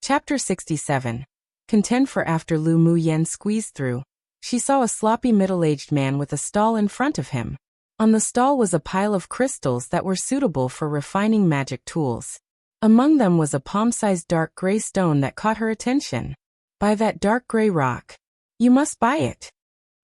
Chapter 67. Contend for after Lu Muyen squeezed through. She saw a sloppy middle-aged man with a stall in front of him. On the stall was a pile of crystals that were suitable for refining magic tools. Among them was a palm-sized dark gray stone that caught her attention. "Buy that dark gray rock. You must buy it."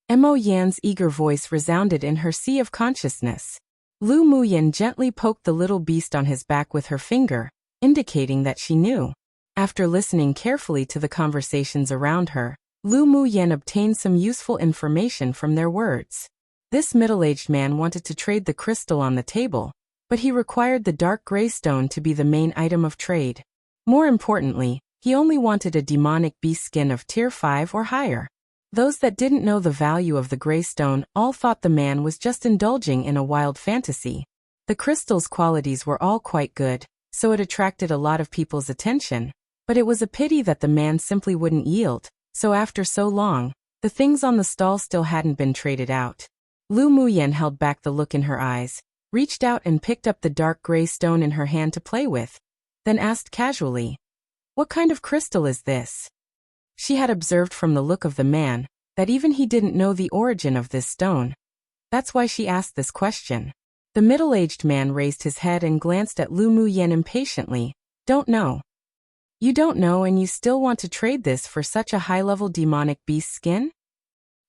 Mo Yan's eager voice resounded in her sea of consciousness. Lu Muyen gently poked the little beast on his back with her finger, indicating that she knew. After listening carefully to the conversations around her, Lu Muyen obtained some useful information from their words. This middle-aged man wanted to trade the crystal on the table, but he required the dark gray stone to be the main item of trade. More importantly, he only wanted a demonic beast skin of tier 5 or higher. Those that didn't know the value of the gray stone all thought the man was just indulging in a wild fantasy. The crystal's qualities were all quite good, so it attracted a lot of people's attention, but it was a pity that the man simply wouldn't yield, so after so long, the things on the stall still hadn't been traded out. Lu Muyen held back the look in her eyes, reached out and picked up the dark gray stone in her hand to play with, then asked casually, "What kind of crystal is this?" She had observed from the look of the man that even he didn't know the origin of this stone. That's why she asked this question. The middle-aged man raised his head and glanced at Lu Muyen impatiently. "Don't know." "You don't know and you still want to trade this for such a high-level demonic beast skin?"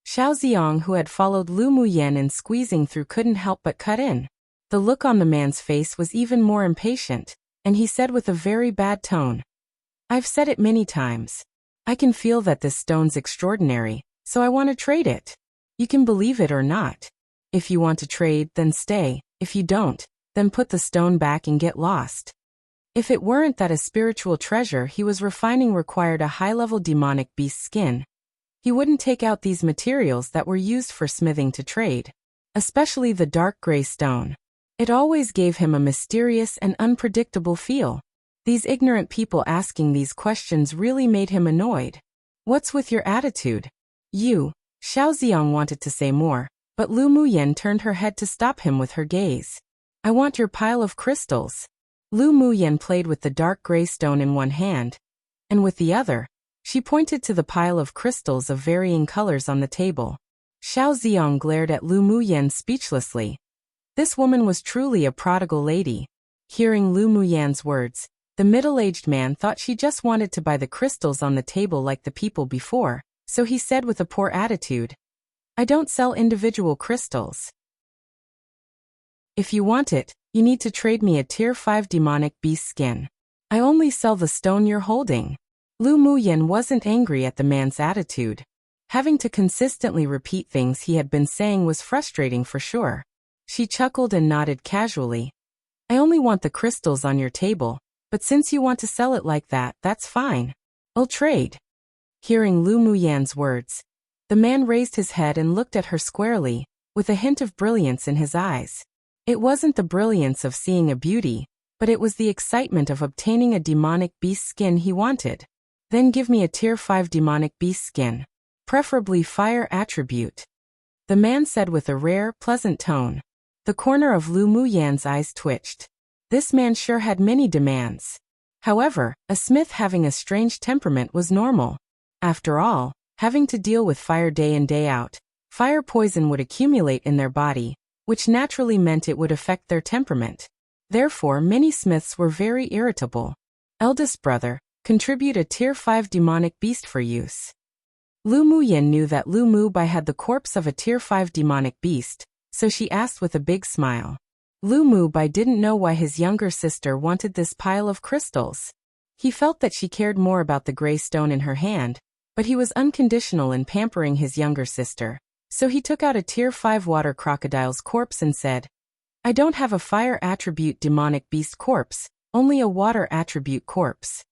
Xiao Ziong, who had followed Lu Muyen in squeezing through, couldn't help but cut in. The look on the man's face was even more impatient, and he said with a very bad tone, "I've said it many times. I can feel that this stone's extraordinary, so I want to trade it. You can believe it or not. If you want to trade, then stay. If you don't, then put the stone back and get lost." If it weren't that a spiritual treasure he was refining required a high-level demonic beast skin, he wouldn't take out these materials that were used for smithing to trade, especially the dark gray stone. It always gave him a mysterious and unpredictable feel. These ignorant people asking these questions really made him annoyed. "What's with your attitude? You?" Xiao Ziong wanted to say more, but Lu Muyen turned her head to stop him with her gaze. "I want your pile of crystals." Lu Muyen played with the dark gray stone in one hand, and with the other, she pointed to the pile of crystals of varying colors on the table. Xiao Ziong glared at Lu Muyen speechlessly. This woman was truly a prodigal lady. Hearing Lu Muyen's words, the middle-aged man thought she just wanted to buy the crystals on the table like the people before, so he said with a poor attitude, "I don't sell individual crystals. If you want it, you need to trade me a tier 5 demonic beast skin. I only sell the stone you're holding." Lu Muyen wasn't angry at the man's attitude. Having to consistently repeat things he had been saying was frustrating for sure. She chuckled and nodded casually. "I only want the crystals on your table, but since you want to sell it like that, that's fine. I'll trade." Hearing Lu Muyen's words, the man raised his head and looked at her squarely, with a hint of brilliance in his eyes. It wasn't the brilliance of seeing a beauty, but it was the excitement of obtaining a demonic beast skin he wanted. "Then give me a tier 5 demonic beast skin, preferably fire attribute," the man said with a rare, pleasant tone. The corner of Lu Muyen's eyes twitched. This man sure had many demands. However, a smith having a strange temperament was normal. After all, having to deal with fire day in day out, fire poison would accumulate in their body, which naturally meant it would affect their temperament. Therefore, many smiths were very irritable. "Eldest brother, contribute a tier 5 demonic beast for use." Lu Muyen knew that Lu Mubai had the corpse of a tier 5 demonic beast, so she asked with a big smile. Lu Mubai didn't know why his younger sister wanted this pile of crystals. He felt that she cared more about the gray stone in her hand, but he was unconditional in pampering his younger sister. So he took out a tier 5 water crocodile's corpse and said, "I don't have a fire attribute demonic beast corpse, only a water attribute corpse."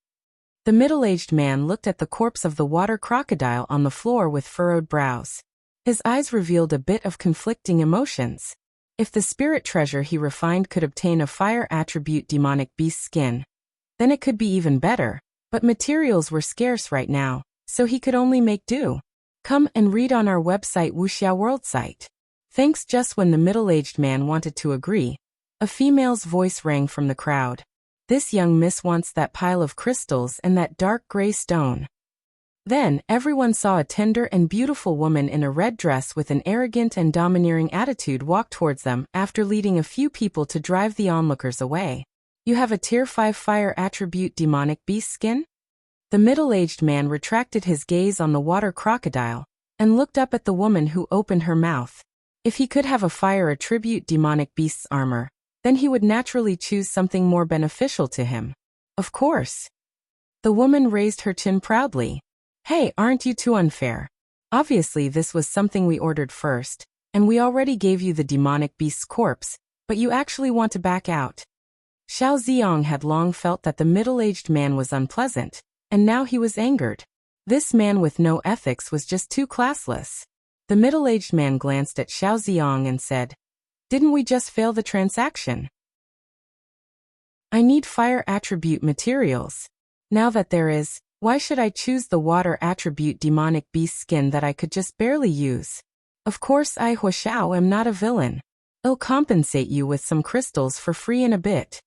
The middle-aged man looked at the corpse of the water crocodile on the floor with furrowed brows. His eyes revealed a bit of conflicting emotions. If the spirit treasure he refined could obtain a fire attribute demonic beast skin, then it could be even better, but materials were scarce right now, so he could only make do. Come and read on our website Wuxia World site. Thanks. Just when the middle-aged man wanted to agree, a female's voice rang from the crowd. This young miss wants that pile of crystals and that dark gray stone. Then, everyone saw a tender and beautiful woman in a red dress with an arrogant and domineering attitude walk towards them after leading a few people to drive the onlookers away. You have a Tier 5 fire attribute demonic beast skin? The middle-aged man retracted his gaze on the water crocodile and looked up at the woman who opened her mouth. If he could have a fire attribute demonic beast's armor, then he would naturally choose something more beneficial to him. Of course. The woman raised her chin proudly. Hey, aren't you too unfair? Obviously this was something we ordered first, and we already gave you the demonic beast's corpse, but you actually want to back out. Xiao Ziong had long felt that the middle-aged man was unpleasant, and now he was angered. This man with no ethics was just too classless. The middle-aged man glanced at Xiao Ziong and said, "Didn't we just fail the transaction? I need fire attribute materials. Now that there is, why should I choose the water attribute demonic beast skin that I could just barely use? Of course I Huaxiao am not a villain. I'll compensate you with some crystals for free in a bit."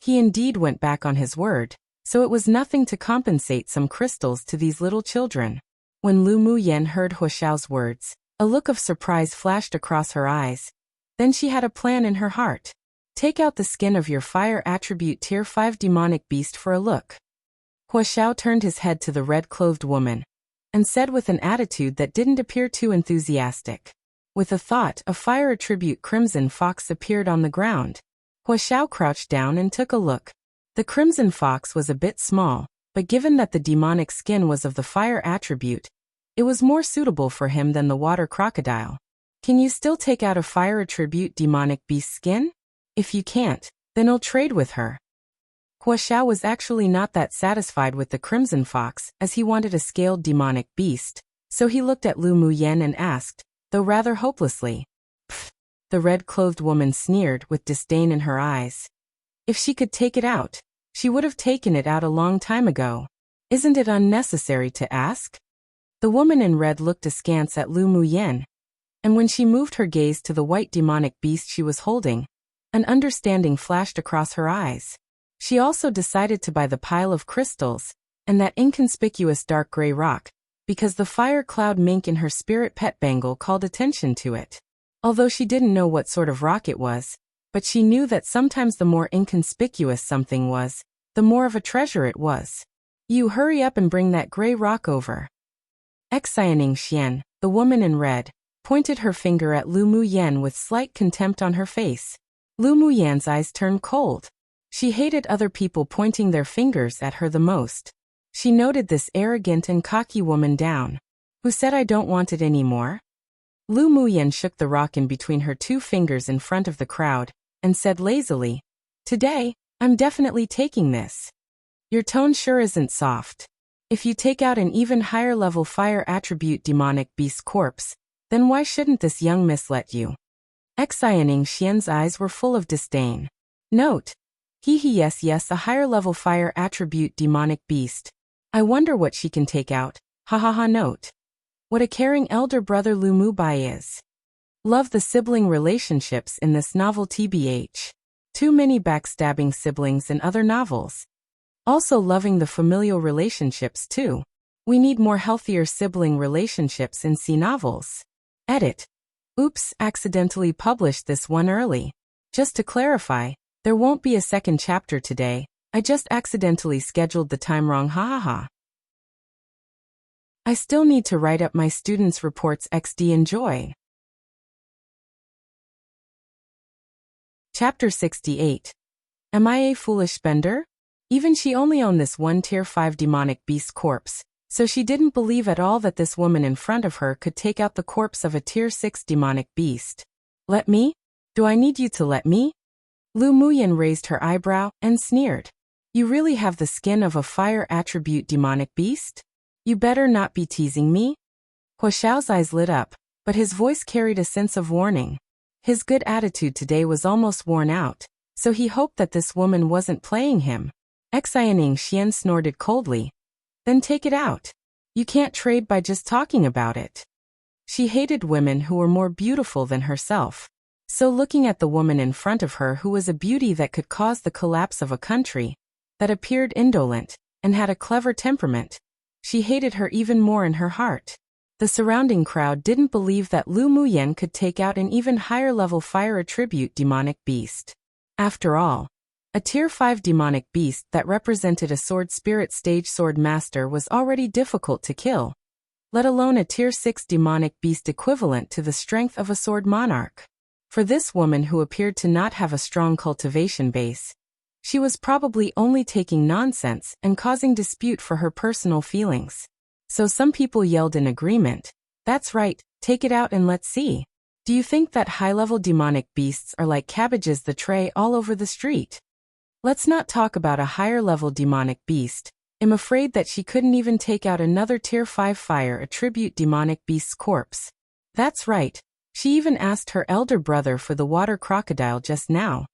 He indeed went back on his word, so it was nothing to compensate some crystals to these little children. When Lu Muyen heard Huaxiao's words, a look of surprise flashed across her eyes. Then she had a plan in her heart. Take out the skin of your fire attribute Tier 5 demonic beast for a look. Huaxiao turned his head to the red-clothed woman and said with an attitude that didn't appear too enthusiastic. With a thought, a fire attribute crimson fox appeared on the ground. Huaxiao crouched down and took a look. The crimson fox was a bit small, but given that the demonic skin was of the fire attribute, it was more suitable for him than the water crocodile. Can you still take out a fire attribute demonic beast skin? If you can't, then I'll trade with her. Huaxiao was actually not that satisfied with the crimson fox, as he wanted a scaled demonic beast, so he looked at Lu Muyen and asked, though rather hopelessly. Pfft! The red-clothed woman sneered with disdain in her eyes. If she could take it out, she would have taken it out a long time ago. Isn't it unnecessary to ask? The woman in red looked askance at Lu Muyen, and when she moved her gaze to the white demonic beast she was holding, an understanding flashed across her eyes. She also decided to buy the pile of crystals and that inconspicuous dark gray rock, because the fire cloud mink in her spirit pet bangle called attention to it. Although she didn't know what sort of rock it was, but she knew that sometimes the more inconspicuous something was, the more of a treasure it was. You hurry up and bring that gray rock over. Xianing Xian, the woman in red, pointed her finger at Lu Muyen with slight contempt on her face. Lu Muyen's eyes turned cold. She hated other people pointing their fingers at her the most. She noted this arrogant and cocky woman down. Who said I don't want it anymore? Lu Muyen shook the rock in between her two fingers in front of the crowd, and said lazily, "Today, I'm definitely taking this." Your tone sure isn't soft. If you take out an even higher level fire attribute demonic beast corpse, then why shouldn't this young miss let you? Xianing Xian's eyes were full of disdain. Note. Yes, a higher level fire attribute demonic beast. I wonder what she can take out. Note. What a caring elder brother Lu Mubai is. Love the sibling relationships in this novel tbh. Too many backstabbing siblings in other novels. Also loving the familial relationships too. We need more healthier sibling relationships in C novels. Edit. Oops, accidentally published this one early. Just to clarify, there won't be a second chapter today. I just accidentally scheduled the time wrong. I still need to write up my students' reports XD enjoy. Chapter 68. Am I a foolish spender? Even she only owned this one Tier 5 demonic beast corpse, so she didn't believe at all that this woman in front of her could take out the corpse of a Tier 6 demonic beast. Let me? Do I need you to let me? Lu Muyen raised her eyebrow and sneered. You really have the skin of a fire attribute demonic beast? You better not be teasing me. Huaxiao's eyes lit up, but his voice carried a sense of warning. His good attitude today was almost worn out, so he hoped that this woman wasn't playing him. Xianing Xian snorted coldly. Then take it out. You can't trade by just talking about it. She hated women who were more beautiful than herself. So looking at the woman in front of her who was a beauty that could cause the collapse of a country, that appeared indolent, and had a clever temperament, she hated her even more in her heart. The surrounding crowd didn't believe that Lu Muyen could take out an even higher level fire attribute demonic beast. After all, a tier 5 demonic beast that represented a sword spirit stage sword master was already difficult to kill, let alone a tier 6 demonic beast equivalent to the strength of a sword monarch. For this woman who appeared to not have a strong cultivation base, she was probably only taking nonsense and causing dispute for her personal feelings. So some people yelled in agreement, "That's right, take it out and let's see. Do you think that high-level demonic beasts are like cabbages the tray all over the street?" Let's not talk about a higher-level demonic beast. I'm afraid that she couldn't even take out another tier 5 fire attribute demonic beast's corpse. That's right. She even asked her elder brother for the water crocodile just now.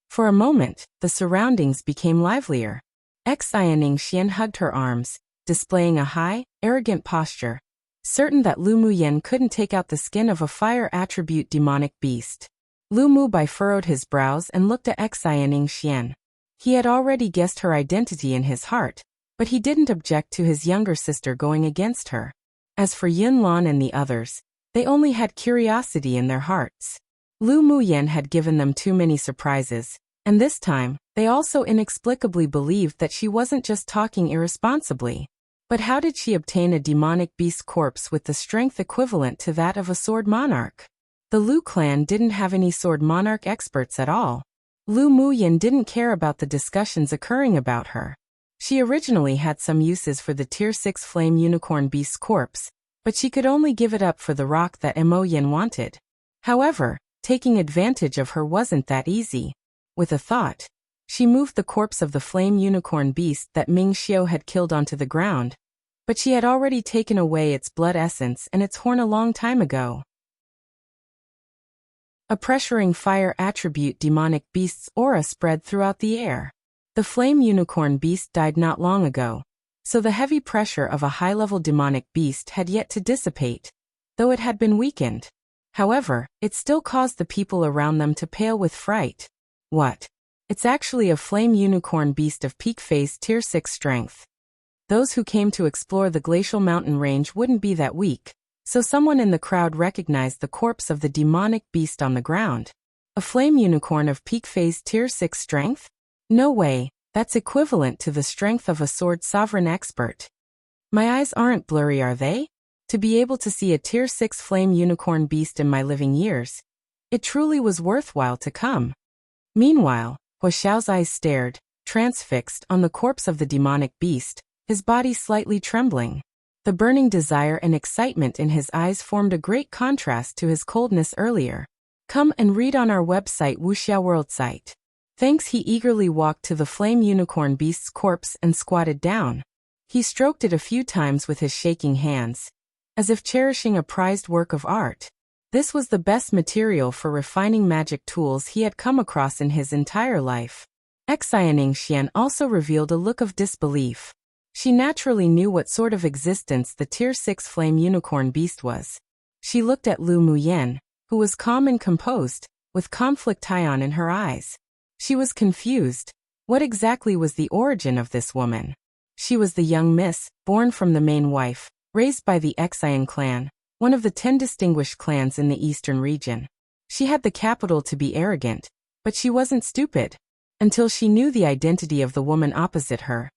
For a moment, the surroundings became livelier. Xianing Xian hugged her arms, displaying a high, arrogant posture, certain that Lu Muyen couldn't take out the skin of a fire attribute demonic beast. Lu Mubai furrowed his brows and looked at Xianing Xian. He had already guessed her identity in his heart, but he didn't object to his younger sister going against her. As for Yunlan and the others, they only had curiosity in their hearts. Lu Muyen had given them too many surprises, and this time, they also inexplicably believed that she wasn't just talking irresponsibly. But how did she obtain a demonic beast corpse with the strength equivalent to that of a sword monarch? The Lu clan didn't have any sword monarch experts at all. Lu Muyen didn't care about the discussions occurring about her. She originally had some uses for the tier 6 flame unicorn beast's corpse, but she could only give it up for the rock that Mo Yin wanted. However, taking advantage of her wasn't that easy. With a thought, she moved the corpse of the flame unicorn beast that Ming Xiao had killed onto the ground, but she had already taken away its blood essence and its horn a long time ago. A pressuring fire attribute demonic beast's aura spread throughout the air. The flame unicorn beast died not long ago, so the heavy pressure of a high-level demonic beast had yet to dissipate, though it had been weakened. However, it still caused the people around them to pale with fright. What? It's actually a flame unicorn beast of peak phase tier 6 strength. Those who came to explore the glacial mountain range wouldn't be that weak, so someone in the crowd recognized the corpse of the demonic beast on the ground. A flame unicorn of peak phase tier 6 strength? No way, that's equivalent to the strength of a sword sovereign expert. My eyes aren't blurry, are they? To be able to see a tier 6 flame unicorn beast in my living years, it truly was worthwhile to come. Meanwhile, Hua Xiao's eyes stared, transfixed, on the corpse of the demonic beast, his body slightly trembling. The burning desire and excitement in his eyes formed a great contrast to his coldness earlier. Come and read on our website Wuxia World site. Thanks. He eagerly walked to the flame unicorn beast's corpse and squatted down. He stroked it a few times with his shaking hands, as if cherishing a prized work of art. This was the best material for refining magic tools he had come across in his entire life. Xianing Xian also revealed a look of disbelief. She naturally knew what sort of existence the tier 6 flame unicorn beast was. She looked at Lu Muyen, who was calm and composed, with conflict ion in her eyes. She was confused. What exactly was the origin of this woman? She was the young miss, born from the main wife, raised by the Xian clan, one of the 10 distinguished clans in the eastern region. She had the capital to be arrogant, but she wasn't stupid. Until she knew the identity of the woman opposite her,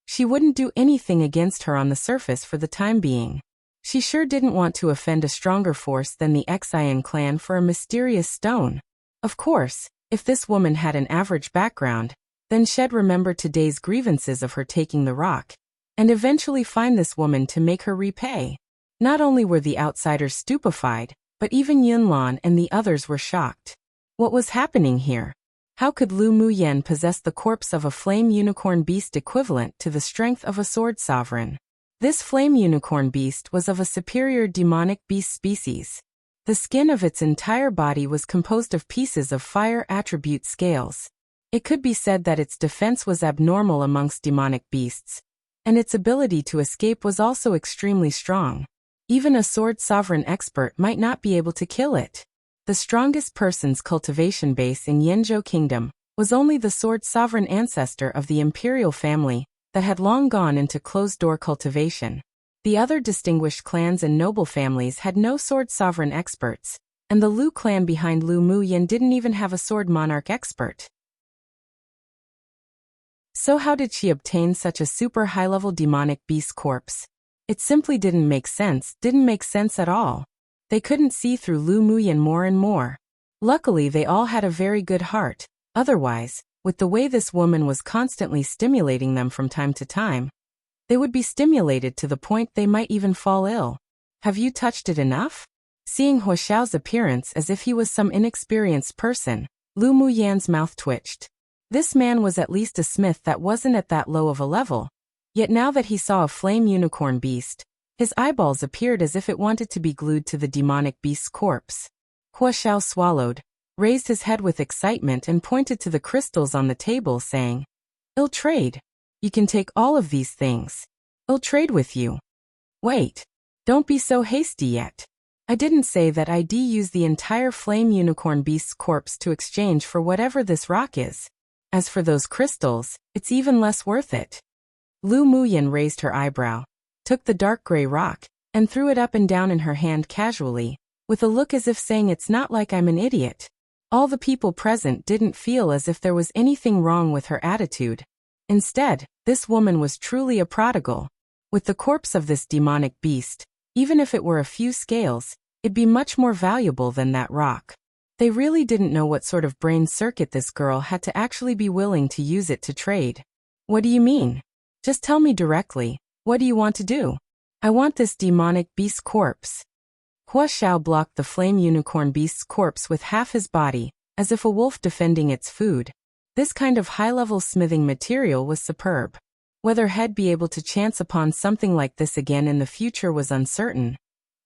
she wouldn't do anything against her on the surface for the time being. She sure didn't want to offend a stronger force than the Xian clan for a mysterious stone. Of course, if this woman had an average background, then she'd remember today's grievances of her taking the rock, and eventually find this woman to make her repay. Not only were the outsiders stupefied, but even Yunlan and the others were shocked. What was happening here? How could Lu Muyen possess the corpse of a flame unicorn beast equivalent to the strength of a sword sovereign? This flame unicorn beast was of a superior demonic beast species. The skin of its entire body was composed of pieces of fire attribute scales. It could be said that its defense was abnormal amongst demonic beasts, and its ability to escape was also extremely strong. Even a sword sovereign expert might not be able to kill it. the strongest person's cultivation base in Yanzhou Kingdom, was only the sword sovereign ancestor of the imperial family that had long gone into closed-door cultivation. The other distinguished clans and noble families had no sword sovereign experts, and the Lu clan behind Lu Muyan didn't even have a sword monarch expert. So how did she obtain such a super high-level demonic beast corpse? It simply didn't make sense at all. They couldn't see through Lu Muyan more and more. Luckily they all had a very good heart, otherwise, with the way this woman was constantly stimulating them from time to time, they would be stimulated to the point they might even fall ill. Have you touched it enough? Seeing Huo Xiao's appearance as if he was some inexperienced person, Lu Muyan's mouth twitched. This man was at least a smith that wasn't at that low of a level. Yet now that he saw a flame unicorn beast, his eyeballs appeared as if it wanted to be glued to the demonic beast's corpse. Huo Xiao swallowed, raised his head with excitement and pointed to the crystals on the table, saying, "I'll trade. You can take all of these things. I'll trade with you." Wait. Don't be so hasty yet. I didn't say that I'd use the entire flame unicorn beast's corpse to exchange for whatever this rock is. As for those crystals, it's even less worth it. Lu Muyan raised her eyebrow, took the dark gray rock, and threw it up and down in her hand casually, with a look as if saying, "It's not like I'm an idiot." All the people present didn't feel as if there was anything wrong with her attitude. Instead, this woman was truly a prodigal. With the corpse of this demonic beast, even if it were a few scales, it'd be much more valuable than that rock. They really didn't know what sort of brain circuit this girl had to actually be willing to use it to trade. "What do you mean? Just tell me directly, what do you want to do?" "I want this demonic beast corpse." Huo Xiao blocked the flame unicorn beast's corpse with half his body, as if a wolf defending its food. This kind of high-level smithing material was superb. Whether he'd be able to chance upon something like this again in the future was uncertain.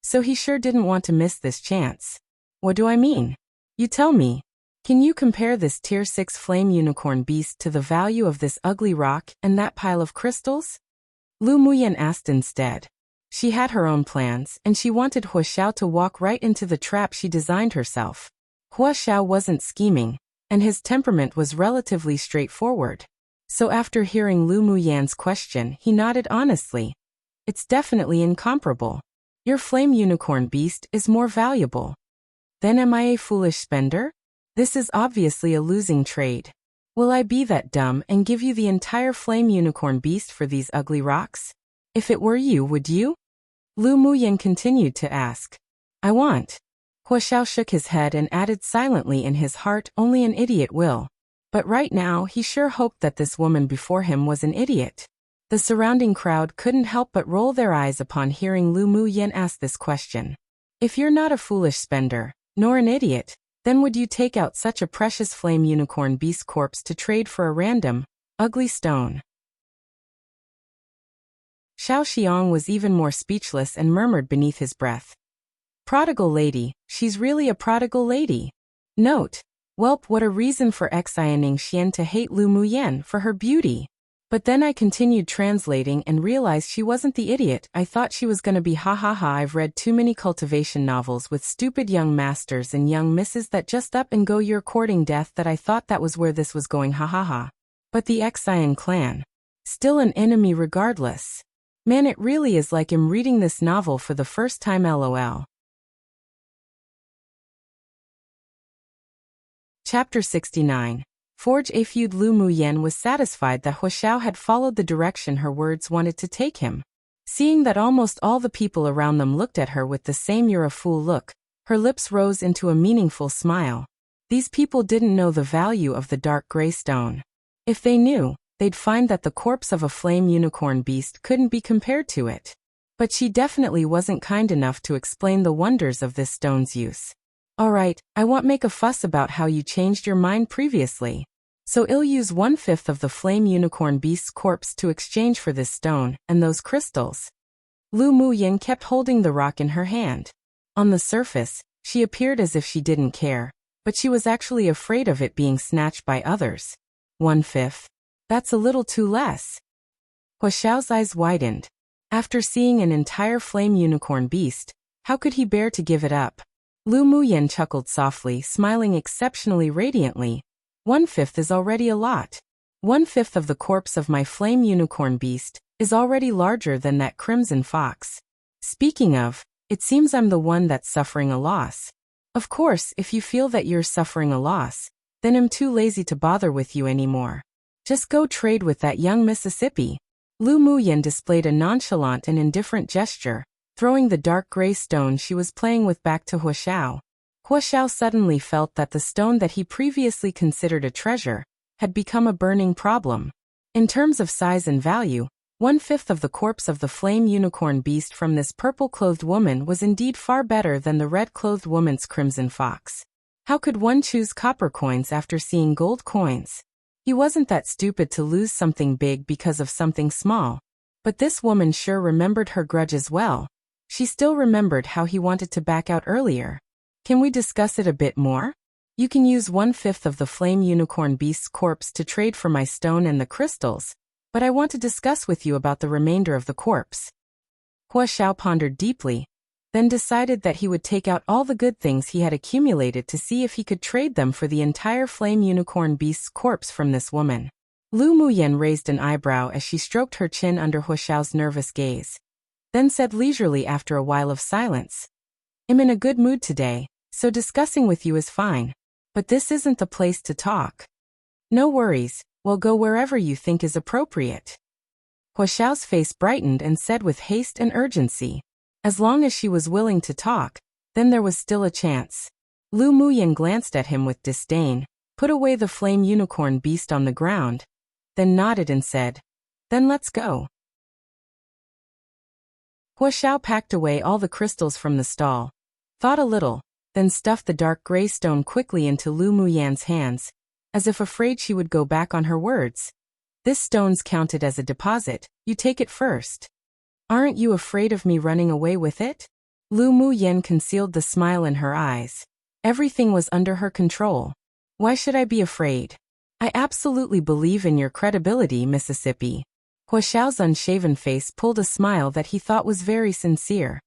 So he sure didn't want to miss this chance. "What do I mean? You tell me. Can you compare this tier 6 flame unicorn beast to the value of this ugly rock and that pile of crystals?" Lu Muyan asked instead. She had her own plans, and she wanted Huo Xiao to walk right into the trap she designed herself. Huo Xiao wasn't scheming, and his temperament was relatively straightforward. So after hearing Lu Muyan's question, he nodded honestly. "It's definitely incomparable. Your flame unicorn beast is more valuable." "Then am I a foolish spender? This is obviously a losing trade. Will I be that dumb and give you the entire flame unicorn beast for these ugly rocks? If it were you, would you?" Lu Muyan continued to ask. "I want." Huo Xiao shook his head and added silently in his heart, "Only an idiot will." But right now he sure hoped that this woman before him was an idiot. The surrounding crowd couldn't help but roll their eyes upon hearing Lu Muyan ask this question. "If you're not a foolish spender, nor an idiot, then would you take out such a precious flame unicorn beast corpse to trade for a random, ugly stone?" Xiao Xiong was even more speechless and murmured beneath his breath. "Prodigal lady, she's really a prodigal lady." Note: Welp, what a reason for Xianing Xian to hate Lu Muyan for her beauty. But then I continued translating and realized she wasn't the idiot I thought she was gonna be. Ha ha ha. I've read too many cultivation novels with stupid young masters and young misses that just up and go you're courting death that I thought that was where this was going. Ha ha ha. But the Xian clan. Still an enemy regardless. Man, it really is like I'm reading this novel for the first time. LOL. Chapter 69. Forge a feud. Lu Muyan was satisfied that Huo Xiao had followed the direction her words wanted to take him. Seeing that almost all the people around them looked at her with the same "you're a fool" look, her lips rose into a meaningful smile. These people didn't know the value of the dark gray stone. If they knew, they'd find that the corpse of a flame unicorn beast couldn't be compared to it. But she definitely wasn't kind enough to explain the wonders of this stone's use. "Alright, I won't make a fuss about how you changed your mind previously. So I'll use 1/5 of the flame unicorn beast's corpse to exchange for this stone and those crystals." Lu Muyan kept holding the rock in her hand. On the surface, she appeared as if she didn't care, but she was actually afraid of it being snatched by others. 1/5? That's a little too less. Huo Xiao's eyes widened. After seeing an entire flame unicorn beast, how could he bear to give it up? Lu Muyen chuckled softly, smiling exceptionally radiantly. 1/5 is already a lot. 1/5 of the corpse of my flame unicorn beast is already larger than that crimson fox. Speaking of, it seems I'm the one that's suffering a loss. Of course, if you feel that you're suffering a loss, then I'm too lazy to bother with you anymore. Just go trade with that young Mississippi. Lu Muyen displayed a nonchalant and indifferent gesture, throwing the dark gray stone she was playing with back to Huaxiao. Huaxiao suddenly felt that the stone that he previously considered a treasure had become a burning problem. In terms of size and value, 1/5 of the corpse of the flame unicorn beast from this purple-clothed woman was indeed far better than the red-clothed woman's crimson fox. How could one choose copper coins after seeing gold coins? He wasn't that stupid to lose something big because of something small. But this woman sure remembered her grudge as well. She still remembered how he wanted to back out earlier. Can we discuss it a bit more? You can use 1/5 of the flame unicorn beast's corpse to trade for my stone and the crystals, but I want to discuss with you about the remainder of the corpse. Huaxiao pondered deeply, then decided that he would take out all the good things he had accumulated to see if he could trade them for the entire flame unicorn beast's corpse from this woman. Lu Muyen raised an eyebrow as she stroked her chin under Huaxiao's nervous gaze, then said leisurely after a while of silence, I'm in a good mood today, so discussing with you is fine. But this isn't the place to talk. No worries, we'll go wherever you think is appropriate. Huaxiao's face brightened and said with haste and urgency, as long as she was willing to talk, then there was still a chance. Lu Muyen glanced at him with disdain, put away the flame unicorn beast on the ground, then nodded and said, then let's go. Huaxiao packed away all the crystals from the stall, thought a little, then stuffed the dark gray stone quickly into Lu Muyen's hands, as if afraid she would go back on her words. This stone's counted as a deposit, you take it first. Aren't you afraid of me running away with it? Lu Muyen concealed the smile in her eyes. Everything was under her control. Why should I be afraid? I absolutely believe in your credibility, Mississippi. Huaxiao's unshaven face pulled a smile that he thought was very sincere.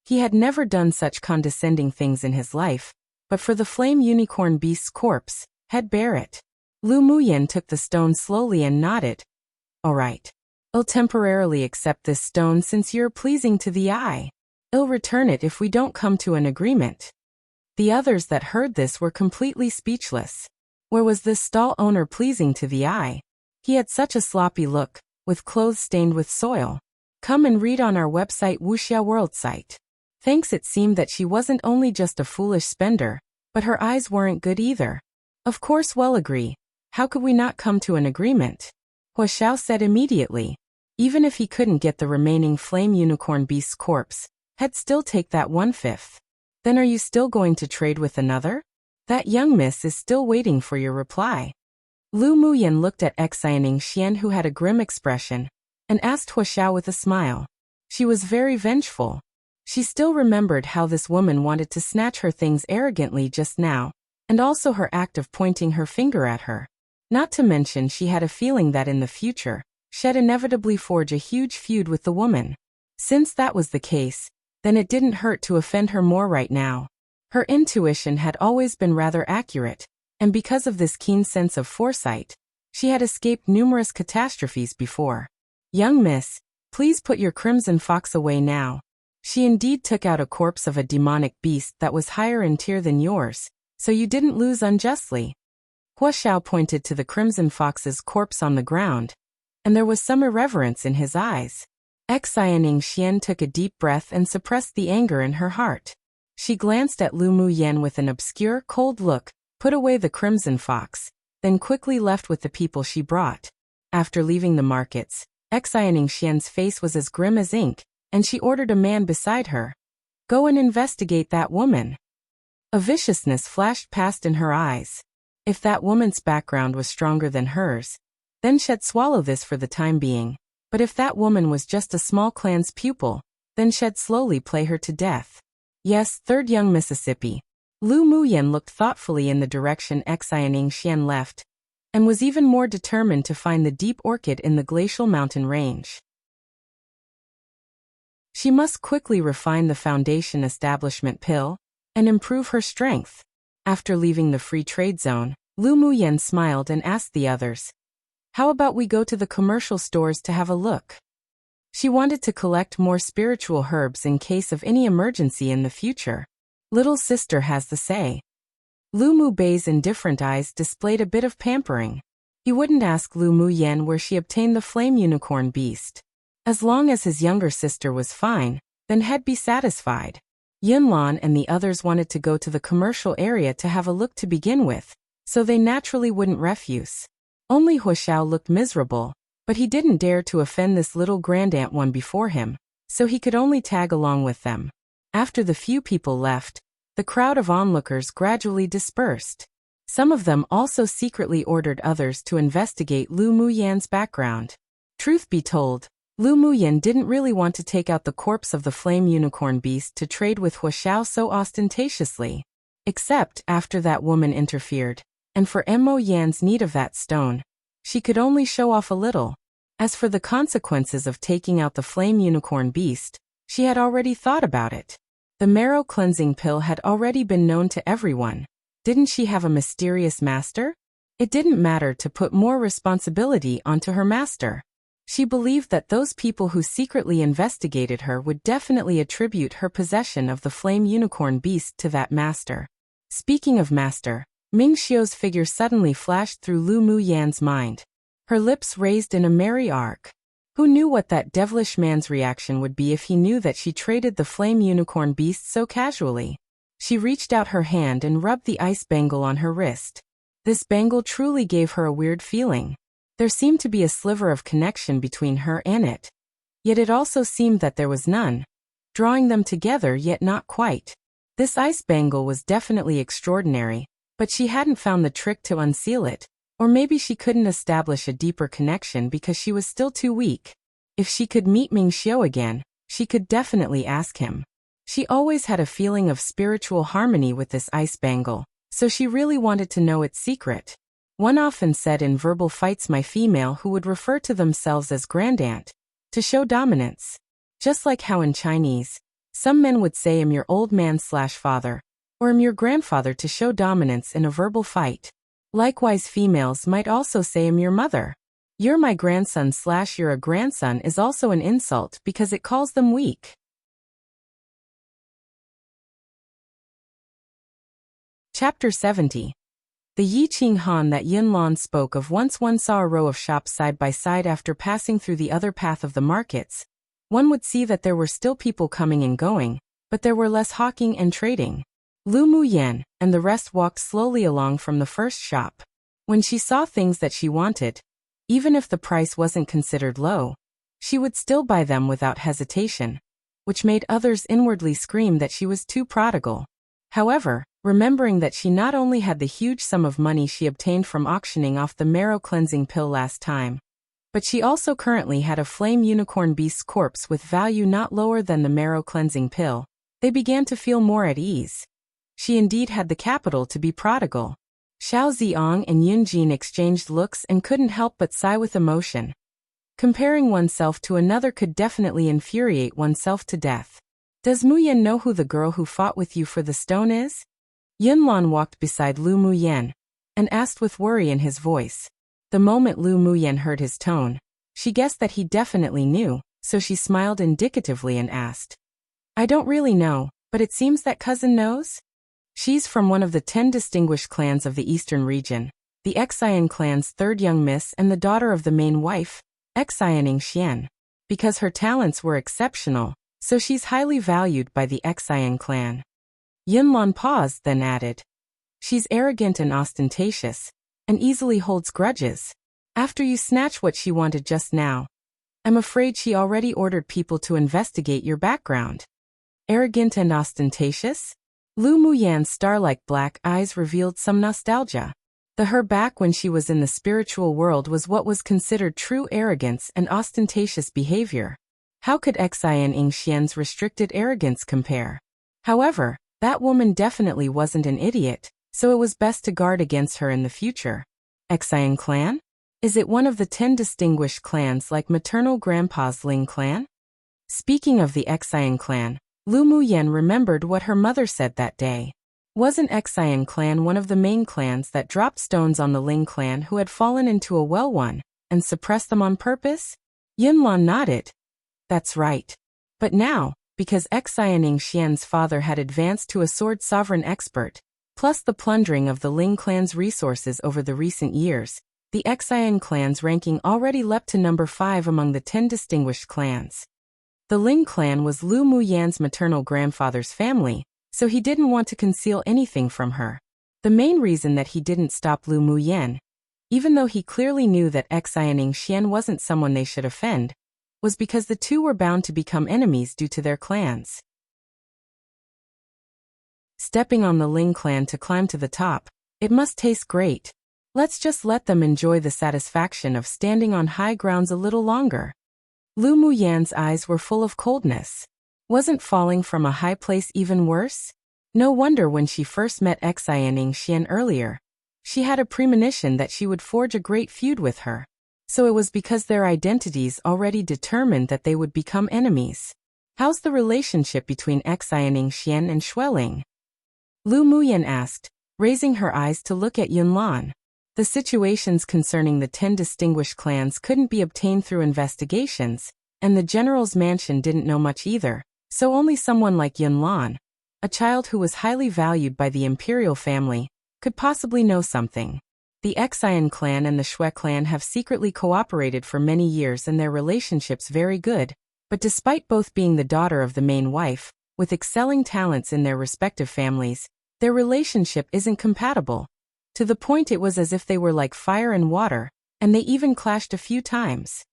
He had never done such condescending things in his life, but for the flame unicorn beast's corpse, he'd bear it. Lu Muyen took the stone slowly and nodded. All right. I'll temporarily accept this stone since you're pleasing to the eye. I'll return it if we don't come to an agreement. The others that heard this were completely speechless. Where was this stall owner pleasing to the eye? He had such a sloppy look, with clothes stained with soil. Come and read on our website Wuxia World site. Thanks, it seemed that she wasn't only just a foolish spender, but her eyes weren't good either. Of course, we'll agree. How could we not come to an agreement? Huaxiao said immediately. Even if he couldn't get the remaining flame unicorn beast's corpse, he'd still take that 1/5. Then are you still going to trade with another? That young miss is still waiting for your reply. Lu Muyen looked at Xianing Xian, who had a grim expression, and asked Huaxiao with a smile. She was very vengeful. She still remembered how this woman wanted to snatch her things arrogantly just now, and also her act of pointing her finger at her. Not to mention she had a feeling that in the future, she'd inevitably forge a huge feud with the woman. Since that was the case, then it didn't hurt to offend her more right now. Her intuition had always been rather accurate, and because of this keen sense of foresight, she had escaped numerous catastrophes before. Young miss, please put your crimson fox away now. She indeed took out a corpse of a demonic beast that was higher in tier than yours, so you didn't lose unjustly. Huaxiao pointed to the crimson fox's corpse on the ground, and there was some irreverence in his eyes. Xianing Xian took a deep breath and suppressed the anger in her heart. She glanced at Lu Muyen with an obscure, cold look, put away the crimson fox, then quickly left with the people she brought. After leaving the markets, Xianing Xian's face was as grim as ink, and she ordered a man beside her. Go and investigate that woman. A viciousness flashed past in her eyes. If that woman's background was stronger than hers, then she'd swallow this for the time being. But if that woman was just a small clan's pupil, then she'd slowly play her to death. Yes, third young Mississippi. Lu Muyen looked thoughtfully in the direction Xianing Xian left, and was even more determined to find the deep orchid in the glacial mountain range. She must quickly refine the foundation establishment pill, and improve her strength. After leaving the free trade zone, Lu Muyen smiled and asked the others, "How about we go to the commercial stores to have a look?" She wanted to collect more spiritual herbs in case of any emergency in the future. Little sister has the say. Lu Mu Bei's indifferent eyes displayed a bit of pampering. He wouldn't ask Lu Muyen where she obtained the flame unicorn beast. As long as his younger sister was fine, then he'd be satisfied. Yunlan and the others wanted to go to the commercial area to have a look to begin with, so they naturally wouldn't refuse. Only Huoxiao looked miserable, but he didn't dare to offend this little grandaunt one before him, so he could only tag along with them. After the few people left, the crowd of onlookers gradually dispersed. Some of them also secretly ordered others to investigate Lu Muyen's background. Truth be told, Lu Muyen didn't really want to take out the corpse of the flame unicorn beast to trade with Huoxiao so ostentatiously. Except after that woman interfered, and for Mo Yan's need of that stone, she could only show off a little. As for the consequences of taking out the flame unicorn beast, she had already thought about it. The marrow cleansing pill had already been known to everyone. Didn't she have a mysterious master? It didn't matter to put more responsibility onto her master. She believed that those people who secretly investigated her would definitely attribute her possession of the flame unicorn beast to that master. Speaking of master, Ming Xiu's figure suddenly flashed through Lu Muyen's mind. Her lips raised in a merry arc. Who knew what that devilish man's reaction would be if he knew that she traded the flame unicorn beast so casually? She reached out her hand and rubbed the ice bangle on her wrist. This bangle truly gave her a weird feeling. There seemed to be a sliver of connection between her and it. Yet it also seemed that there was none, drawing them together yet not quite. This ice bangle was definitely extraordinary, but she hadn't found the trick to unseal it, or maybe she couldn't establish a deeper connection because she was still too weak. If she could meet Ming Xiu again, she could definitely ask him. She always had a feeling of spiritual harmony with this ice bangle, so she really wanted to know its secret. One often said in verbal fights my female who would refer to themselves as grandaunt, to show dominance. Just like how in Chinese, some men would say I'm your old man/father, or I'm your grandfather to show dominance in a verbal fight. Likewise females might also say I'm your mother. You're my grandson/you're a grandson is also an insult because it calls them weak. Chapter 70. The Yiqing Han that Yunlan spoke of. Once one saw a row of shops side by side after passing through the other path of the markets, one would see that there were still people coming and going, but there were less hawking and trading. Lu Muyen and the rest walked slowly along from the first shop. When she saw things that she wanted, even if the price wasn't considered low, she would still buy them without hesitation, which made others inwardly scream that she was too prodigal. However, remembering that she not only had the huge sum of money she obtained from auctioning off the marrow cleansing pill last time, but she also currently had a flame unicorn beast's corpse with value not lower than the marrow cleansing pill, they began to feel more at ease. She indeed had the capital to be prodigal. Xiao Ziong and Yun Jin exchanged looks and couldn't help but sigh with emotion. Comparing oneself to another could definitely infuriate oneself to death. Does Muyen know who the girl who fought with you for the stone is? Yunlan walked beside Lu Muyen and asked with worry in his voice. The moment Lu Muyen heard his tone, she guessed that he definitely knew, so she smiled indicatively and asked, I don't really know, but it seems that cousin knows? She's from one of the 10 distinguished clans of the eastern region, the Xian clan's third young miss and the daughter of the main wife, Xian Xian. Because her talents were exceptional, so she's highly valued by the Xian clan. Yunlan paused, then added, she's arrogant and ostentatious, and easily holds grudges. After you snatch what she wanted just now, I'm afraid she already ordered people to investigate your background. Arrogant and ostentatious? Lu Muyan's star-like black eyes revealed some nostalgia. Her back when she was in the spiritual world was what was considered true arrogance and ostentatious behavior. How could Xian Xian's restricted arrogance compare? However, that woman definitely wasn't an idiot, so it was best to guard against her in the future. Xian clan? Is it one of the 10 distinguished clans like maternal grandpa's Ling clan? Speaking of the Xian clan, Lu Muyen remembered what her mother said that day. Wasn't Xian clan one of the main clans that dropped stones on the Ling clan who had fallen into a well one, and suppressed them on purpose? Yunlan nodded. That's right. But now, because Xian Xian's father had advanced to a sword sovereign expert, plus the plundering of the Ling clan's resources over the recent years, the Xian clan's ranking already leapt to number 5 among the 10 distinguished clans. The Ling clan was Lu Muyan's maternal grandfather's family, so he didn't want to conceal anything from her. The main reason that he didn't stop Lu Muyan, even though he clearly knew that Xian Xian wasn't someone they should offend, was because the two were bound to become enemies due to their clans. Stepping on the Ling clan to climb to the top, it must taste great. Let's just let them enjoy the satisfaction of standing on high grounds a little longer. Lu Muyan's eyes were full of coldness. Wasn't falling from a high place even worse? No wonder when she first met Xian Xian earlier, she had a premonition that she would forge a great feud with her. So it was because their identities already determined that they would become enemies. How's the relationship between Xian Xian and Xueling? Lu Muyan asked, raising her eyes to look at Yunlan. The situations concerning the 10 distinguished clans couldn't be obtained through investigations, and the general's mansion didn't know much either, so only someone like Yunlan, a child who was highly valued by the imperial family, could possibly know something. The Xian clan and the Xue clan have secretly cooperated for many years and their relationship's very good, but despite both being the daughter of the main wife, with excelling talents in their respective families, their relationship isn't compatible. To the point it was as if they were like fire and water, and they even clashed a few times.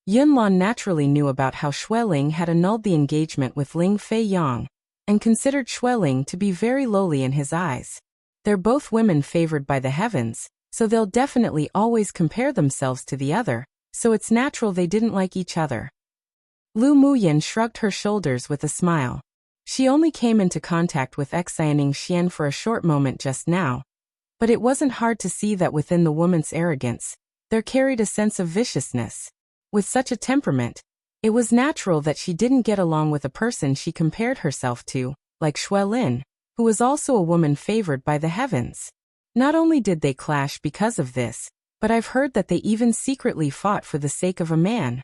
Yunlan naturally knew about how Xueling had annulled the engagement with Ling Fei Yang, and considered Xueling to be very lowly in his eyes. They're both women favored by the heavens, so they'll definitely always compare themselves to the other, so it's natural they didn't like each other. Lu Muyan shrugged her shoulders with a smile. She only came into contact with Xian Xian for a short moment just now, but it wasn't hard to see that within the woman's arrogance, there carried a sense of viciousness. With such a temperament, it was natural that she didn't get along with a person she compared herself to, like Xuelin, who was also a woman favored by the heavens. Not only did they clash because of this, but I've heard that they even secretly fought for the sake of a man.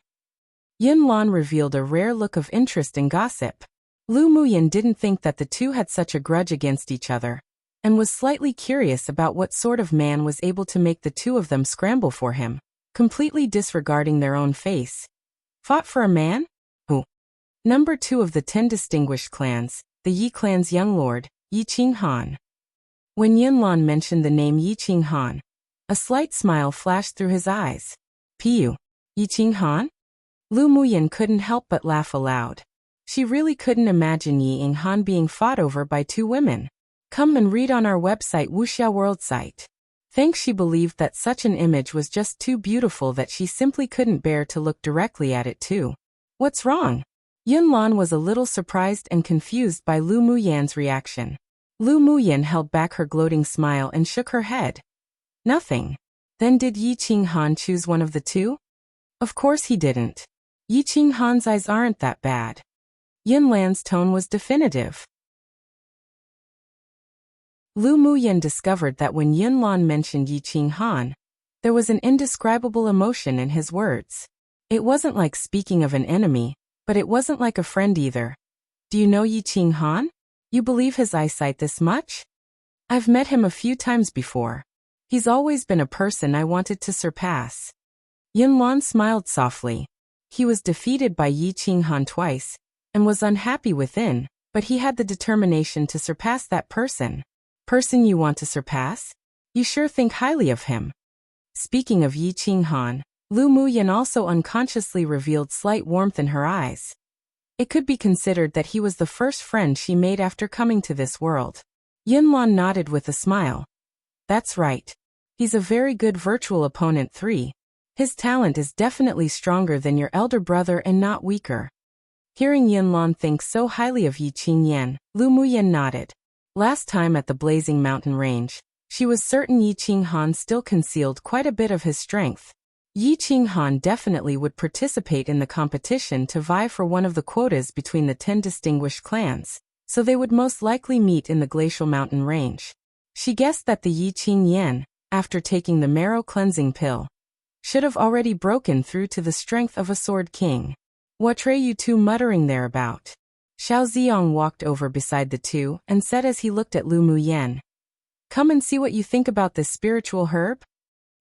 Yunlan revealed a rare look of interest in gossip. Lu Muyan didn't think that the two had such a grudge against each other, and was slightly curious about what sort of man was able to make the two of them scramble for him, completely disregarding their own face. Fought for a man? Who? Number 2 of the 10 distinguished clans, the Yi clan's young lord, Yi Qinghan. When Yunlan mentioned the name Yi Qinghan, a slight smile flashed through his eyes. Piu. Yi Qinghan? Lu Muyan couldn't help but laugh aloud. She really couldn't imagine Yi Qinghan being fought over by 2 women. Come and read on our website Wuxia World site. Thanks, she believed that such an image was just too beautiful that she simply couldn't bear to look directly at it too. What's wrong? Yunlan was a little surprised and confused by Lu Muyan's reaction. Lu Muyan held back her gloating smile and shook her head. Nothing. Then did Yi Qinghan choose one of the 2? Of course he didn't. Yi Qinghan's eyes aren't that bad. Yunlan's tone was definitive. Lu Muyan discovered that when Yunlan mentioned Yi Qinghan, there was an indescribable emotion in his words. It wasn't like speaking of an enemy, but it wasn't like a friend either. Do you know Yi Qinghan? You believe his eyesight this much? I've met him a few times before. He's always been a person I wanted to surpass. Yunlan smiled softly. He was defeated by Yi Qinghan twice, and was unhappy within, but he had the determination to surpass that person. Person you want to surpass? You sure think highly of him. Speaking of Yi Qinghan, Lu Muyan also unconsciously revealed slight warmth in her eyes. It could be considered that he was the first friend she made after coming to this world. Yunlan nodded with a smile. That's right. He's a very good virtual opponent 3. His talent is definitely stronger than your elder brother and not weaker. Hearing Yunlan think so highly of Yi Qingyan, Lu Muyan nodded. Last time at the Blazing Mountain Range, she was certain Yi Qinghan still concealed quite a bit of his strength. Yi Qinghan definitely would participate in the competition to vie for one of the quotas between the 10 distinguished clans, so they would most likely meet in the glacial mountain range. She guessed that the Yi Qingyan, after taking the marrow cleansing pill, should have already broken through to the strength of a sword king. What are you two muttering there about? Xiao Ziong walked over beside the two and said as he looked at Lu Muyen. Come and see what you think about this spiritual herb?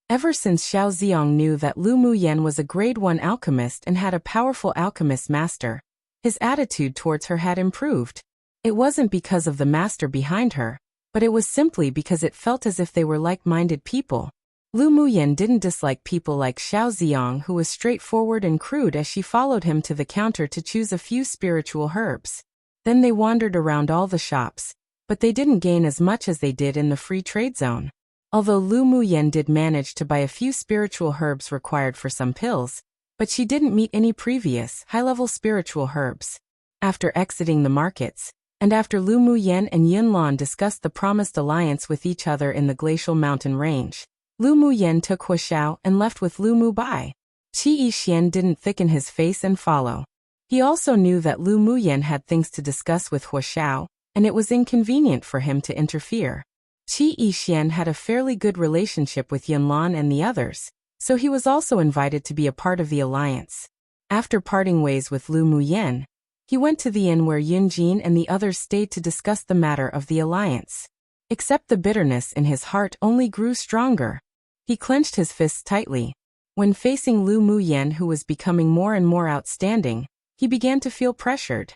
Ever since Xiao Ziong knew that Lu Muyen was a grade 1 alchemist and had a powerful alchemist master, his attitude towards her had improved. It wasn't because of the master behind her, but it was simply because it felt as if they were like-minded people. Lu Muyen didn't dislike people like Xiao Ziong, who was straightforward and crude as she followed him to the counter to choose a few spiritual herbs. Then they wandered around all the shops, but they didn't gain as much as they did in the free trade zone. Although Lu Muyen did manage to buy a few spiritual herbs required for some pills, but she didn't meet any previous high-level spiritual herbs. After exiting the markets, and after Lu Muyen and Yunlan discussed the promised alliance with each other in the glacial mountain range, Lu Muyen took Huaxiao and left with Lu Mubai. Qi Yixian didn't thicken his face and follow. He also knew that Lu Muyen had things to discuss with Huaxiao, and it was inconvenient for him to interfere. Qi Yixian had a fairly good relationship with Yunlan and the others, so he was also invited to be a part of the alliance. After parting ways with Lu Muyen, he went to the inn where Yunjin and the others stayed to discuss the matter of the alliance. Except the bitterness in his heart only grew stronger. He clenched his fists tightly. When facing Lu Muyen, who was becoming more and more outstanding, he began to feel pressured.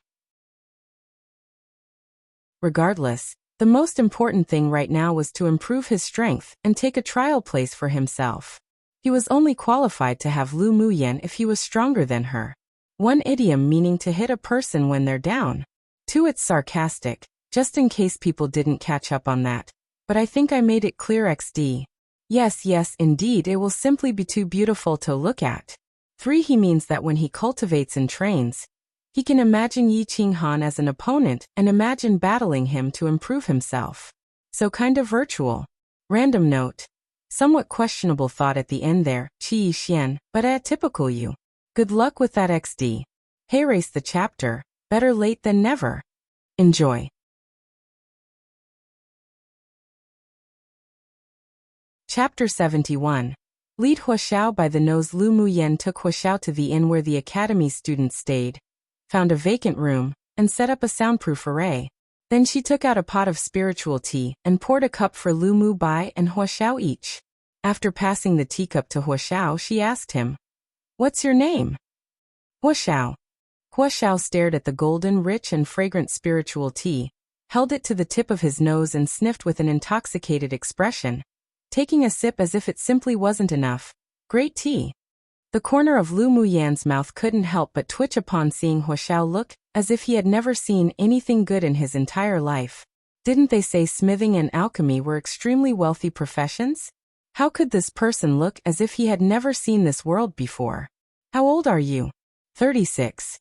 Regardless, the most important thing right now was to improve his strength and take a trial place for himself. He was only qualified to have Lu Muyen if he was stronger than her. One idiom meaning to hit a person when they're down. 2. It's sarcastic, just in case people didn't catch up on that. But I think I made it clear XD. Yes, indeed, it will simply be too beautiful to look at. 3. He means that when he cultivates and trains, he can imagine Yi Qinghan as an opponent and imagine battling him to improve himself. So kind of virtual. Random note. Somewhat questionable thought at the end there, Qi Yixian, but typical you. Good luck with that XD. Hey, race the chapter, better late than never. Enjoy. Chapter 71. Lead Huaxiao by the nose. Lu Muyen took Huaxiao to the inn where the academy students stayed, found a vacant room, and set up a soundproof array. Then she took out a pot of spiritual tea and poured a cup for Lu Mubai and Huaxiao each. After passing the teacup to Huaxiao, she asked him, "What's your name?" Huaxiao. Huaxiao stared at the golden, rich and fragrant spiritual tea, held it to the tip of his nose and sniffed with an intoxicated expression, taking a sip as if it simply wasn't enough. Great tea. The corner of Lu Muyan's mouth couldn't help but twitch upon seeing Huaxiao look as if he had never seen anything good in his entire life. Didn't they say smithing and alchemy were extremely wealthy professions? How could this person look as if he had never seen this world before? How old are you? 36.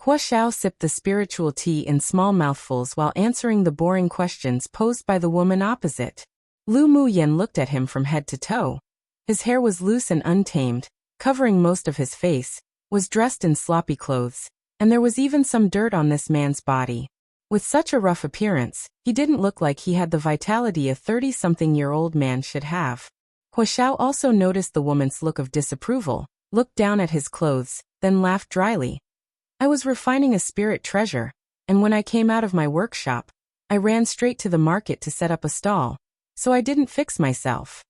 Huaxiao sipped the spiritual tea in small mouthfuls while answering the boring questions posed by the woman opposite. Lu Muyen looked at him from head to toe. His hair was loose and untamed, covering most of his face, was dressed in sloppy clothes, and there was even some dirt on this man's body. With such a rough appearance, he didn't look like he had the vitality a 30-something-year-old man should have. Huaxiao also noticed the woman's look of disapproval, looked down at his clothes, then laughed dryly. I was refining a spirit treasure, and when I came out of my workshop, I ran straight to the market to set up a stall, so I didn't fix myself.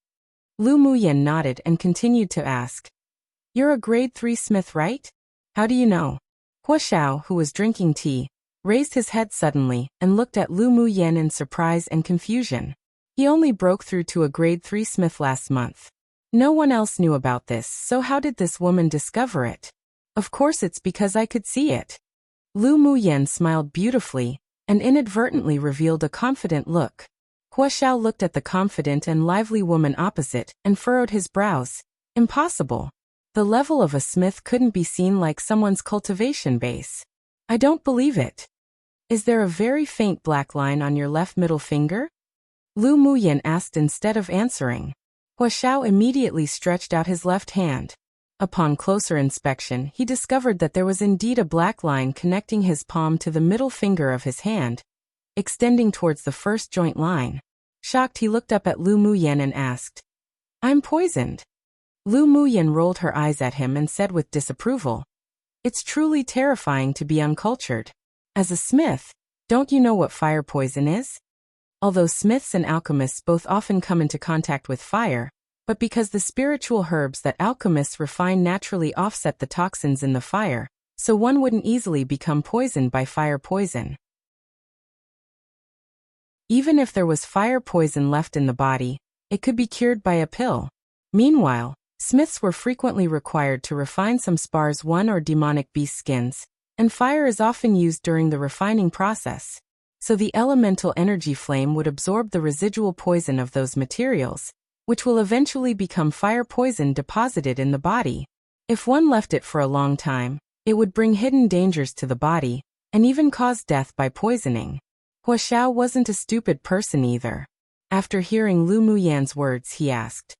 Lu Muyen nodded and continued to ask, "You're a grade 3 smith, right? How do you know?" Huaxiao, who was drinking tea, raised his head suddenly and looked at Lu Muyen in surprise and confusion. He only broke through to a grade 3 smith last month. No one else knew about this, so how did this woman discover it? Of course it's because I could see it. Lu Muyen smiled beautifully and inadvertently revealed a confident look. Huaxiao looked at the confident and lively woman opposite and furrowed his brows. Impossible. The level of a smith couldn't be seen like someone's cultivation base. I don't believe it. Is there a very faint black line on your left middle finger? Lu Muyen asked instead of answering. Huo immediately stretched out his left hand. Upon closer inspection, he discovered that there was indeed a black line connecting his palm to the middle finger of his hand, extending towards the first joint line. Shocked, he looked up at Lu Muyen and asked, "I'm poisoned." Lu Muyen rolled her eyes at him and said with disapproval, "It's truly terrifying to be uncultured. As a smith, don't you know what fire poison is?" Although smiths and alchemists both often come into contact with fire, but because the spiritual herbs that alchemists refine naturally offset the toxins in the fire, so one wouldn't easily become poisoned by fire poison. Even if there was fire poison left in the body, it could be cured by a pill. Meanwhile, smiths were frequently required to refine some spars one or demonic beast skins, and fire is often used during the refining process. So the elemental energy flame would absorb the residual poison of those materials, which will eventually become fire poison deposited in the body. If one left it for a long time, it would bring hidden dangers to the body, and even cause death by poisoning. Huo wasn't a stupid person either. After hearing Lu Muyen's words, he asked,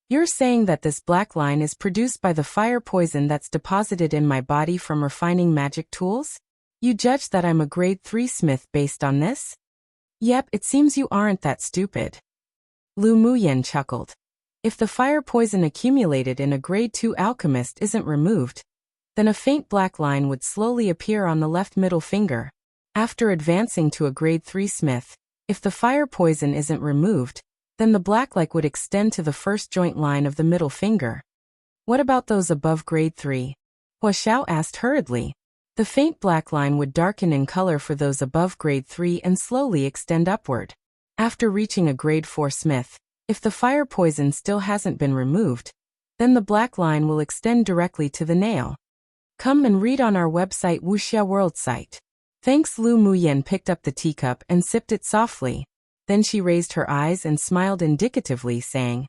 "You're saying that this black line is produced by the fire poison that's deposited in my body from refining magic tools? You judge that I'm a grade 3 smith based on this?" "Yep, it seems you aren't that stupid." Lu Muyen chuckled. "If the fire poison accumulated in a grade 2 alchemist isn't removed, then a faint black line would slowly appear on the left middle finger. After advancing to a grade 3 smith, if the fire poison isn't removed, then the black line would extend to the first joint line of the middle finger." "What about those above grade 3? Huo asked hurriedly. "The faint black line would darken in color for those above grade 3 and slowly extend upward. After reaching a grade 4 smith, if the fire poison still hasn't been removed, then the black line will extend directly to the nail. Come and read on our website Wuxia World site." Thanks. Lu Muyen picked up the teacup and sipped it softly. Then she raised her eyes and smiled indicatively, saying,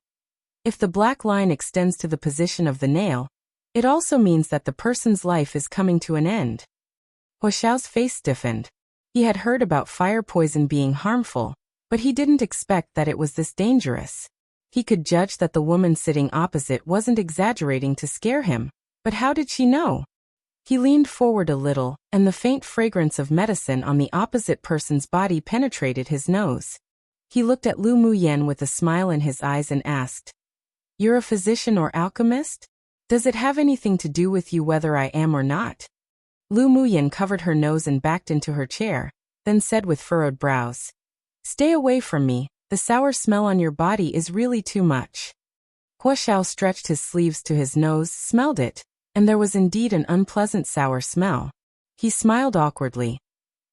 "If the black line extends to the position of the nail, it also means that the person's life is coming to an end." Huo's face stiffened. He had heard about fire poison being harmful, but he didn't expect that it was this dangerous. He could judge that the woman sitting opposite wasn't exaggerating to scare him, but how did she know? He leaned forward a little, and the faint fragrance of medicine on the opposite person's body penetrated his nose. He looked at Lu Muyen with a smile in his eyes and asked, "You're a physician or alchemist? Does it have anything to do with you whether I am or not?" Lu Muyen covered her nose and backed into her chair, then said with furrowed brows, "Stay away from me, the sour smell on your body is really too much." Huo stretched his sleeves to his nose, smelled it, and there was indeed an unpleasant sour smell. He smiled awkwardly.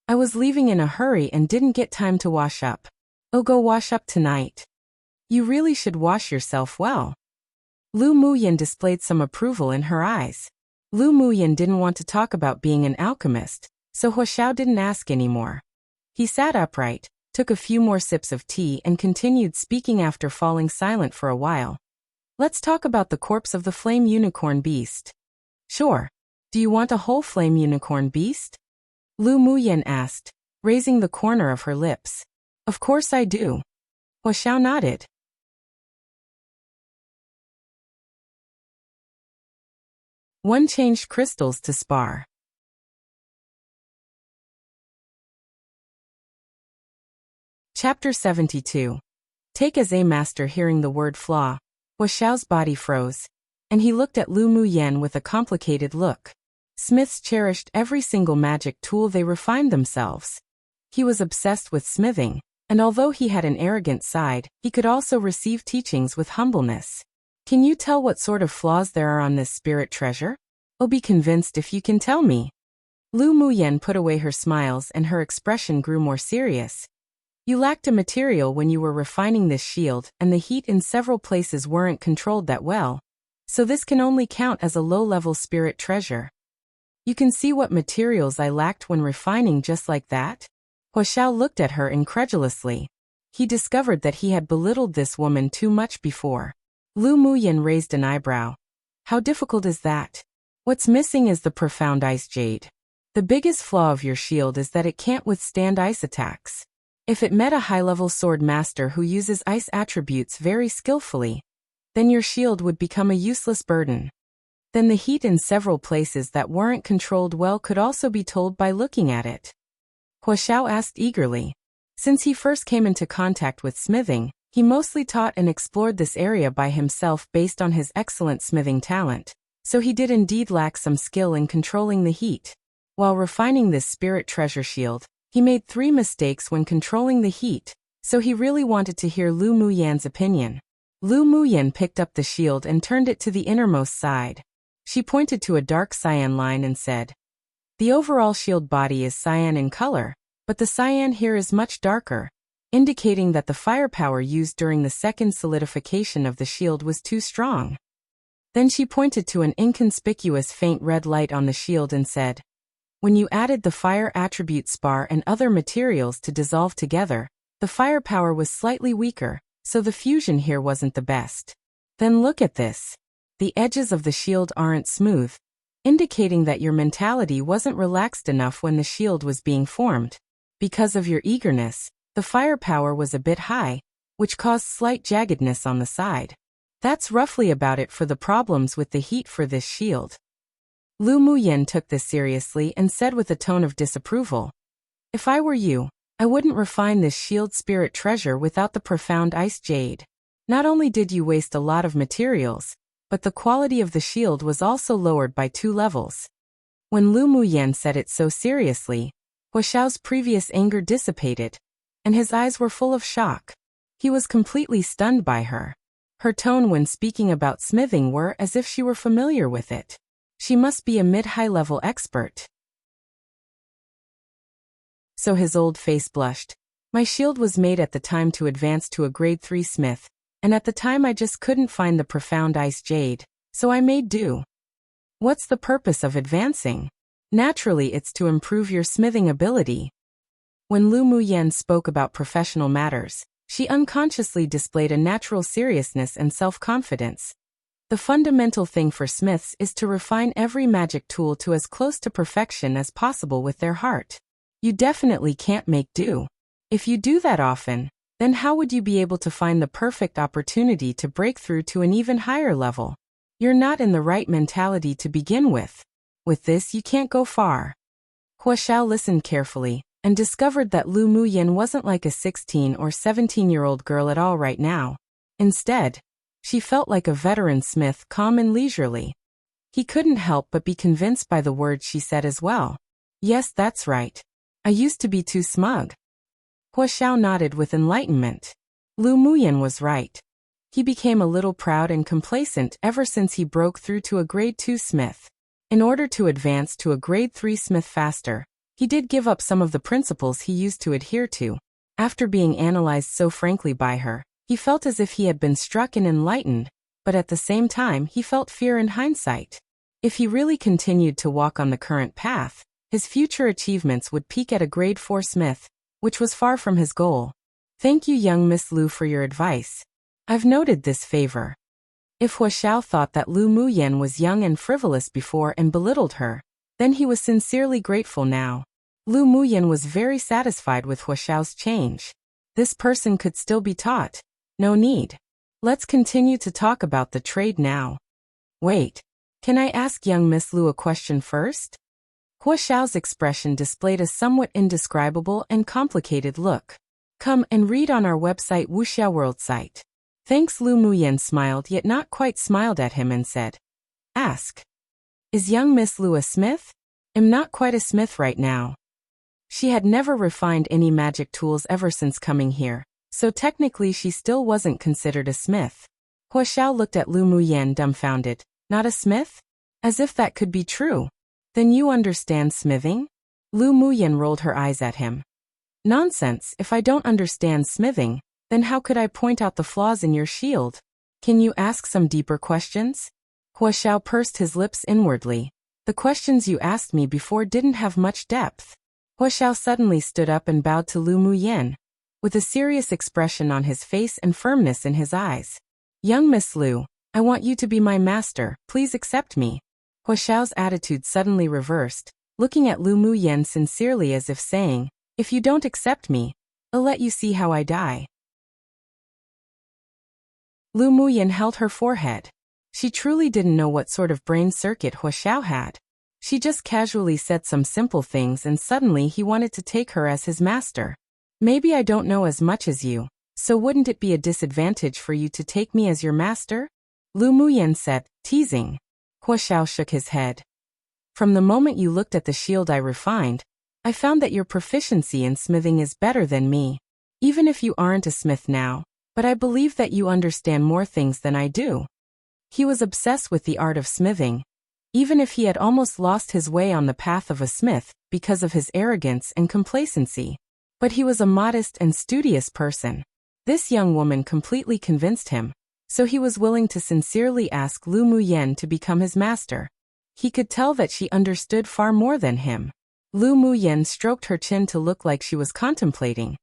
"I was leaving in a hurry and didn't get time to wash up. I'll go wash up tonight." "You really should wash yourself well." Lu Muyen displayed some approval in her eyes. Lu Muyen didn't want to talk about being an alchemist, so Huo didn't ask anymore. He sat upright, took a few more sips of tea and continued speaking after falling silent for a while. "Let's talk about the corpse of the flame unicorn beast." "Sure. Do you want a whole flame unicorn beast?" Lu Muyen asked, raising the corner of her lips. "Of course I do." Huo nodded. One changed crystals to spar. Chapter 72. Take as a master. Hearing the word flaw, Huo's body froze, and he looked at Lu Muyen with a complicated look. Smiths cherished every single magic tool they refined themselves. He was obsessed with smithing, and although he had an arrogant side, he could also receive teachings with humbleness. "Can you tell what sort of flaws there are on this spirit treasure? I'll be convinced if you can tell me." Lu Muyen put away her smiles and her expression grew more serious. "You lacked a material when you were refining this shield, and the heat in several places weren't controlled that well, so this can only count as a low-level spirit treasure." "You can see what materials I lacked when refining just like that?" Huo looked at her incredulously. He discovered that he had belittled this woman too much before. Lu Muyen raised an eyebrow. "How difficult is that?" "What's missing is the profound ice jade. The biggest flaw of your shield is that it can't withstand ice attacks. If it met a high-level sword master who uses ice attributes very skillfully, Then your shield would become a useless burden. Then the heat in several places that weren't controlled well could also be told by looking at it. Huaxiao asked eagerly. Since he first came into contact with smithing, he mostly taught and explored this area by himself based on his excellent smithing talent, so he did indeed lack some skill in controlling the heat. While refining this spirit treasure shield, he made 3 mistakes when controlling the heat, so he really wanted to hear Lu Muyan's opinion. Lu Muyan picked up the shield and turned it to the innermost side. She pointed to a dark cyan line and said, "The overall shield body is cyan in color, but the cyan here is much darker, indicating that the firepower used during the second solidification of the shield was too strong." Then she pointed to an inconspicuous faint red light on the shield and said, "When you added the fire attribute spar and other materials to dissolve together, the firepower was slightly weaker, so the fusion here wasn't the best. Then look at this. The edges of the shield aren't smooth, indicating that your mentality wasn't relaxed enough when the shield was being formed. Because of your eagerness, the firepower was a bit high, which caused slight jaggedness on the side. That's roughly about it for the problems with the heat for this shield." Lu Muyan took this seriously and said with a tone of disapproval, "If I were you, I wouldn't refine this shield spirit treasure without the profound ice jade. Not only did you waste a lot of materials, but the quality of the shield was also lowered by 2 levels. When Lu Muyan said it so seriously, Huaxiao's previous anger dissipated, and his eyes were full of shock. He was completely stunned by her. Her tone when speaking about smithing were as if she were familiar with it. She must be a mid-high level expert. So his old face blushed. "My shield was made at the time to advance to a grade 3 smith, and at the time I just couldn't find the profound ice jade, so I made do. What's the purpose of advancing? Naturally it's to improve your smithing ability." When Lu Muyan spoke about professional matters, she unconsciously displayed a natural seriousness and self-confidence. The fundamental thing for smiths is to refine every magic tool to as close to perfection as possible with their heart. You definitely can't make do. If you do that often, then how would you be able to find the perfect opportunity to break through to an even higher level? You're not in the right mentality to begin with. With this you can't go far. Huaxiao listened carefully, and discovered that Lu Muyan wasn't like a 16 or 17-year-old girl at all right now. Instead, she felt like a veteran smith, calm and leisurely. He couldn't help but be convinced by the words she said as well. "Yes, that's right. I used to be too smug." Huaxiao nodded with enlightenment. Lu Muyan was right. He became a little proud and complacent ever since he broke through to a grade 2 smith. In order to advance to a grade 3 smith faster, he did give up some of the principles he used to adhere to. After being analyzed so frankly by her, he felt as if he had been struck and enlightened, but at the same time he felt fear in hindsight. If he really continued to walk on the current path, his future achievements would peak at a grade 4 smith, which was far from his goal. "Thank you, young Miss Lu, for your advice. I've noted this favor." If Huaxiao thought that Lu Muyan was young and frivolous before and belittled her, then he was sincerely grateful now. Lu Muyan was very satisfied with Huaxiao's change. This person could still be taught. No need. Let's continue to talk about the trade now. Wait. Can I ask young Miss Lu a question first? Huaxiao's expression displayed a somewhat indescribable and complicated look. Come and read on our website Wuxia World site. Thanks. Lu Muyan smiled, yet not quite smiled at him, and said, "Ask. Is young Miss Lu a smith?" "I'm not quite a smith right now." She had never refined any magic tools ever since coming here, so technically she still wasn't considered a smith. Huaxiao looked at Lu Muyan dumbfounded. "Not a smith? As if that could be true. Then you understand smithing?" Lu Muyan rolled her eyes at him. "Nonsense, if I don't understand smithing, then how could I point out the flaws in your shield? Can you ask some deeper questions?" Huaxiao pursed his lips inwardly. "The questions you asked me before didn't have much depth." Huaxiao suddenly stood up and bowed to Lu Muyan, with a serious expression on his face and firmness in his eyes. "Young Miss Lu, I want you to be my master, please accept me." Huaxiao's attitude suddenly reversed, looking at Lu Muyan sincerely as if saying, "If you don't accept me, I'll let you see how I die." Lu Muyan held her forehead. She truly didn't know what sort of brain circuit Huaxiao had. She just casually said some simple things and suddenly he wanted to take her as his master. Maybe I don't know as much as you, so wouldn't it be a disadvantage for you to take me as your master? Lu Muyan said, teasing. Huaxiao shook his head. From the moment you looked at the shield I refined, I found that your proficiency in smithing is better than me. Even if you aren't a smith now, but I believe that you understand more things than I do. He was obsessed with the art of smithing, even if he had almost lost his way on the path of a smith because of his arrogance and complacency. But he was a modest and studious person. This young woman completely convinced him, so he was willing to sincerely ask Lu Muyan to become his master. He could tell that she understood far more than him. Lu Muyan stroked her chin to look like she was contemplating,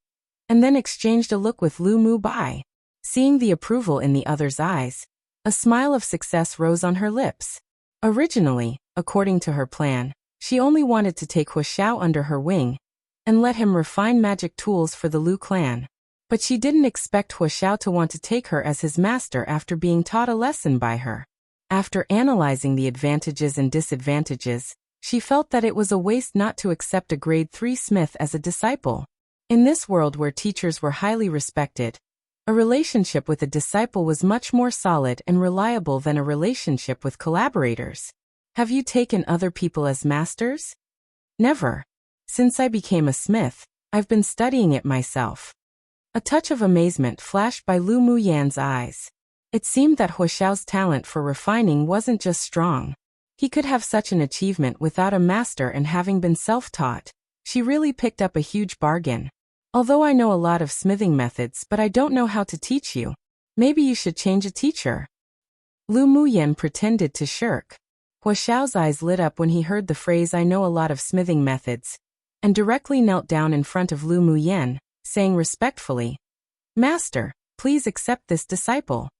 and then exchanged a look with Lu Mubai. Seeing the approval in the other's eyes, a smile of success rose on her lips. Originally, according to her plan, she only wanted to take Huaxiao under her wing and let him refine magic tools for the Lu clan. But she didn't expect Huaxiao to want to take her as his master after being taught a lesson by her. After analyzing the advantages and disadvantages, she felt that it was a waste not to accept a grade 3 smith as a disciple. In this world where teachers were highly respected, a relationship with a disciple was much more solid and reliable than a relationship with collaborators. Have you taken other people as masters? Never. Since I became a smith, I've been studying it myself. A touch of amazement flashed by Lu Muyan's eyes. It seemed that Huaxiao's talent for refining wasn't just strong. He could have such an achievement without a master, and having been self-taught, she really picked up a huge bargain. Although I know a lot of smithing methods, but I don't know how to teach you. Maybe you should change a teacher. Lu Muyan pretended to shirk. Huaxiao's eyes lit up when he heard the phrase "I know a lot of smithing methods," and directly knelt down in front of Lu Muyan, saying respectfully, "Master, please accept this disciple."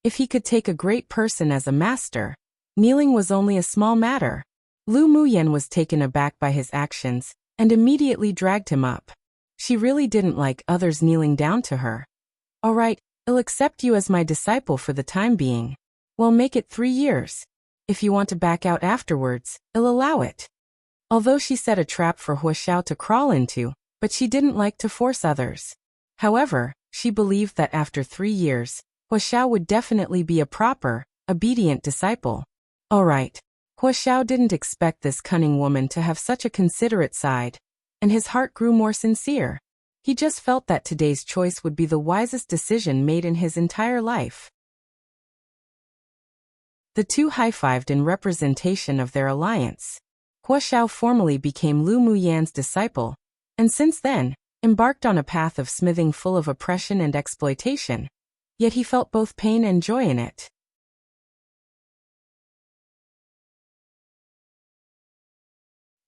If he could take a great person as a master, kneeling was only a small matter. Lu Muyan was taken aback by his actions, and immediately dragged him up. She really didn't like others kneeling down to her. "All right, I'll accept you as my disciple for the time being. Well, make it 3 years. If you want to back out afterwards, I'll allow it." Although she set a trap for Huaxiao to crawl into, but she didn't like to force others. However, she believed that after 3 years, Huaxiao would definitely be a proper, obedient disciple. All right. Huaxiao didn't expect this cunning woman to have such a considerate side, and his heart grew more sincere. He just felt that today's choice would be the wisest decision made in his entire life. The two high-fived in representation of their alliance. Huaxiao formally became Lu Muyan's disciple, and since then, embarked on a path of smithing full of oppression and exploitation. Yet he felt both pain and joy in it.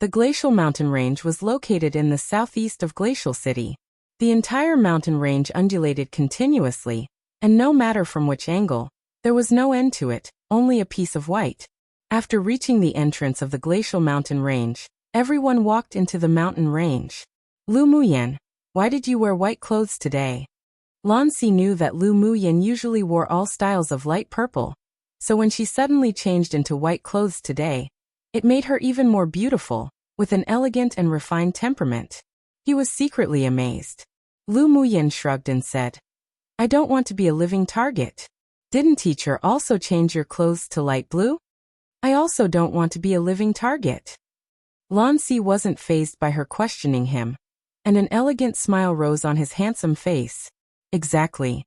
The Glacial Mountain Range was located in the southeast of Glacial City. The entire mountain range undulated continuously, and no matter from which angle, there was no end to it, only a piece of white. After reaching the entrance of the Glacial Mountain Range, everyone walked into the mountain range. "Lu Muyan, why did you wear white clothes today?" Lanci knew that Lu Muyan usually wore all styles of light purple, so when she suddenly changed into white clothes today, it made her even more beautiful, with an elegant and refined temperament. He was secretly amazed. Lu Muyan shrugged and said, "I don't want to be a living target." "Didn't teacher also change your clothes to light blue?" "I also don't want to be a living target." Lanci wasn't fazed by her questioning him, and an elegant smile rose on his handsome face. Exactly.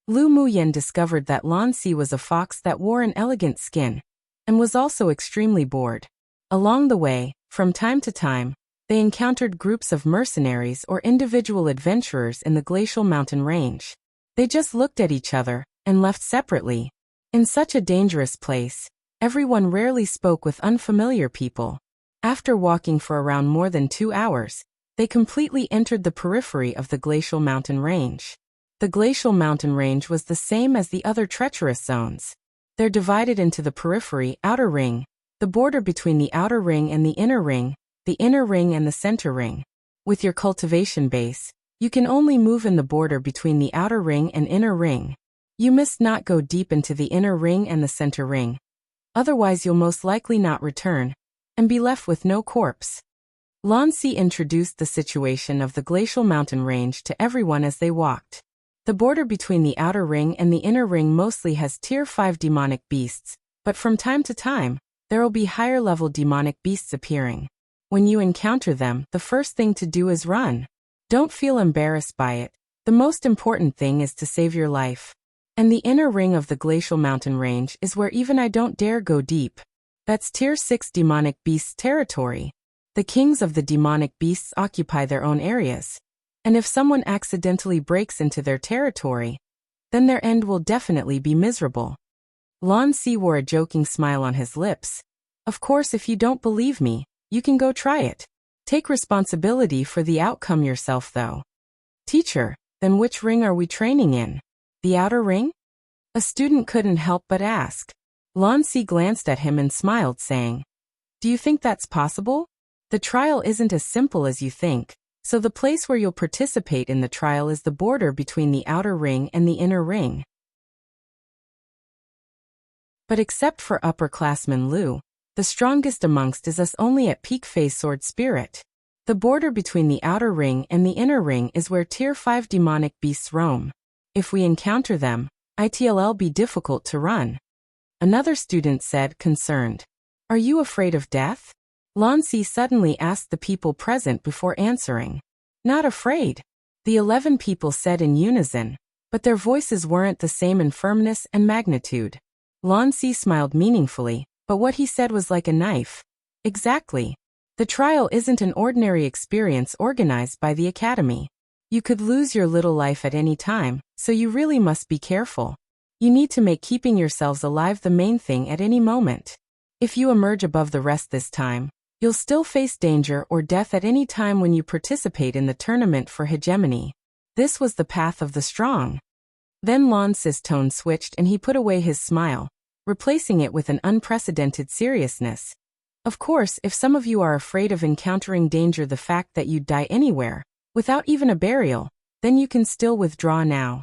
Lu Muyan discovered that Lanci was a fox that wore an elegant skin, and was also extremely bored. Along the way, from time to time, they encountered groups of mercenaries or individual adventurers in the Glacial Mountain Range. They just looked at each other, and left separately. In such a dangerous place, everyone rarely spoke with unfamiliar people. After walking for around more than 2 hours, they completely entered the periphery of the Glacial Mountain Range. The Glacial Mountain Range was the same as the other treacherous zones. They're divided into the periphery, outer ring, the border between the outer ring and the inner ring and the center ring. With your cultivation base, you can only move in the border between the outer ring and inner ring. You must not go deep into the inner ring and the center ring. Otherwise you'll most likely not return, and be left with no corpse. Lan Si introduced the situation of the glacial mountain range to everyone as they walked. The border between the outer ring and the inner ring mostly has Tier 5 demonic beasts, but from time to time, there will be higher-level demonic beasts appearing. When you encounter them, the first thing to do is run. Don't feel embarrassed by it. The most important thing is to save your life. And the inner ring of the glacial mountain range is where even I don't dare go deep. That's Tier 6 demonic beasts territory. The kings of the demonic beasts occupy their own areas. And if someone accidentally breaks into their territory, then their end will definitely be miserable. Lan Si wore a joking smile on his lips. Of course, if you don't believe me, you can go try it. Take responsibility for the outcome yourself though. Teacher, then which ring are we training in? The outer ring? A student couldn't help but ask. Lan Si glanced at him and smiled, saying, Do you think that's possible? The trial isn't as simple as you think. So the place where you'll participate in the trial is the border between the outer ring and the inner ring. But except for upperclassman Lu, the strongest amongst us only at peak phase sword spirit. The border between the outer ring and the inner ring is where Tier 5 demonic beasts roam. If we encounter them, it'll be difficult to run. Another student said, concerned. Are you afraid of death? Lan Si suddenly asked the people present before answering. Not afraid. The 11 people said in unison, but their voices weren't the same in firmness and magnitude. Lan Si smiled meaningfully, but what he said was like a knife. Exactly. The trial isn't an ordinary experience organized by the academy. You could lose your little life at any time, so you really must be careful. You need to make keeping yourselves alive the main thing at any moment. If you emerge above the rest this time, you'll still face danger or death at any time when you participate in the tournament for hegemony. This was the path of the strong. Then Lan Si's tone switched and he put away his smile, replacing it with an unprecedented seriousness. Of course, if some of you are afraid of encountering danger, the fact that you'd die anywhere, without even a burial, then you can still withdraw now.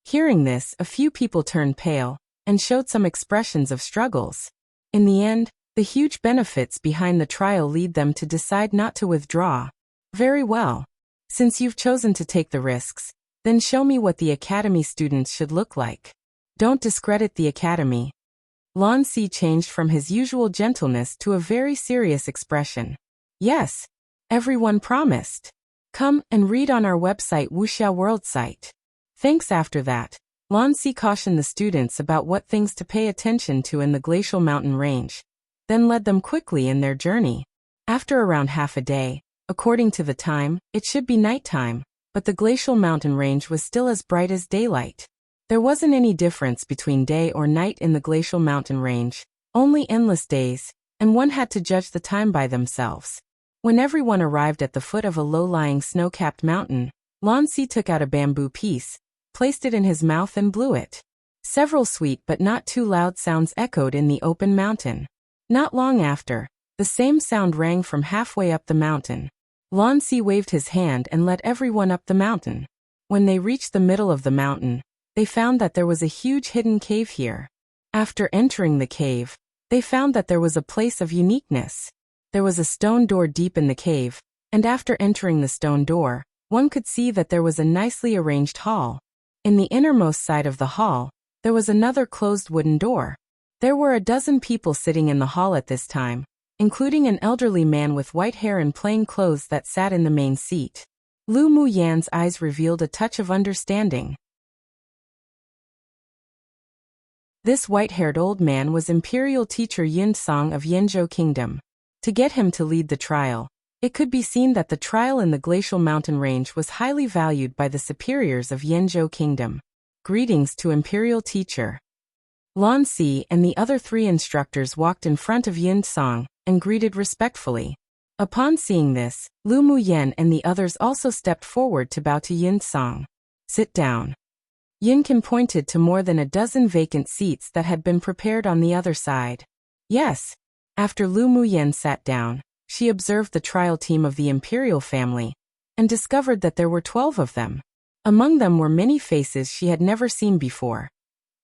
Hearing this, a few people turned pale and showed some expressions of struggles. In the end, the huge benefits behind the trial lead them to decide not to withdraw. Very well. Since you've chosen to take the risks, then show me what the academy students should look like. Don't discredit the academy. Lan Si changed from his usual gentleness to a very serious expression. Yes. Everyone promised. Come and read on our website Wuxia World site. Thanks. After that, Lan Si cautioned the students about what things to pay attention to in the glacial mountain range, then led them quickly in their journey. After around half a day, according to the time, it should be nighttime, but the glacial mountain range was still as bright as daylight. There wasn't any difference between day or night in the glacial mountain range, only endless days, and one had to judge the time by themselves. When everyone arrived at the foot of a low-lying snow-capped mountain, Lan Si took out a bamboo piece, placed it in his mouth and blew it. Several sweet but not too loud sounds echoed in the open mountain. Not long after, the same sound rang from halfway up the mountain. Lan Si waved his hand and led everyone up the mountain. When they reached the middle of the mountain, they found that there was a huge hidden cave here. After entering the cave, they found that there was a place of uniqueness. There was a stone door deep in the cave, and after entering the stone door, one could see that there was a nicely arranged hall. In the innermost side of the hall, there was another closed wooden door. There were a dozen people sitting in the hall at this time, including an elderly man with white hair and plain clothes that sat in the main seat. Lu Muyan's eyes revealed a touch of understanding. This white-haired old man was Imperial Teacher Yin Song of Yanzhou Kingdom. To get him to lead the trial, it could be seen that the trial in the glacial mountain range was highly valued by the superiors of Yanzhou Kingdom. Greetings to Imperial Teacher. Lan Si and the other 3 instructors walked in front of Yin Song and greeted respectfully. Upon seeing this, Lu Muyan and the others also stepped forward to bow to Yin Song. Sit down. Yin Kim pointed to more than a dozen vacant seats that had been prepared on the other side. Yes. After Lu Muyan sat down, she observed the trial team of the imperial family and discovered that there were 12 of them. Among them were many faces she had never seen before,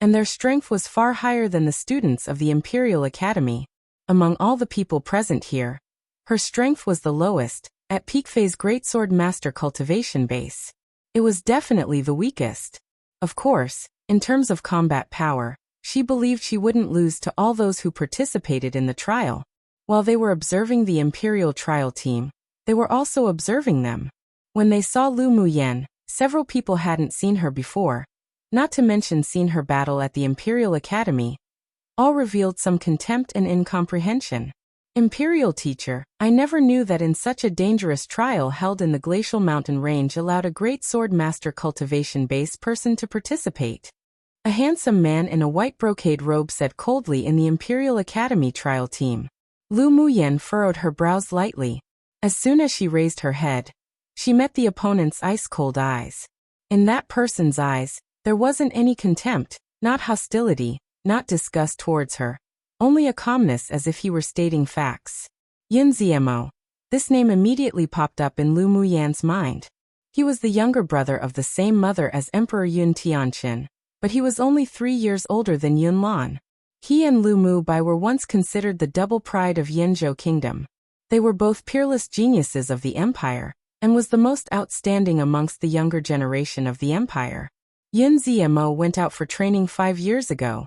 and their strength was far higher than the students of the Imperial Academy. Among all the people present here, her strength was the lowest, at peak phase Greatsword Master cultivation base. It was definitely the weakest. Of course, in terms of combat power, she believed she wouldn't lose to all those who participated in the trial. While they were observing the Imperial trial team, they were also observing them. When they saw Lu Muyen, several people hadn't seen her before, not to mention seen her battle at the Imperial Academy. All revealed some contempt and incomprehension. Imperial teacher, I never knew that in such a dangerous trial held in the Glacial Mountain Range allowed a great sword master cultivation base person to participate. A handsome man in a white brocade robe said coldly in the Imperial Academy trial team. Lu Muyen furrowed her brows lightly. As soon as she raised her head, she met the opponent's ice-cold eyes. In that person's eyes, there wasn't any contempt, not hostility, not disgust towards her, only a calmness as if he were stating facts. Yin Ziemo. This name immediately popped up in Lu Muyen's mind. He was the younger brother of the same mother as Emperor Yun Tianqin, but he was only 3 years older than Yun Lan. He and Lu Mubai were once considered the double pride of Yanzhou Kingdom. They were both peerless geniuses of the empire, and was the most outstanding amongst the younger generation of the empire. Yin Ziemo went out for training 5 years ago,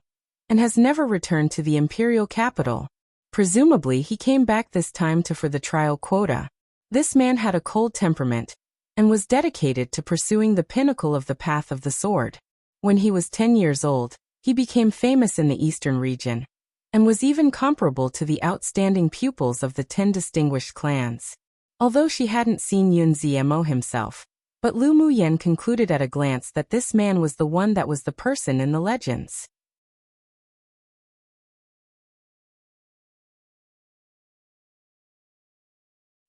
and has never returned to the imperial capital. Presumably he came back this time for the trial quota. This man had a cold temperament, and was dedicated to pursuing the pinnacle of the path of the sword. When he was 10 years old, he became famous in the eastern region, and was even comparable to the outstanding pupils of the 10 distinguished clans. Although she hadn't seen Yun Ziemo himself, but Lu Muyen concluded at a glance that this man was the one that was the person in the legends.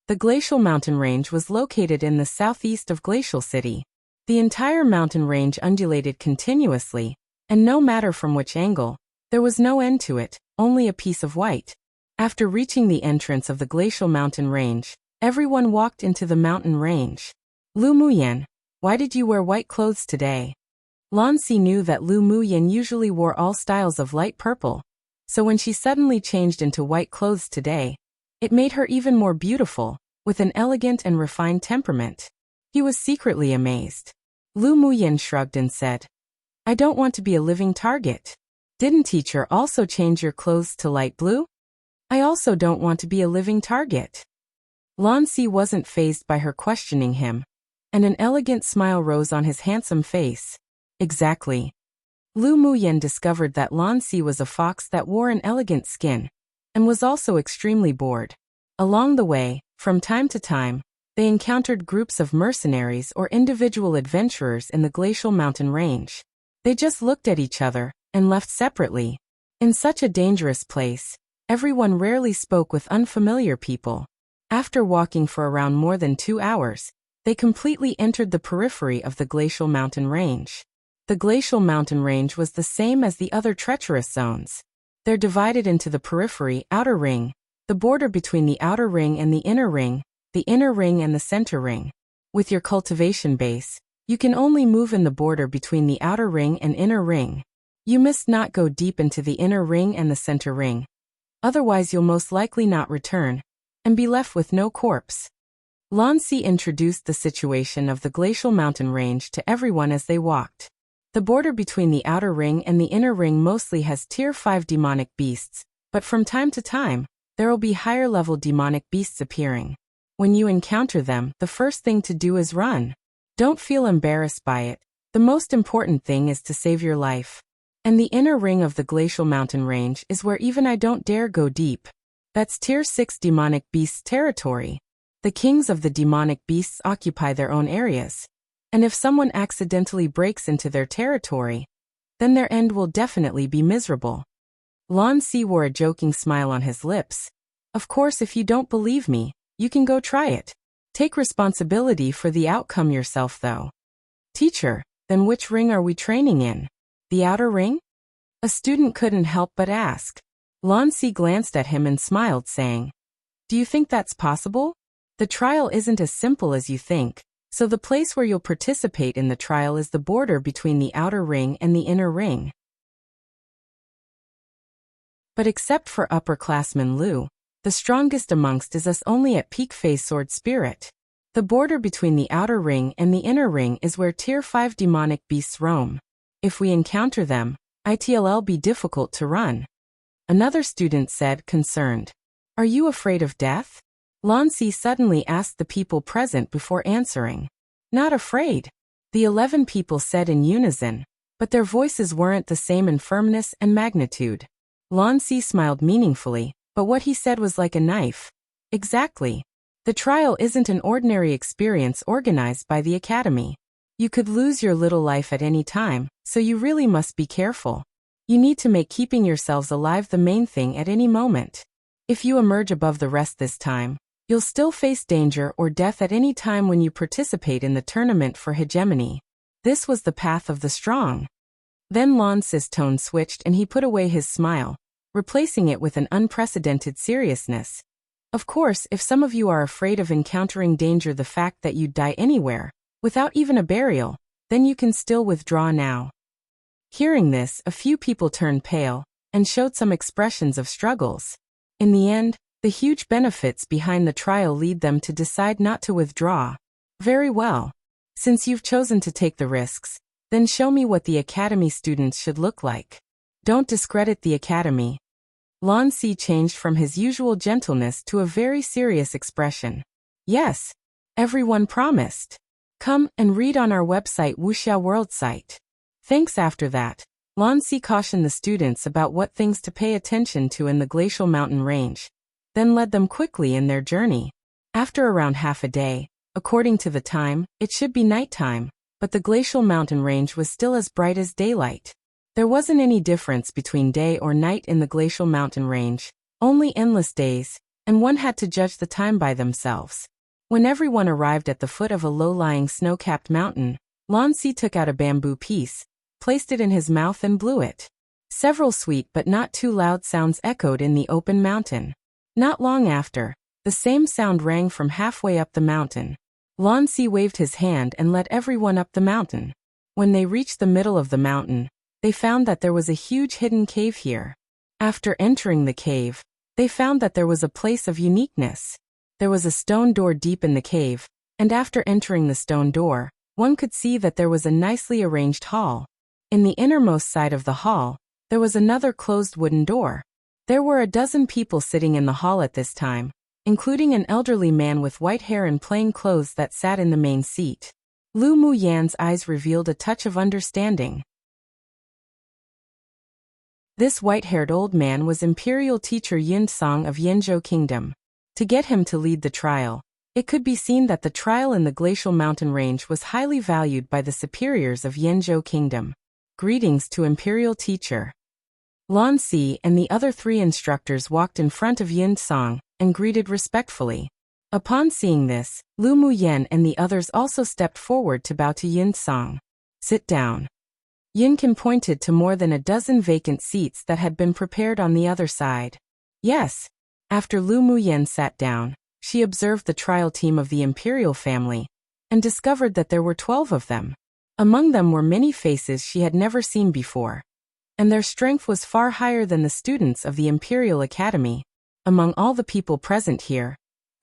The Glacial Mountain Range was located in the southeast of Glacial City. The entire mountain range undulated continuously, and no matter from which angle, there was no end to it, only a piece of white. After reaching the entrance of the Glacial Mountain Range, everyone walked into the mountain range. Lu Muyen, why did you wear white clothes today? Lan Si knew that Lu Muyen usually wore all styles of light purple, so when she suddenly changed into white clothes today, it made her even more beautiful, with an elegant and refined temperament. He was secretly amazed. Lu Muyen shrugged and said, I don't want to be a living target. Didn't teacher also change your clothes to light blue? I also don't want to be a living target. Lan Si wasn't fazed by her questioning him, and an elegant smile rose on his handsome face. Exactly. Lu Muyen discovered that Lan Si was a fox that wore an elegant skin, and was also extremely bored. Along the way, from time to time, they encountered groups of mercenaries or individual adventurers in the Glacial Mountain Range. They just looked at each other, and left separately. In such a dangerous place, everyone rarely spoke with unfamiliar people. After walking for around more than 2 hours, they completely entered the periphery of the Glacial Mountain Range. The Glacial Mountain Range was the same as the other treacherous zones. They're divided into the periphery, outer ring, the border between the outer ring and the inner ring and the center ring. With your cultivation base, you can only move in the border between the outer ring and inner ring. You must not go deep into the inner ring and the center ring. Otherwise you'll most likely not return, and be left with no corpse. Lan Si introduced the situation of the Glacial Mountain Range to everyone as they walked. The border between the outer ring and the inner ring mostly has Tier 5 demonic beasts, but from time to time, there'll be higher-level demonic beasts appearing. When you encounter them, the first thing to do is run. Don't feel embarrassed by it. The most important thing is to save your life. And the inner ring of the Glacial Mountain Range is where even I don't dare go deep. That's Tier 6 demonic beasts territory. The kings of the demonic beasts occupy their own areas. And if someone accidentally breaks into their territory, then their end will definitely be miserable. Lan Si wore a joking smile on his lips. Of course, if you don't believe me, you can go try it. Take responsibility for the outcome yourself though. Teacher, then which ring are we training in? The outer ring? A student couldn't help but ask. Lan Si glanced at him and smiled, saying, Do you think that's possible? The trial isn't as simple as you think, So the place where you'll participate in the trial is the border between the outer ring and the inner ring. But except for upperclassman Lu, the strongest amongst is us only at peak phase sword spirit. The border between the outer ring and the inner ring is where tier 5 demonic beasts roam. If we encounter them, it'll be difficult to run. Another student said, concerned. Are you afraid of death? Lan Si suddenly asked the people present before answering. Not afraid. The 11 people said in unison, but their voices weren't the same in firmness and magnitude. Lan Si smiled meaningfully, but what he said was like a knife. Exactly. The trial isn't an ordinary experience organized by the Academy. You could lose your little life at any time, so you really must be careful. You need to make keeping yourselves alive the main thing at any moment. If you emerge above the rest this time, you'll still face danger or death at any time when you participate in the tournament for hegemony. This was the path of the strong. Then Lan Si's tone switched and he put away his smile, replacing it with an unprecedented seriousness. Of course, if some of you are afraid of encountering danger, the fact that you'd die anywhere, without even a burial, then you can still withdraw now. Hearing this, a few people turned pale and showed some expressions of struggles. In the end, the huge benefits behind the trial lead them to decide not to withdraw. Very well. Since you've chosen to take the risks, then show me what the Academy students should look like. Don't discredit the Academy. Lan Si changed from his usual gentleness to a very serious expression. Yes. Everyone promised. Come and read on our website Wuxia World site. Thanks. After that, Lan Si cautioned the students about what things to pay attention to in the glacial mountain range, then led them quickly in their journey. After around half a day, according to the time, it should be nighttime, but the glacial mountain range was still as bright as daylight. There wasn't any difference between day or night in the glacial mountain range, only endless days, and one had to judge the time by themselves. When everyone arrived at the foot of a low-lying snow-capped mountain, Lan Si took out a bamboo piece, placed it in his mouth and blew it. Several sweet but not too loud sounds echoed in the open mountain. Not long after, the same sound rang from halfway up the mountain. Lan Si waved his hand and led everyone up the mountain. When they reached the middle of the mountain, they found that there was a huge hidden cave here. After entering the cave, they found that there was a place of uniqueness. There was a stone door deep in the cave, and after entering the stone door, one could see that there was a nicely arranged hall. In the innermost side of the hall, there was another closed wooden door. There were a dozen people sitting in the hall at this time, including an elderly man with white hair and plain clothes that sat in the main seat. Lu Muyan's eyes revealed a touch of understanding. This white-haired old man was Imperial Teacher Yin Song of Yanzhou Kingdom. To get him to lead the trial, it could be seen that the trial in the glacial mountain range was highly valued by the superiors of Yanzhou Kingdom. Greetings to Imperial Teacher. Lan Si and the other 3 instructors walked in front of Yin Song and greeted respectfully. Upon seeing this, Lu Muyan and the others also stepped forward to bow to Yin Song. Sit down. Yin Kan pointed to more than a dozen vacant seats that had been prepared on the other side. Yes. After Lu Muyan sat down, she observed the trial team of the imperial family and discovered that there were 12 of them. Among them were many faces she had never seen before, and their strength was far higher than the students of the Imperial Academy. Among all the people present here,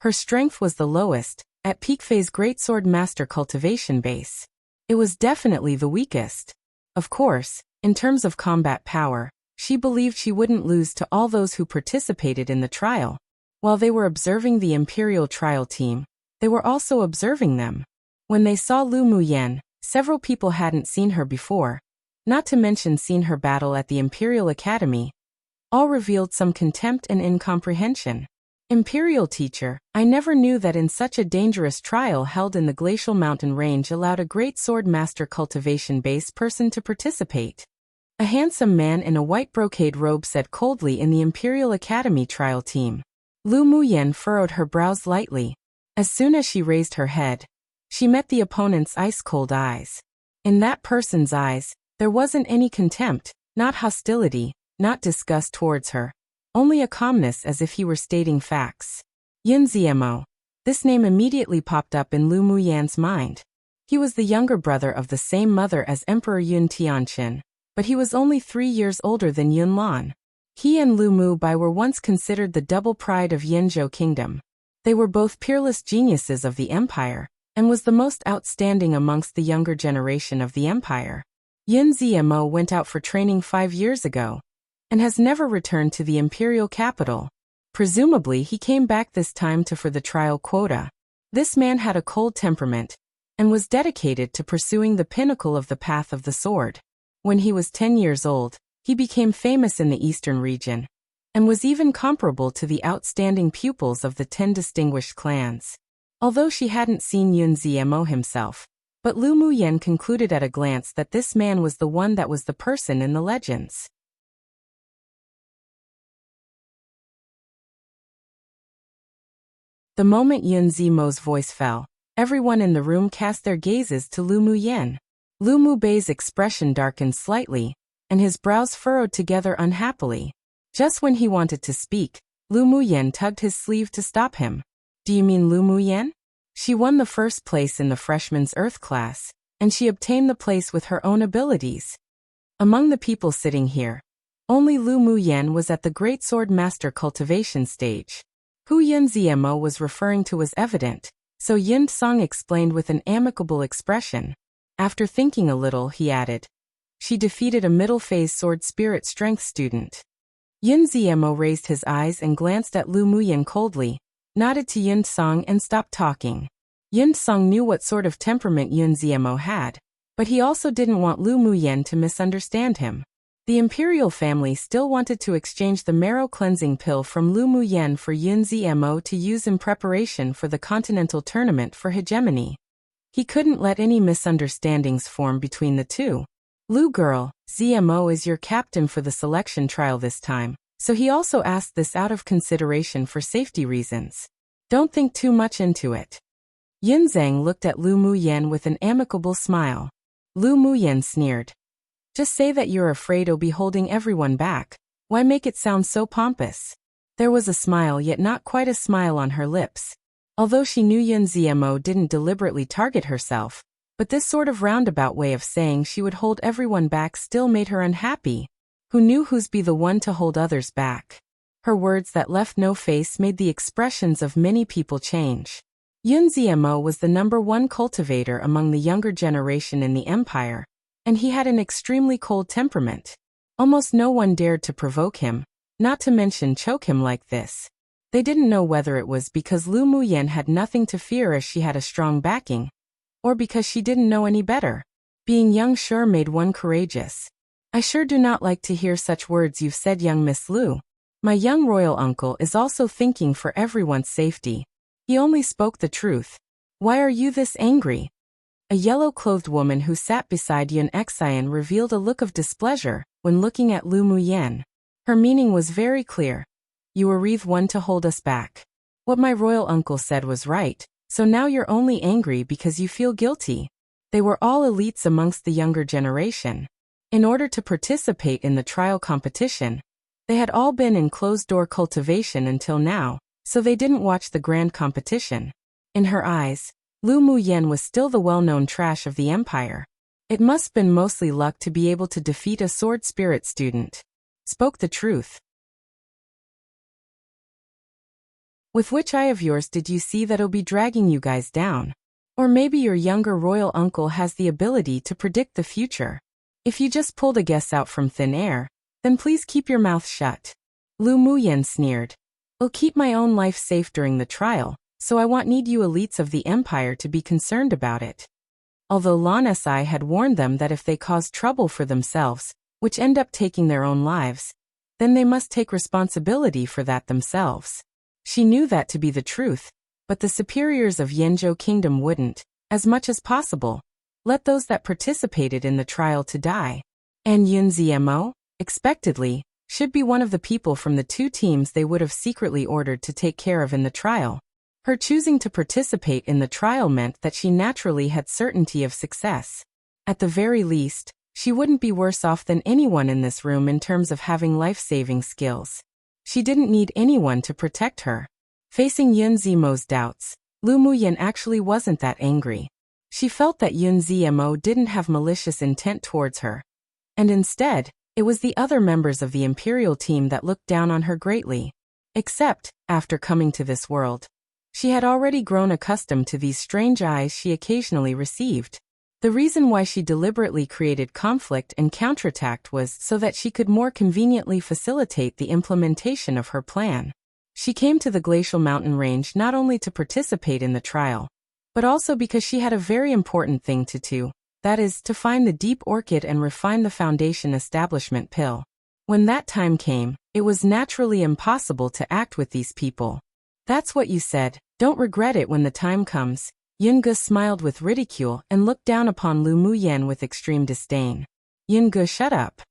her strength was the lowest, at peak phase Greatsword Master cultivation base. It was definitely the weakest. Of course, in terms of combat power, she believed she wouldn't lose to all those who participated in the trial. While they were observing the Imperial trial team, they were also observing them. When they saw Lu Muyan, several people hadn't seen her before, not to mention seen her battle at the Imperial Academy. All revealed some contempt and incomprehension. Imperial Teacher, I never knew that in such a dangerous trial held in the glacial mountain range allowed a great sword master cultivation base person to participate. A handsome man in a white brocade robe said coldly in the Imperial Academy trial team. Lu Muyan furrowed her brows lightly. As soon as she raised her head, she met the opponent's ice-cold eyes. In that person's eyes, there wasn't any contempt, not hostility, not disgust towards her. Only a calmness as if he were stating facts. Yin Ziemo. This name immediately popped up in Lu Muyan's mind. He was the younger brother of the same mother as Emperor Yun Tianqin, but he was only 3 years older than Yun Lan. He and Lu Mubai were once considered the double pride of Yinzhou Kingdom. They were both peerless geniuses of the empire, and was the most outstanding amongst the younger generation of the empire. Yun Zmo went out for training 5 years ago, and has never returned to the imperial capital. Presumably he came back this time for the trial quota. This man had a cold temperament, and was dedicated to pursuing the pinnacle of the path of the sword. When he was 10 years old, he became famous in the eastern region, and was even comparable to the outstanding pupils of the 10 distinguished clans. Although she hadn't seen Yun Zmo himself, but Lu Muyen concluded at a glance that this man was the one that was the person in the legends. The moment Yun Zmo's voice fell, everyone in the room cast their gazes to Lu Muyen. Lu Mubei's expression darkened slightly, and his brows furrowed together unhappily. Just when he wanted to speak, Lu Muyen tugged his sleeve to stop him. Do you mean Lu Muyen? She won the first place in the freshman's Earth class, and she obtained the place with her own abilities. Among the people sitting here, only Lu Muyen was at the Great Sword Master cultivation stage. Who Yun Zmo was referring to was evident, so Yun Song explained with an amicable expression. After thinking a little, he added, she defeated a middle-phase sword spirit strength student. Yun Zmo raised his eyes and glanced at Lu Muyen coldly, nodded to Yun Song and stopped talking. Yun Song knew what sort of temperament Yun Zmo had, but he also didn't want Lu Muyen to misunderstand him. The imperial family still wanted to exchange the marrow cleansing pill from Lu Muyen for Yun Zmo to use in preparation for the continental tournament for hegemony. He couldn't let any misunderstandings form between the two. Lu girl, Zmo is your captain for the selection trial this time, so he also asked this out of consideration for safety reasons. Don't think too much into it. Yun Zhang looked at Lu Muyen with an amicable smile. Lu Muyen sneered. Just say that you're afraid of holding everyone back. Why make it sound so pompous? There was a smile, yet not quite a smile on her lips. Although she knew Yun Zmo didn't deliberately target herself, but this sort of roundabout way of saying she would hold everyone back still made her unhappy. Who knew who's be the one to hold others back? Her words that left no face made the expressions of many people change. Yun Zmo was the #1 cultivator among the younger generation in the empire, and he had an extremely cold temperament. Almost no one dared to provoke him, not to mention choke him like this. They didn't know whether it was because Lu Muyen had nothing to fear as she had a strong backing, or because she didn't know any better. Being young sure made one courageous. I sure do not like to hear such words you've said, young Miss Lu. My young royal uncle is also thinking for everyone's safety. He only spoke the truth. Why are you this angry? A yellow-clothed woman who sat beside Yun Xian revealed a look of displeasure when looking at Lu Muyen. Her meaning was very clear. You were one to hold us back. What my royal uncle said was right, so now you're only angry because you feel guilty. They were all elites amongst the younger generation. In order to participate in the trial competition, they had all been in closed-door cultivation until now, so they didn't watch the grand competition. In her eyes, Lu Muyen was still the well-known trash of the empire. It must been mostly luck to be able to defeat a sword spirit student. Spoke the truth. With which eye of yours did you see that'll be dragging you guys down? Or maybe your younger royal uncle has the ability to predict the future. If you just pulled a guess out from thin air, then please keep your mouth shut. Lu Muyen sneered. I'll keep my own life safe during the trial, so I need you elites of the empire to be concerned about it. Although Lan Si had warned them that if they caused trouble for themselves, which end up taking their own lives, then they must take responsibility for that themselves. She knew that to be the truth, but the superiors of Yinzhou Kingdom wouldn't, as much as possible, let those that participated in the trial to die. And Yun Zmo, expectedly, should be one of the people from the 2 teams they would have secretly ordered to take care of in the trial. Her choosing to participate in the trial meant that she naturally had certainty of success. At the very least, she wouldn't be worse off than anyone in this room in terms of having life-saving skills. She didn't need anyone to protect her. Facing Yun Zmo's doubts, Lu Muyen actually wasn't that angry. She felt that Yun Zmo didn't have malicious intent towards her. And instead, it was the other members of the Imperial team that looked down on her greatly. Except, after coming to this world, she had already grown accustomed to these strange eyes she occasionally received. The reason why she deliberately created conflict and counterattacked was so that she could more conveniently facilitate the implementation of her plan. She came to the glacial mountain range not only to participate in the trial, but also because she had a very important thing to do, that is, to find the deep orchid and refine the foundation establishment pill. When that time came, it was naturally impossible to act with these people. That's what you said, don't regret it when the time comes. Yunge smiled with ridicule and looked down upon Lu Muyen with extreme disdain. Yunge, shut up.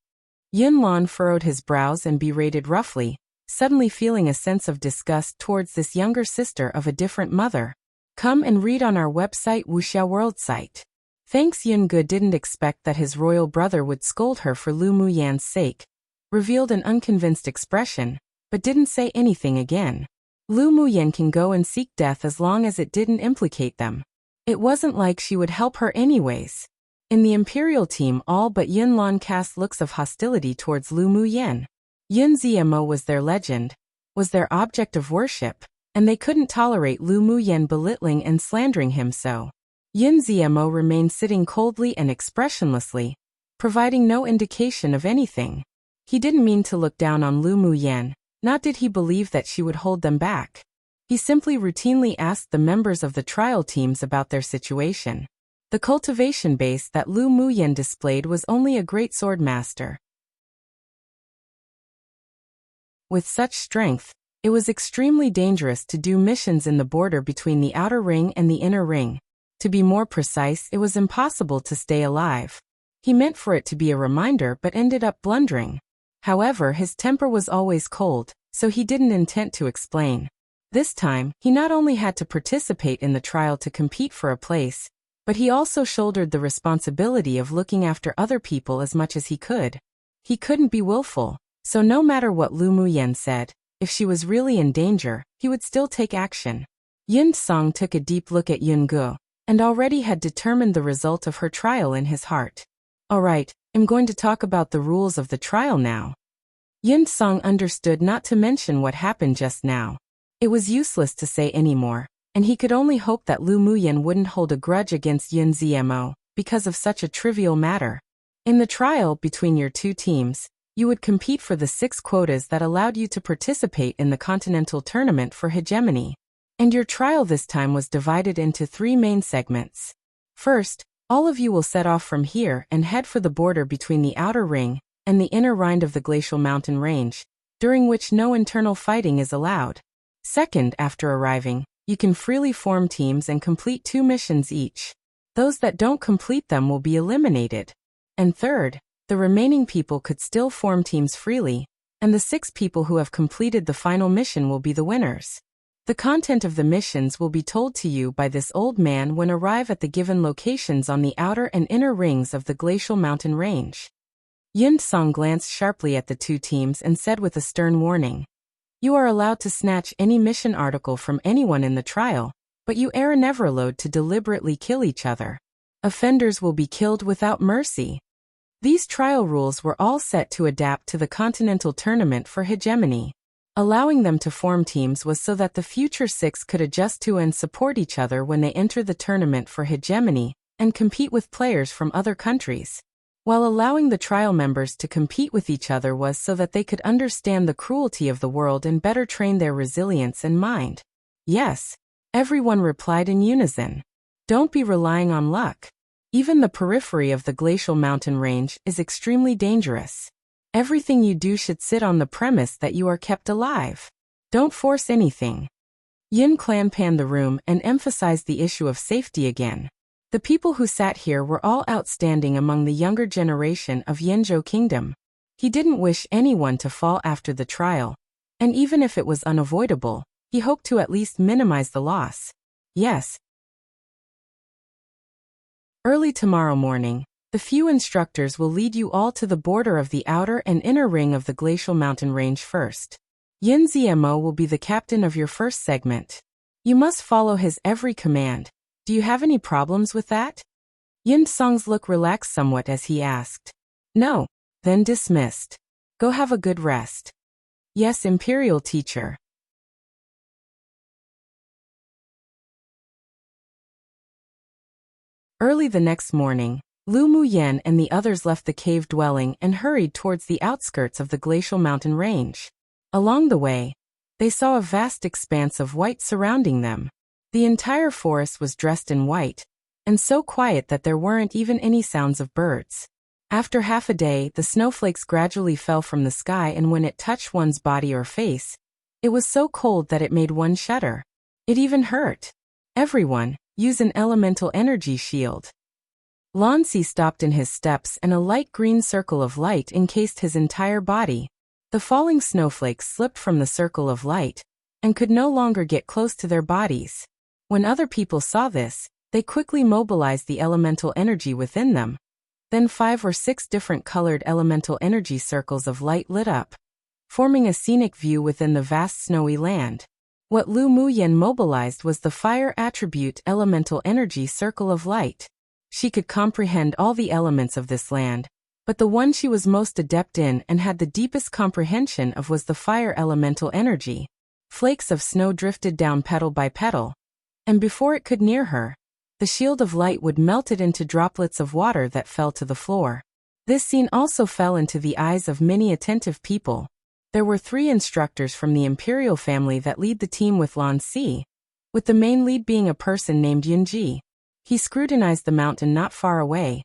Yunlon furrowed his brows and berated roughly, suddenly feeling a sense of disgust towards this younger sister of a different mother. Come and read on our website Wuxia World site. Thanks. Yunge didn't expect that his royal brother would scold her for Lu Muyan's sake, revealed an unconvinced expression, but didn't say anything again. Lu Muyen can go and seek death as long as it didn't implicate them. It wasn't like she would help her anyways. In the Imperial team, all but Yunlon cast looks of hostility towards Lu Muyen. Yun Zmo was their legend, was their object of worship, and they couldn't tolerate Lu Muyen belittling and slandering him so. Yun Zmo remained sitting coldly and expressionlessly, providing no indication of anything. He didn't mean to look down on Lu Muyen. Not did he believe that she would hold them back. He simply routinely asked the members of the trial teams about their situation. The cultivation base that Lu Muyen displayed was only a great swordmaster. With such strength, it was extremely dangerous to do missions in the border between the outer ring and the inner ring. To be more precise, it was impossible to stay alive. He meant for it to be a reminder but ended up blundering. However, his temper was always cold, so he didn't intend to explain. This time, he not only had to participate in the trial to compete for a place, but he also shouldered the responsibility of looking after other people as much as he could. He couldn't be willful, so no matter what Lu Muyen said, if she was really in danger, he would still take action. Yun Song took a deep look at Yun Gu, and already had determined the result of her trial in his heart. Alright, I'm going to talk about the rules of the trial now. Yun Song understood not to mention what happened just now. It was useless to say any more, and he could only hope that Lu Muyen wouldn't hold a grudge against Yun Zmo because of such a trivial matter. In the trial between your two teams, you would compete for the 6 quotas that allowed you to participate in the continental tournament for hegemony. And your trial this time was divided into 3 main segments. First, all of you will set off from here and head for the border between the outer ring and the inner rind of the glacial mountain range, during which no internal fighting is allowed. Second, after arriving, you can freely form teams and complete 2 missions each. Those that don't complete them will be eliminated. And third, the remaining people could still form teams freely, and the 6 people who have completed the final mission will be the winners. The content of the missions will be told to you by this old man when arrive at the given locations on the outer and inner rings of the glacial mountain range. Yun Song glanced sharply at the 2 teams and said with a stern warning, "You are allowed to snatch any mission article from anyone in the trial, but you are never allowed to deliberately kill each other. Offenders will be killed without mercy." These trial rules were all set to adapt to the continental tournament for hegemony. Allowing them to form teams was so that the future 6 could adjust to and support each other when they enter the tournament for hegemony and compete with players from other countries. While allowing the trial members to compete with each other was so that they could understand the cruelty of the world and better train their resilience and mind. Yes, everyone replied in unison. Don't be relying on luck. Even the periphery of the glacial mountain range is extremely dangerous. Everything you do should sit on the premise that you are kept alive. Don't force anything. Yin Clan panned the room and emphasized the issue of safety again. The people who sat here were all outstanding among the younger generation of Yenzhou Kingdom. He didn't wish anyone to fall after the trial, and even if it was unavoidable, he hoped to at least minimize the loss. Yes. Early tomorrow morning, the few instructors will lead you all to the border of the outer and inner ring of the glacial mountain range first. Yin Zmo will be the captain of your first segment. You must follow his every command. Do you have any problems with that? Yin Song's look relaxed somewhat as he asked. No. Then dismissed. Go have a good rest. Yes, Imperial teacher. Early the next morning, Lu Muyen and the others left the cave dwelling and hurried towards the outskirts of the glacial mountain range. Along the way, they saw a vast expanse of white surrounding them. The entire forest was dressed in white, and so quiet that there weren't even any sounds of birds. After half a day, the snowflakes gradually fell from the sky, and when it touched one's body or face, it was so cold that it made one shudder. It even hurt. Everyone, use an elemental energy shield. Lan Si stopped in his steps and a light green circle of light encased his entire body. The falling snowflakes slipped from the circle of light and could no longer get close to their bodies. When other people saw this, they quickly mobilized the elemental energy within them. Then 5 or 6 different colored elemental energy circles of light lit up, forming a scenic view within the vast snowy land. What Lu Muyen mobilized was the fire attribute elemental energy circle of light. She could comprehend all the elements of this land, but the one she was most adept in and had the deepest comprehension of was the fire elemental energy. Flakes of snow drifted down petal by petal, and before it could near her, the shield of light would melt it into droplets of water that fell to the floor. This scene also fell into the eyes of many attentive people. There were 3 instructors from the Imperial family that lead the team with Lan Si, with the main lead being a person named Yunji. He scrutinized the mountain not far away.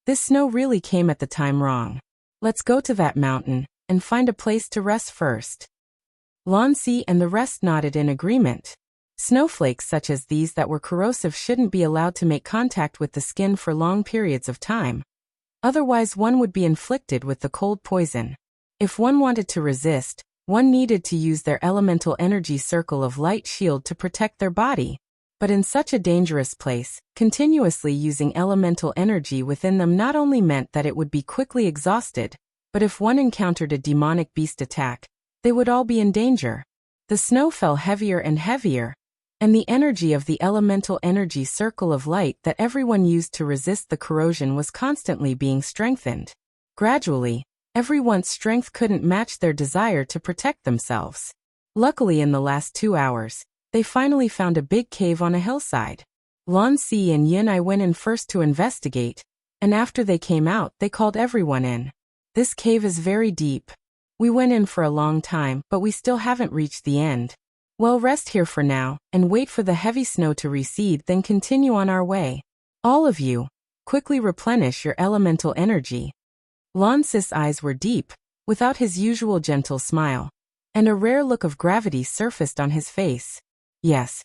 This snow really came at the time wrong. Let's go to that mountain and find a place to rest first. Lan Si and the rest nodded in agreement. Snowflakes such as these that were corrosive shouldn't be allowed to make contact with the skin for long periods of time. Otherwise one would be inflicted with the cold poison. If one wanted to resist, one needed to use their elemental energy circle of light shield to protect their body. But in such a dangerous place, continuously using elemental energy within them not only meant that it would be quickly exhausted, but if one encountered a demonic beast attack, they would all be in danger. The snow fell heavier and heavier, and the energy of the elemental energy circle of light that everyone used to resist the corrosion was constantly being strengthened. Gradually, everyone's strength couldn't match their desire to protect themselves. Luckily, in the last 2 hours, they finally found a big cave on a hillside. Lan Si and Yin I went in first to investigate, and after they came out, they called everyone in. This cave is very deep. We went in for a long time, but we still haven't reached the end. Well, rest here for now, and wait for the heavy snow to recede, then continue on our way. All of you, quickly replenish your elemental energy. Lan Si's eyes were deep, without his usual gentle smile, and a rare look of gravity surfaced on his face. Yes.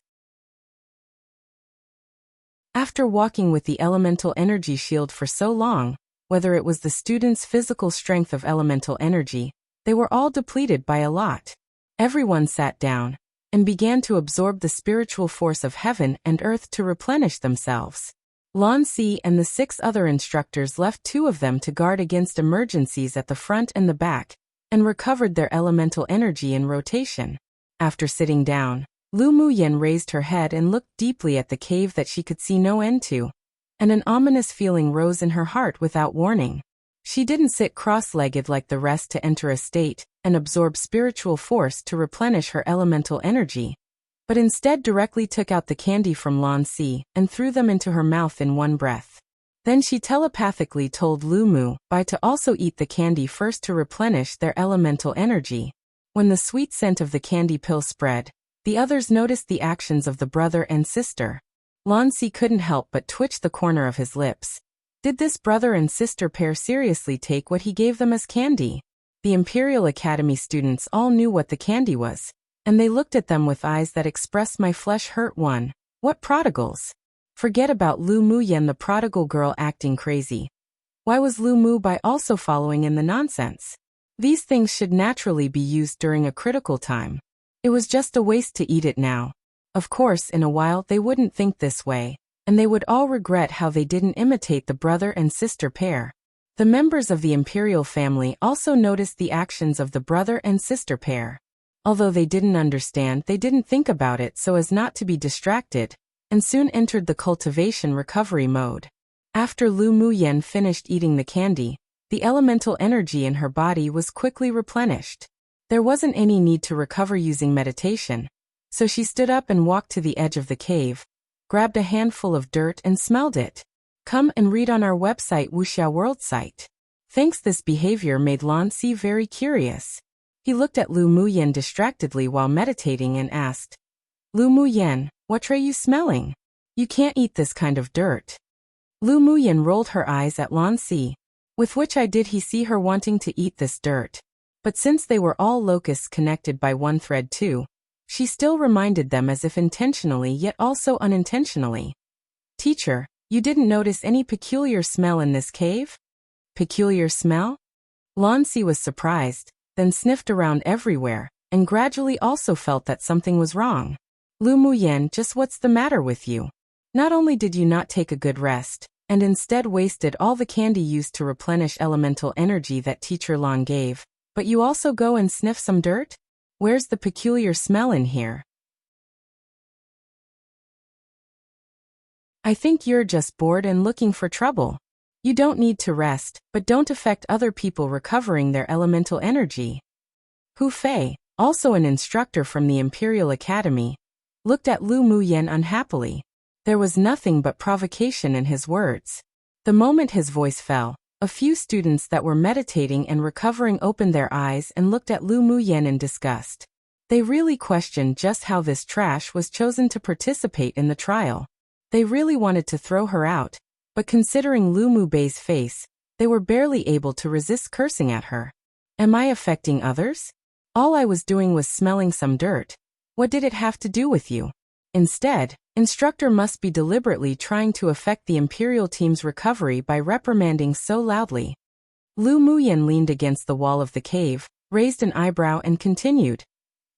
After walking with the elemental energy shield for so long, whether it was the students' physical strength of elemental energy, they were all depleted by a lot. Everyone sat down and began to absorb the spiritual force of heaven and earth to replenish themselves. Lan Si and the 6 other instructors left 2 of them to guard against emergencies at the front and the back, and recovered their elemental energy in rotation. After sitting down, Lu Muyen raised her head and looked deeply at the cave that she could see no end to, and an ominous feeling rose in her heart without warning. She didn't sit cross-legged like the rest to enter a state and absorb spiritual force to replenish her elemental energy, but instead directly took out the candy from Lan Si and threw them into her mouth in one breath. Then she telepathically told Lu Mu Bai to also eat the candy first to replenish their elemental energy. When the sweet scent of the candy pill spread, the others noticed the actions of the brother and sister. Lan Si couldn't help but twitch the corner of his lips. Did this brother and sister pair seriously take what he gave them as candy? The Imperial Academy students all knew what the candy was, and they looked at them with eyes that expressed "my flesh hurt one." What prodigals? Forget about Lu Muyen, the prodigal girl acting crazy. Why was Lu Mu Bai also following in the nonsense? These things should naturally be used during a critical time. It was just a waste to eat it now. Of course, in a while they wouldn't think this way, and they would all regret how they didn't imitate the brother and sister pair. The members of the Imperial family also noticed the actions of the brother and sister pair. Although they didn't understand, they didn't think about it so as not to be distracted, and soon entered the cultivation recovery mode. After Lu Muyen finished eating the candy, the elemental energy in her body was quickly replenished. There wasn't any need to recover using meditation, so she stood up and walked to the edge of the cave, grabbed a handful of dirt and smelled it. Come and read on our website Wuxia World site. Thanks. This behavior made Lan Si very curious. He looked at Lu Muyen distractedly while meditating and asked, Lu Muyen, what are you smelling? You can't eat this kind of dirt. Lu Muyen rolled her eyes at Lan Si. With which eye did he see her wanting to eat this dirt? But since they were all locusts connected by one thread too, she still reminded them as if intentionally yet also unintentionally. Teacher, you didn't notice any peculiar smell in this cave? Peculiar smell? Lan Si was surprised, then sniffed around everywhere, and gradually also felt that something was wrong. Lu Muyen, just what's the matter with you? Not only did you not take a good rest, and instead wasted all the candy used to replenish elemental energy that Teacher Lan gave, but you also go and sniff some dirt? Where's the peculiar smell in here? I think you're just bored and looking for trouble. You don't need to rest, but don't affect other people recovering their elemental energy. Hu Fei, also an instructor from the Imperial Academy, looked at Lu Muyen unhappily. There was nothing but provocation in his words. The moment his voice fell, a few students that were meditating and recovering opened their eyes and looked at Lu Muyen in disgust. They really questioned just how this trash was chosen to participate in the trial. They really wanted to throw her out, but considering Lu Mubei's face, they were barely able to resist cursing at her. Am I affecting others? All I was doing was smelling some dirt. What did it have to do with you? Instead, instructor must be deliberately trying to affect the Imperial team's recovery by reprimanding so loudly. Lu Muyen leaned against the wall of the cave, raised an eyebrow and continued.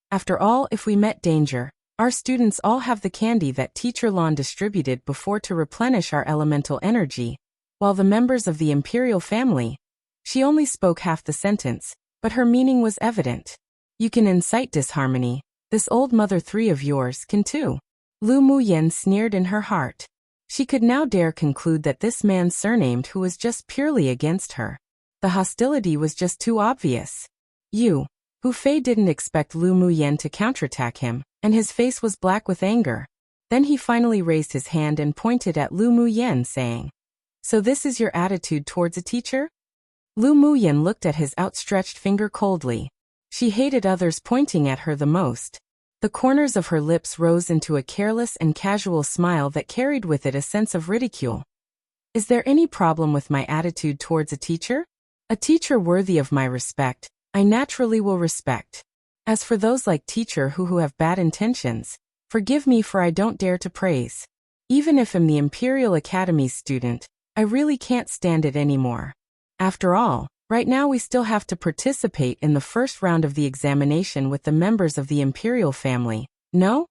After all, if we met danger, our students all have the candy that Teacher Lan distributed before to replenish our elemental energy, while the members of the Imperial family. She only spoke half the sentence, but her meaning was evident. You can incite disharmony. This old mother three of yours can too. Lu Muyen sneered in her heart. She could now dare conclude that this man surnamed who was just purely against her. The hostility was just too obvious. Hu Fei didn't expect Lu Muyen to counterattack him, and his face was black with anger. Then he finally raised his hand and pointed at Lu Muyen, saying, So this is your attitude towards a teacher? Lu Muyen looked at his outstretched finger coldly. She hated others pointing at her the most. The corners of her lips rose into a careless and casual smile that carried with it a sense of ridicule. Is there any problem with my attitude towards a teacher? A teacher worthy of my respect, I naturally will respect. As for those like teacher who have bad intentions, forgive me for I don't dare to praise. Even if I'm the Imperial Academy's student, I really can't stand it anymore. After all, right now we still have to participate in the first round of the examination with the members of the Imperial family, no?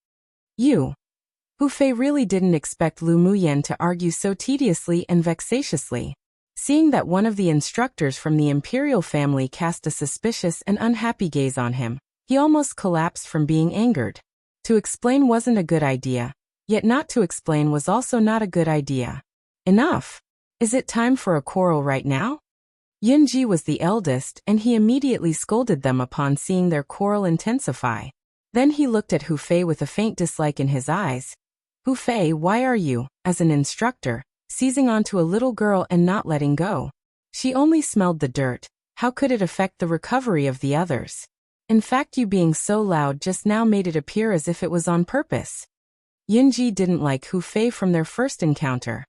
Hu Fei really didn't expect Lu Muyen to argue so tediously and vexatiously. Seeing that one of the instructors from the Imperial family cast a suspicious and unhappy gaze on him, he almost collapsed from being angered. To explain wasn't a good idea, yet not to explain was also not a good idea. Enough! Is it time for a quarrel right now? Yunji was the eldest and he immediately scolded them upon seeing their quarrel intensify. Then he looked at Hu Fei with a faint dislike in his eyes. Hu Fei, why are you, as an instructor, seizing onto a little girl and not letting go? She only smelled the dirt. How could it affect the recovery of the others? In fact, you being so loud just now made it appear as if it was on purpose. Yunji didn't like Hu Fei from their first encounter.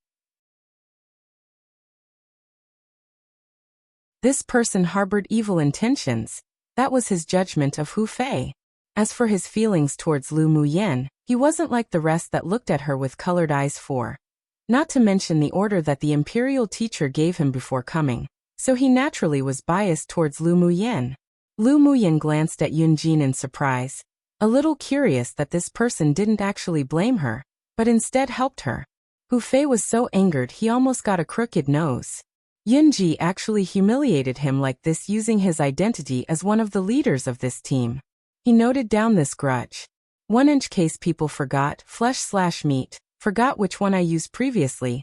This person harbored evil intentions. That was his judgment of Hu Fei. As for his feelings towards Lu Muyen, he wasn't like the rest that looked at her with colored eyes not to mention the order that the imperial teacher gave him before coming, so he naturally was biased towards Lu Muyen. Lu Muyen glanced at Yunjin in surprise, a little curious that this person didn't actually blame her, but instead helped her. Hu Fei was so angered he almost got a crooked nose. Yunji actually humiliated him like this using his identity as one of the leaders of this team. He noted down this grudge. 1 inch case people forgot, flesh/meat, Forgot which one I used previously.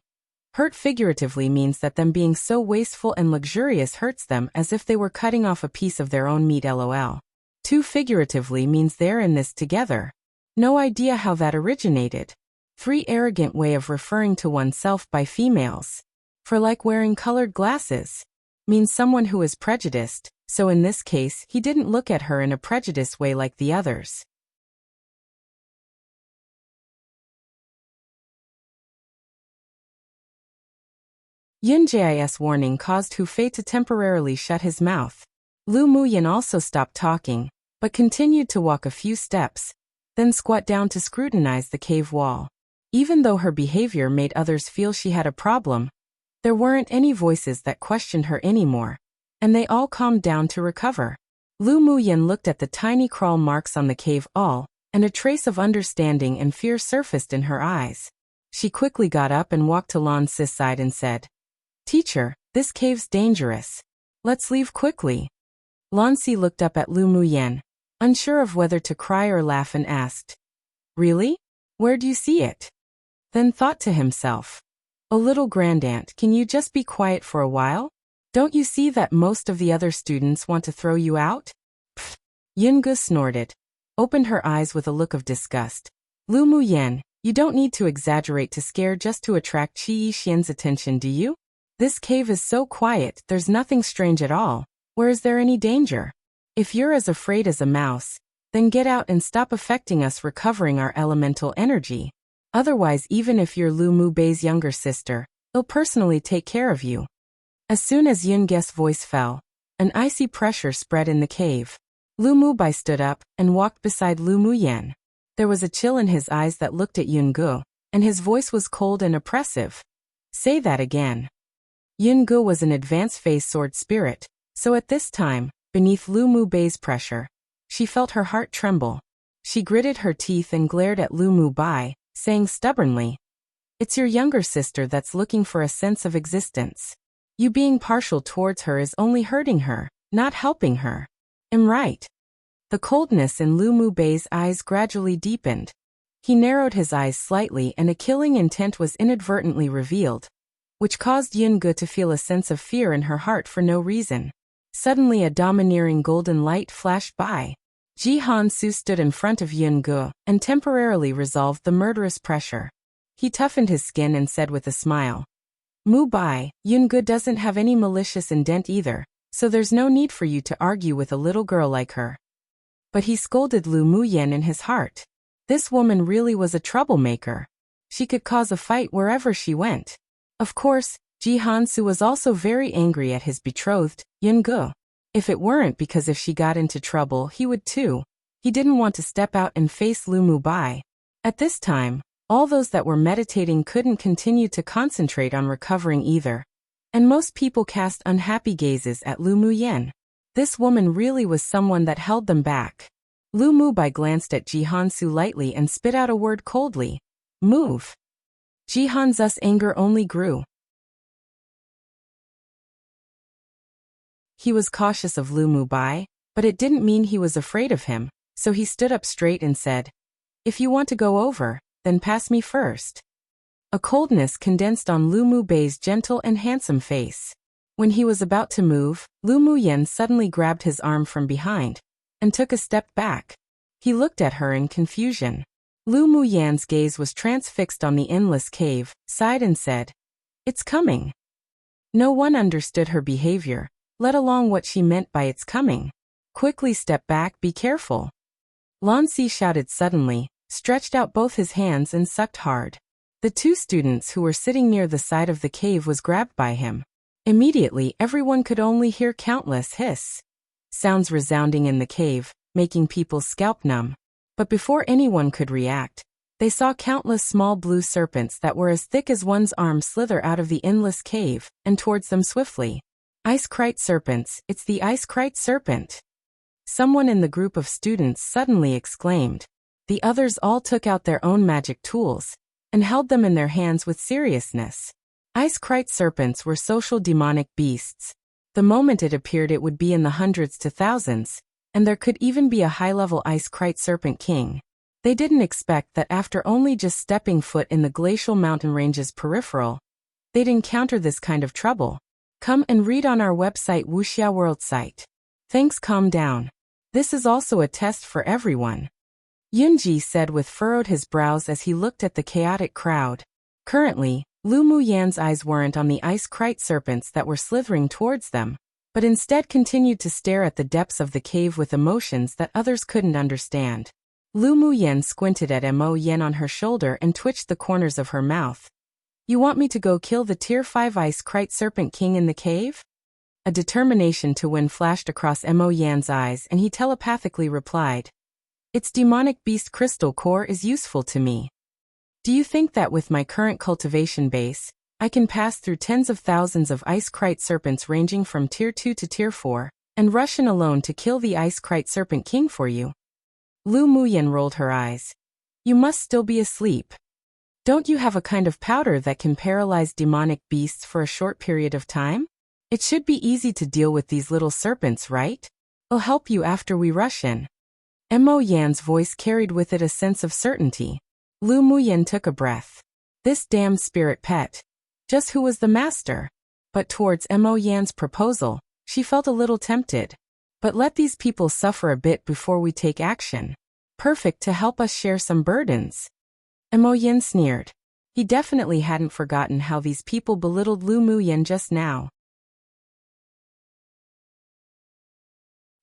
Hurt figuratively means that them being so wasteful and luxurious hurts them as if they were cutting off a piece of their own meat lol. Too figuratively means they're in this together. No idea how that originated. 3 arrogant way of referring to oneself by females. For like wearing colored glasses. Means someone who is prejudiced, so in this case he didn't look at her in a prejudiced way like the others. Yunjai's warning caused Hu Fei to temporarily shut his mouth. Lu Muyan also stopped talking, but continued to walk a few steps, then squat down to scrutinize the cave wall. Even though her behavior made others feel she had a problem, there weren't any voices that questioned her anymore, and they all calmed down to recover. Lu Muyan looked at the tiny crawl marks on the cave wall, and a trace of understanding and fear surfaced in her eyes. She quickly got up and walked to Lan Si's side and said, "Teacher, this cave's dangerous. Let's leave quickly." Lan Si looked up at Lu Muyan, unsure of whether to cry or laugh, and asked, "Really? Where do you see it?" Then thought to himself, "Oh little grandaunt, can you just be quiet for a while? Don't you see that most of the other students want to throw you out?" Pfft. Yungu snorted, opened her eyes with a look of disgust. "Lu Muyan, you don't need to exaggerate to scare just to attract Qi Yixian's attention, do you? This cave is so quiet, there's nothing strange at all. Where is there any danger? If you're as afraid as a mouse, then get out and stop affecting us recovering our elemental energy. Otherwise, even if you're Lu Mu Bei's younger sister, he'll personally take care of you." As soon as Yunge's voice fell, an icy pressure spread in the cave. Lu Mu Bei stood up and walked beside Lu Muyan. There was a chill in his eyes that looked at Yungu, and his voice was cold and oppressive. "Say that again." Yungu was an advanced phase sword spirit, so at this time, beneath Lu Mu Bei's pressure, she felt her heart tremble. She gritted her teeth and glared at Lu Mu Bei, saying stubbornly, "It's your younger sister that's looking for a sense of existence. You being partial towards her is only hurting her, not helping her. I'm right." The coldness in Lu Mu Bei's eyes gradually deepened. He narrowed his eyes slightly and a killing intent was inadvertently revealed, which caused Yungu to feel a sense of fear in her heart for no reason. Suddenly a domineering golden light flashed by. Jihan Su stood in front of Yungu and temporarily resolved the murderous pressure. He toughened his skin and said with a smile, "Mu Bai, Yungu doesn't have any malicious intent either, so there's no need for you to argue with a little girl like her." But he scolded Lu Muyan in his heart. This woman really was a troublemaker. She could cause a fight wherever she went. Of course, Jihan Su was also very angry at his betrothed, Yungu. If it weren't because if she got into trouble he would too. He didn't want to step out and face Lu Mu Bai. At this time, all those that were meditating couldn't continue to concentrate on recovering either, and most people cast unhappy gazes at Lu Muyan. This woman really was someone that held them back. Lu Mu Bai glanced at Jihan Su lightly and spit out a word coldly, "Move." Jihan Su's anger only grew. He was cautious of Lu Mu Bai, but it didn't mean he was afraid of him, so he stood up straight and said, "If you want to go over, then pass me first." A coldness condensed on Lu Mu Bei's gentle and handsome face. When he was about to move, Lu Muyan suddenly grabbed his arm from behind and took a step back. He looked at her in confusion. Lu Muyan's gaze was transfixed on the endless cave, sighed and said, "It's coming." No one understood her behavior, let alone what she meant by "it's coming." "Quickly step back, be careful." Lan Si shouted suddenly, stretched out both his hands and sucked hard. The 2 students who were sitting near the side of the cave was grabbed by him. Immediately everyone could only hear countless hiss sounds resounding in the cave, making people's scalp numb. But before anyone could react, they saw countless small blue serpents that were as thick as one's arm slither out of the endless cave and towards them swiftly. "Ice Kite serpents, it's the Ice Kite serpent!" Someone in the group of students suddenly exclaimed. The others all took out their own magic tools and held them in their hands with seriousness. Ice Kite serpents were social demonic beasts. The moment it appeared it would be in the hundreds to thousands, and there could even be a high-level Ice Kite serpent king. They didn't expect that after only just stepping foot in the glacial mountain range's peripheral, they'd encounter this kind of trouble. Come and read on our website Wuxia World site. Thanks, calm down. This is also a test for everyone. Yunji said with furrowed his brows as he looked at the chaotic crowd. Currently, Lu Muyan's eyes weren't on the ice kite serpents that were slithering towards them, but instead continued to stare at the depths of the cave with emotions that others couldn't understand. Lu Muyan squinted at Mo Yen on her shoulder and twitched the corners of her mouth. You want me to go kill the Tier 5 Ice Kite Serpent King in the cave? A determination to win flashed across Mo Yan's eyes and he telepathically replied. Its demonic beast crystal core is useful to me. Do you think that with my current cultivation base, I can pass through tens of thousands of ice kite serpents ranging from Tier 2 to Tier 4, and rush in alone to kill the Ice Kite Serpent King for you? Lu Muyan rolled her eyes. You must still be asleep. Don't you have a kind of powder that can paralyze demonic beasts for a short period of time? It should be easy to deal with these little serpents, right? I'll help you after we rush in. Mo Yan's voice carried with it a sense of certainty. Lu Muyan took a breath. This damn spirit pet. Just who was the master? But towards Mo Yan's proposal, she felt a little tempted. But let these people suffer a bit before we take action. Perfect to help us share some burdens. Mo Yan sneered. He definitely hadn't forgotten how these people belittled Lu Muyan just now.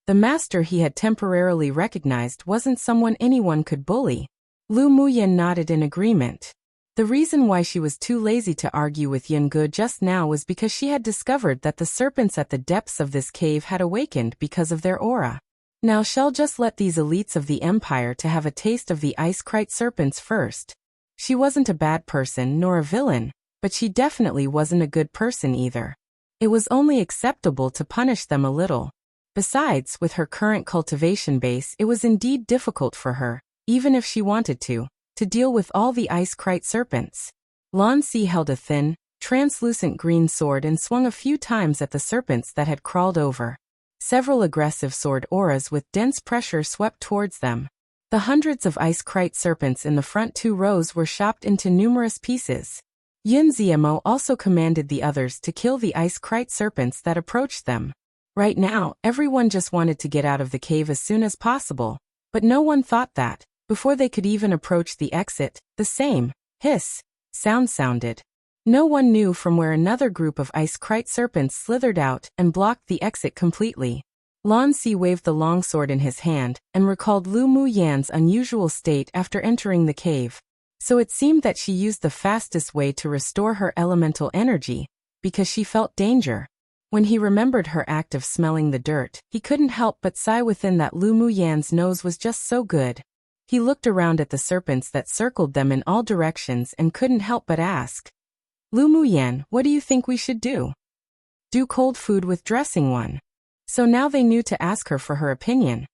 The master he had temporarily recognized wasn't someone anyone could bully. Lu Muyan nodded in agreement. The reason why she was too lazy to argue with Yunge just now was because she had discovered that the serpents at the depths of this cave had awakened because of their aura. Now she'll just let these elites of the empire to have a taste of the ice kite serpents first. She wasn't a bad person nor a villain, but she definitely wasn't a good person either. It was only acceptable to punish them a little. Besides, with her current cultivation base, it was indeed difficult for her, even if she wanted to deal with all the ice kite serpents. Lan Si held a thin, translucent green sword and swung a few times at the serpents that had crawled over. Several aggressive sword auras with dense pressure swept towards them. The hundreds of ice kite serpents in the front 2 rows were chopped into numerous pieces. Yun Ziemo also commanded the others to kill the ice kite serpents that approached them. Right now, everyone just wanted to get out of the cave as soon as possible, but no one thought that, before they could even approach the exit, the same hiss sound sounded. No one knew from where another group of ice kite serpents slithered out and blocked the exit completely. Lan Si waved the longsword in his hand and recalled Lu Muyan's unusual state after entering the cave. So it seemed that she used the fastest way to restore her elemental energy, because she felt danger. When he remembered her act of smelling the dirt, he couldn't help but sigh within that Lu Muyan's nose was just so good. He looked around at the serpents that circled them in all directions and couldn't help but ask. Lu Muyan, what do you think we should do? Do cold food with dressing one. So now they knew to ask her for her opinion.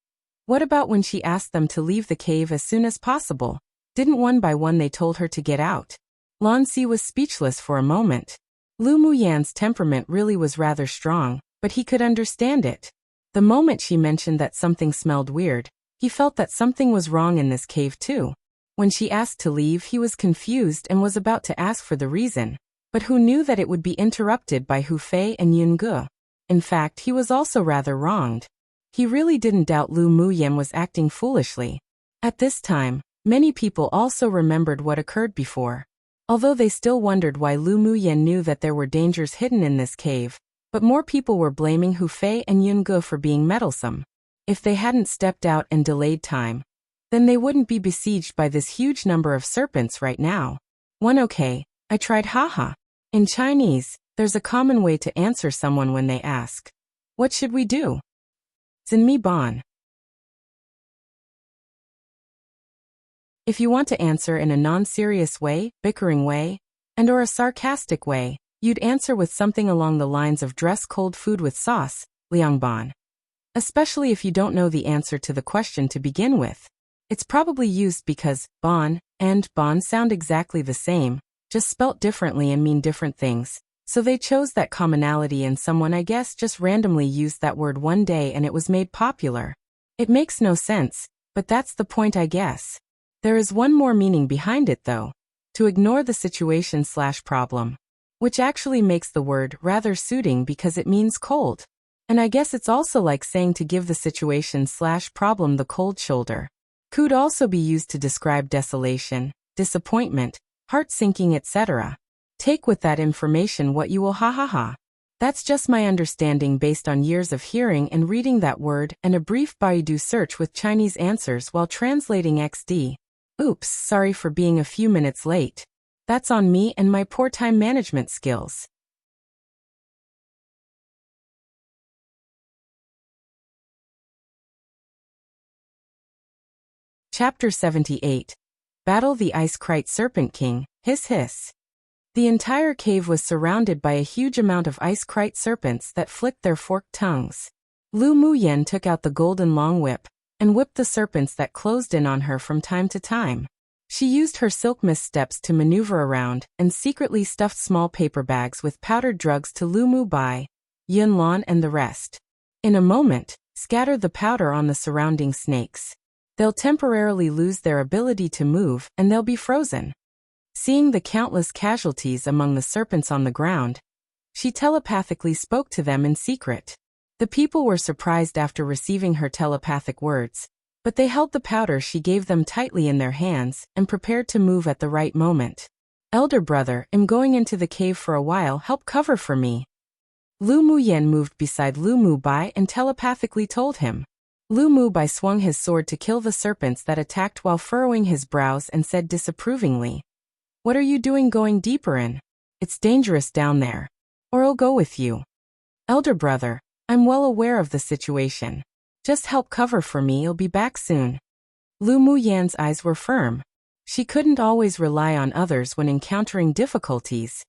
What about when she asked them to leave the cave as soon as possible? Didn't one by one they told her to get out? Lan Si was speechless for a moment. Lu Muyan's temperament really was rather strong, but he could understand it. The moment she mentioned that something smelled weird, he felt that something was wrong in this cave too. When she asked to leave, he was confused and was about to ask for the reason, but who knew that it would be interrupted by Hu Fei and Yunge? In fact, he was also rather wronged. He really didn't doubt Lu Muyan was acting foolishly. At this time, many people also remembered what occurred before. Although they still wondered why Lu Muyan knew that there were dangers hidden in this cave, but more people were blaming Hu Fei and Yunge for being meddlesome. If they hadn't stepped out and delayed time, then they wouldn't be besieged by this huge number of serpents right now. Okay, I tried haha. In Chinese, there's a common way to answer someone when they ask, what should we do? Zin mi ban. If you want to answer in a non-serious way, bickering way, and/or a sarcastic way, you'd answer with something along the lines of dress cold food with sauce, liang ban. Especially if you don't know the answer to the question to begin with. It's probably used because ban and ban sound exactly the same, just spelt differently and mean different things. So they chose that commonality and someone I guess just randomly used that word one day and it was made popular. It makes no sense, but that's the point I guess. There is one more meaning behind it though. To ignore the situation/problem. Which actually makes the word rather suiting because it means cold. And I guess it's also like saying to give the situation/problem the cold shoulder. Could also be used to describe desolation, disappointment, heart-sinking, etc. Take with that information what you will, ha ha ha. That's just my understanding based on years of hearing and reading that word and a brief Baidu search with Chinese answers while translating XD. Oops, sorry for being a few minutes late. That's on me and my poor time management skills. Chapter 78. Battle the Ice-Krite Serpent King, hiss hiss. The entire cave was surrounded by a huge amount of ice-krite serpents that flicked their forked tongues. Lu Muyen took out the golden long whip and whipped the serpents that closed in on her from time to time. She used her silk mist steps to maneuver around and secretly stuffed small paper bags with powdered drugs to Lu Mu Bai, Yun Lan and the rest. In a moment, scattered the powder on the surrounding snakes. They'll temporarily lose their ability to move and they'll be frozen. Seeing the countless casualties among the serpents on the ground, she telepathically spoke to them in secret. The people were surprised after receiving her telepathic words, but they held the powder she gave them tightly in their hands and prepared to move at the right moment. Elder brother, I'm going into the cave for a while, help cover for me. Lu Muyen moved beside Lu Mu Bai and telepathically told him. Lu Mu Bai swung his sword to kill the serpents that attacked while furrowing his brows and said disapprovingly, "What are you doing going deeper in? It's dangerous down there. Or I'll go with you." Elder brother, I'm well aware of the situation. Just help cover for me, I'll be back soon. Lu Muyan's eyes were firm. She couldn't always rely on others when encountering difficulties.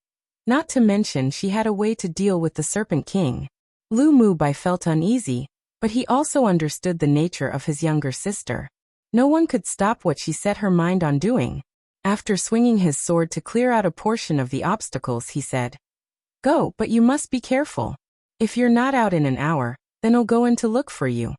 Not to mention she had a way to deal with the Serpent King. Lu Mu Bai felt uneasy, but he also understood the nature of his younger sister. No one could stop what she set her mind on doing. After swinging his sword to clear out a portion of the obstacles, he said, "Go, but you must be careful. If you're not out in an hour, then I'll go in to look for you."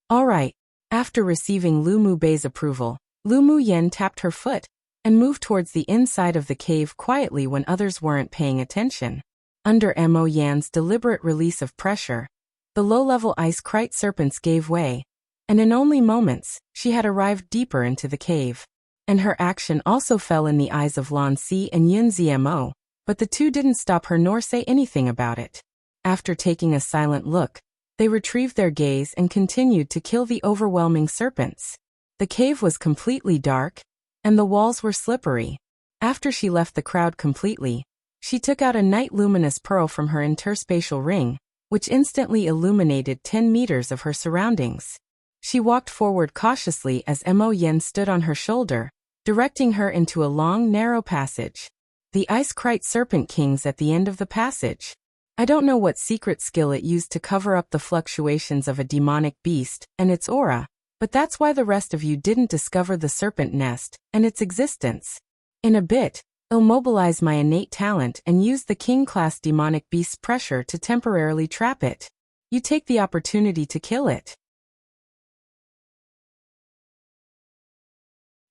All right. After receiving Lu Mu Bai's approval, Lu Muyen tapped her foot and moved towards the inside of the cave quietly when others weren't paying attention. Under Mo Yan's deliberate release of pressure, the low-level ice-krite serpents gave way, and in only moments, she had arrived deeper into the cave. And her action also fell in the eyes of Lan Si and Yun Zmo, but the two didn't stop her nor say anything about it. After taking a silent look, they retrieved their gaze and continued to kill the overwhelming serpents. The cave was completely dark, and the walls were slippery. After she left the crowd completely, she took out a night luminous pearl from her interspatial ring, which instantly illuminated 10 meters of her surroundings. She walked forward cautiously as Mo Yen stood on her shoulder, directing her into a long, narrow passage. The ice-krite serpent king's at the end of the passage. I don't know what secret skill it used to cover up the fluctuations of a demonic beast and its aura, but that's why the rest of you didn't discover the serpent nest and its existence. In a bit, I'll mobilize my innate talent and use the king-class demonic beast's pressure to temporarily trap it. You take the opportunity to kill it.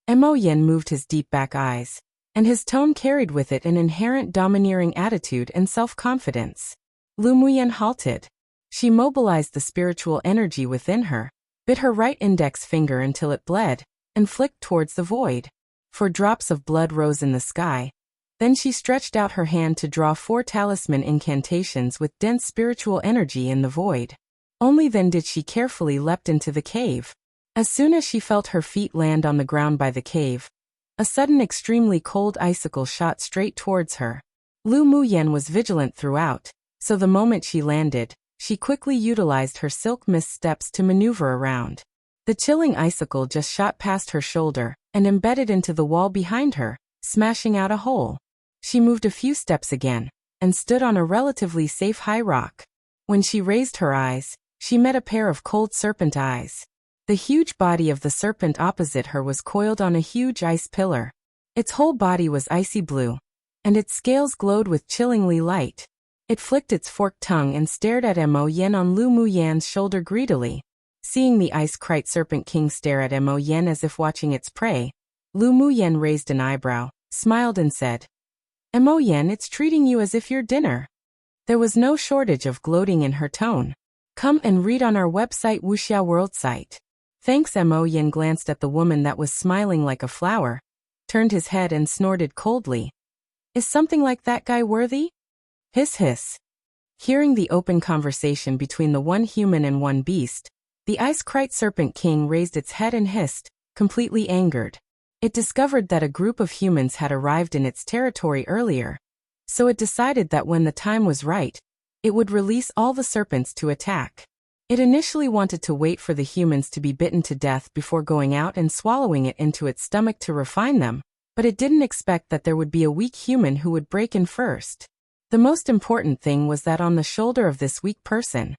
Mo Yen moved his deep back eyes, and his tone carried with it an inherent domineering attitude and self-confidence. Lu Muyen halted. She mobilized the spiritual energy within her, bit her right index finger until it bled, and flicked towards the void. 4 drops of blood rose in the sky. Then she stretched out her hand to draw 4 talisman incantations with dense spiritual energy in the void. Only then did she carefully leapt into the cave. As soon as she felt her feet land on the ground by the cave, a sudden extremely cold icicle shot straight towards her. Lu Muyen was vigilant throughout, so the moment she landed, she quickly utilized her silk mist steps to maneuver around. The chilling icicle just shot past her shoulder and embedded into the wall behind her, smashing out a hole. She moved a few steps again and stood on a relatively safe high rock. When she raised her eyes, she met a pair of cold serpent eyes. The huge body of the serpent opposite her was coiled on a huge ice pillar. Its whole body was icy blue, and its scales glowed with chillingly light. It flicked its forked tongue and stared at Mo Yen on Lu Muyen's shoulder greedily. Seeing the ice-krite serpent king stare at Mo Yen as if watching its prey, Lu Muyen raised an eyebrow, smiled and said, Mo Yen, it's treating you as if you're dinner. There was no shortage of gloating in her tone. Come and read on our website Wuxia World site. Thanks. Mo Yen glanced at the woman that was smiling like a flower, turned his head and snorted coldly. Is something like that guy worthy? Hiss hiss. Hearing the open conversation between the one human and one beast, the Ice Kite Serpent King raised its head and hissed, completely angered. It discovered that a group of humans had arrived in its territory earlier, so it decided that when the time was right, it would release all the serpents to attack. It initially wanted to wait for the humans to be bitten to death before going out and swallowing it into its stomach to refine them, but it didn't expect that there would be a weak human who would break in first. The most important thing was that on the shoulder of this weak person,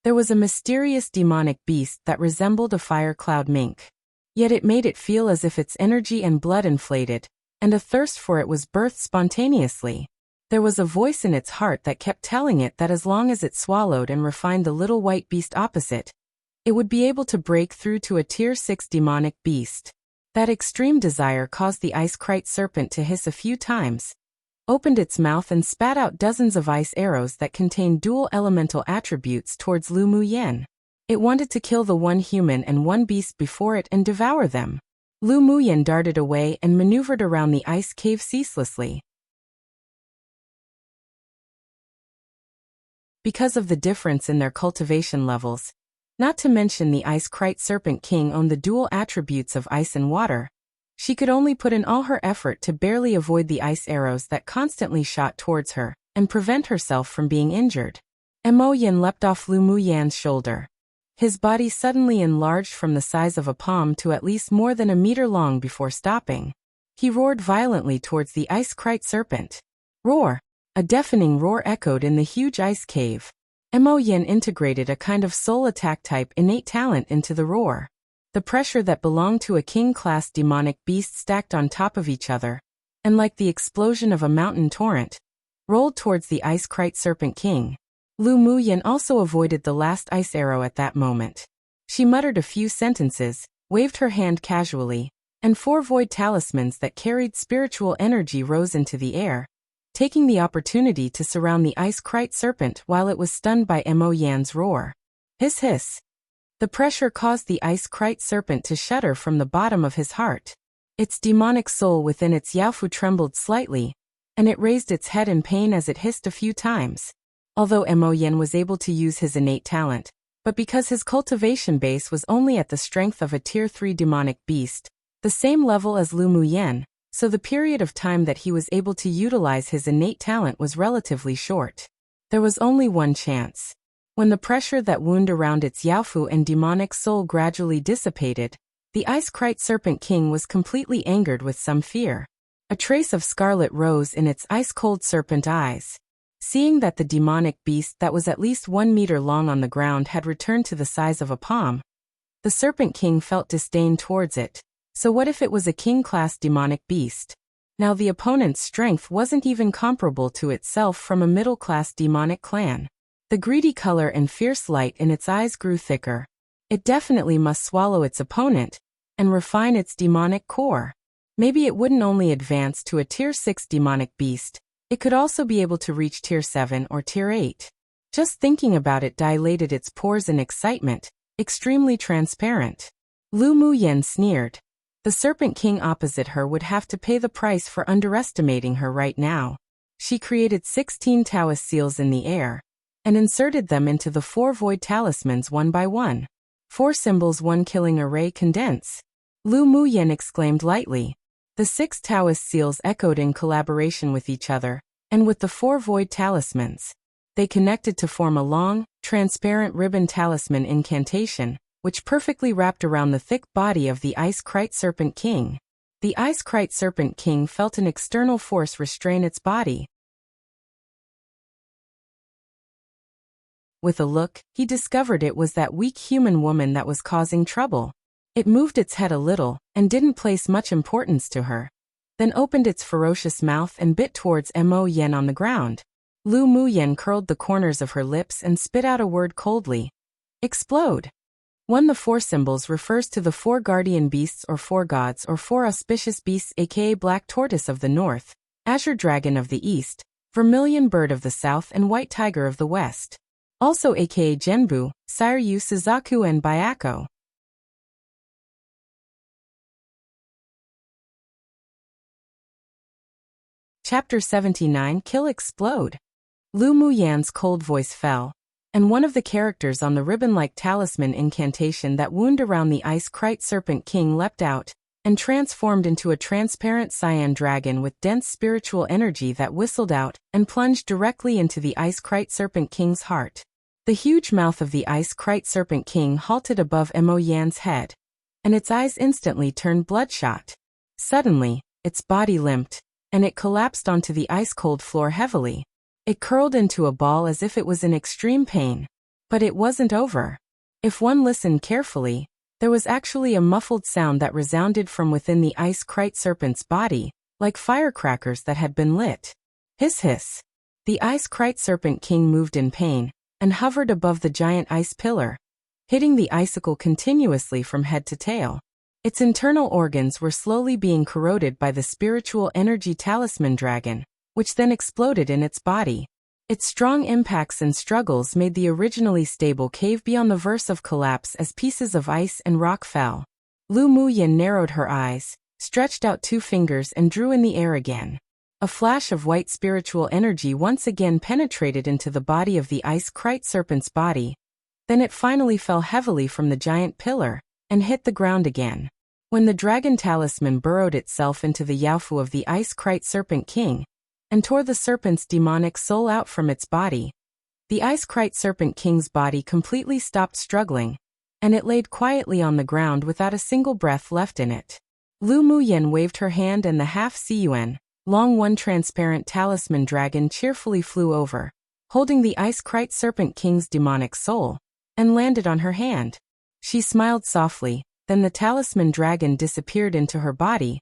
there was a mysterious demonic beast that resembled a fire cloud mink. Yet it made it feel as if its energy and blood inflated, and a thirst for it was birthed spontaneously. There was a voice in its heart that kept telling it that as long as it swallowed and refined the little white beast opposite, it would be able to break through to a Tier 6 demonic beast. That extreme desire caused the Ice Kite Serpent to hiss a few times, opened its mouth and spat out dozens of ice arrows that contained dual elemental attributes towards Lu Muyen. It wanted to kill the one human and one beast before it and devour them. Lu Muyen darted away and maneuvered around the ice cave ceaselessly. Because of the difference in their cultivation levels, not to mention the Ice Kite Serpent King owned the dual attributes of ice and water, she could only put in all her effort to barely avoid the ice arrows that constantly shot towards her, and prevent herself from being injured. Mo Yen leapt off Lu Muyen's shoulder. His body suddenly enlarged from the size of a palm to at least more than a meter long before stopping. He roared violently towards the Ice Kite Serpent. Roar! A deafening roar echoed in the huge ice cave. Mo Yen integrated a kind of soul attack type innate talent into the roar. The pressure that belonged to a king-class demonic beast stacked on top of each other, and like the explosion of a mountain torrent, rolled towards the Ice Kite Serpent King. Lu Muyen also avoided the last ice arrow at that moment. She muttered a few sentences, waved her hand casually, and 4 void talismans that carried spiritual energy rose into the air, taking the opportunity to surround the Ice Kite Serpent while it was stunned by Mo Yan's roar. Hiss hiss. The pressure caused the Ice Kite Serpent to shudder from the bottom of his heart. Its demonic soul within its Yaofu trembled slightly, and it raised its head in pain as it hissed a few times. Although Mo Yen was able to use his innate talent, but because his cultivation base was only at the strength of a Tier 3 demonic beast, the same level as Lu Muyen, so the period of time that he was able to utilize his innate talent was relatively short. There was only one chance. When the pressure that wound around its Yaofu and demonic soul gradually dissipated, the Ice Kite Serpent King was completely angered with some fear. A trace of scarlet rose in its ice-cold serpent eyes. Seeing that the demonic beast that was at least 1 meter long on the ground had returned to the size of a palm, the Serpent King felt disdain towards it. So what if it was a king-class demonic beast? Now the opponent's strength wasn't even comparable to itself from a middle-class demonic clan. The greedy color and fierce light in its eyes grew thicker. It definitely must swallow its opponent and refine its demonic core. Maybe it wouldn't only advance to a Tier 6 demonic beast, it could also be able to reach Tier 7 or Tier 8. Just thinking about it dilated its pores in excitement, extremely transparent. Lu Muyen sneered. The Serpent King opposite her would have to pay the price for underestimating her right now. She created 16 Taoist seals in the air, and inserted them into the 4 void talismans one by one. 4 symbols, 1 killing array condense. Lu Muyen exclaimed lightly. The 6 Taoist seals echoed in collaboration with each other, and with the 4 void talismans. They connected to form a long, transparent ribbon talisman incantation, which perfectly wrapped around the thick body of the Ice Kite Serpent King. The Ice Kite Serpent King felt an external force restrain its body. With a look, he discovered it was that weak human woman that was causing trouble. It moved its head a little, and didn't place much importance to her. Then opened its ferocious mouth and bit towards Mo Yen on the ground. Lu Muyen curled the corners of her lips and spit out a word coldly. Explode. 1. The four symbols refers to the four guardian beasts or four gods or four auspicious beasts, aka Black Tortoise of the North, Azure Dragon of the East, Vermilion Bird of the South and White Tiger of the West. Also aka Genbu, Sairyu, Suzaku and Byako. Chapter 79 Kill Explode. Lu Muyan's cold voice fell, and one of the characters on the ribbon-like talisman incantation that wound around the ice-krite serpent king leapt out, and transformed into a transparent cyan dragon with dense spiritual energy that whistled out and plunged directly into the ice-krite serpent king's heart. The huge mouth of the ice-krite serpent king halted above Mo Yan's head, and its eyes instantly turned bloodshot. Suddenly, its body limped, and it collapsed onto the ice-cold floor heavily. It curled into a ball as if it was in extreme pain. But it wasn't over. If one listened carefully, there was actually a muffled sound that resounded from within the ice-krite serpent's body, like firecrackers that had been lit. Hiss hiss. The ice-krite serpent king moved in pain, and hovered above the giant ice pillar, hitting the icicle continuously from head to tail. Its internal organs were slowly being corroded by the spiritual energy talisman dragon, which then exploded in its body. Its strong impacts and struggles made the originally stable cave be on the verge of collapse as pieces of ice and rock fell. Lu Muyan narrowed her eyes, stretched out 2 fingers and drew in the air again. A flash of white spiritual energy once again penetrated into the body of the ice-krite serpent's body. Then it finally fell heavily from the giant pillar, and hit the ground again. When the dragon talisman burrowed itself into the Yaofu of the ice-krite serpent king, and tore the serpent's demonic soul out from its body, the ice-krite serpent king's body completely stopped struggling, and it laid quietly on the ground without a single breath left in it. Lu Muyan waved her hand and the half-Cun, long one transparent talisman dragon cheerfully flew over, holding the ice-krite serpent king's demonic soul, and landed on her hand. She smiled softly, then the talisman dragon disappeared into her body,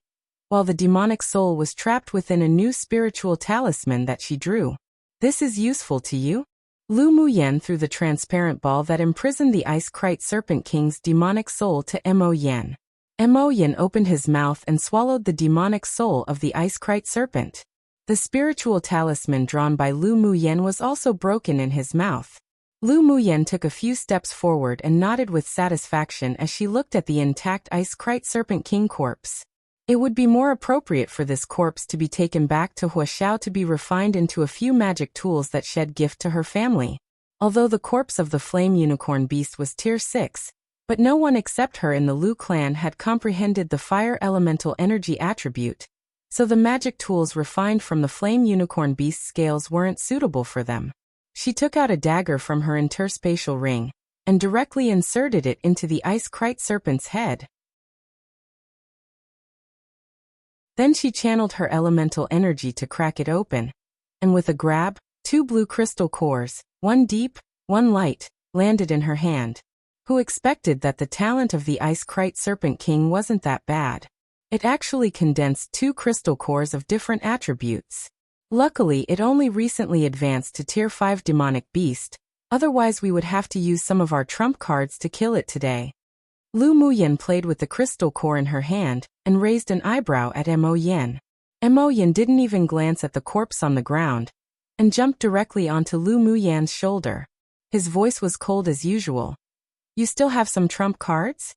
while the demonic soul was trapped within a new spiritual talisman that she drew. This is useful to you? Lu Muyan threw the transparent ball that imprisoned the ice-krite serpent king's demonic soul to Mo Yan. Mo Yan opened his mouth and swallowed the demonic soul of the ice-krite serpent. The spiritual talisman drawn by Lu Muyan was also broken in his mouth. Lu Muyan took a few steps forward and nodded with satisfaction as she looked at the intact ice-krite serpent king corpse. It would be more appropriate for this corpse to be taken back to Huaxiao to be refined into a few magic tools that shed gift to her family. Although the corpse of the flame unicorn beast was tier 6, but no one except her in the Lu clan had comprehended the fire elemental energy attribute, so the magic tools refined from the flame unicorn beast's scales weren't suitable for them. She took out a dagger from her interspatial ring, and directly inserted it into the ice-krite serpent's head. Then she channeled her elemental energy to crack it open, and with a grab, 2 blue crystal cores, one deep, one light, landed in her hand. Who expected that the talent of the ice-krite serpent king wasn't that bad? It actually condensed 2 crystal cores of different attributes. Luckily, it only recently advanced to tier 5 demonic beast, otherwise we would have to use some of our trump cards to kill it today. Lu Muyan played with the crystal core in her hand, and raised an eyebrow at Mo Yan. Mo Yan didn't even glance at the corpse on the ground, and jumped directly onto Lu Muyan's shoulder. His voice was cold as usual. You still have some trump cards?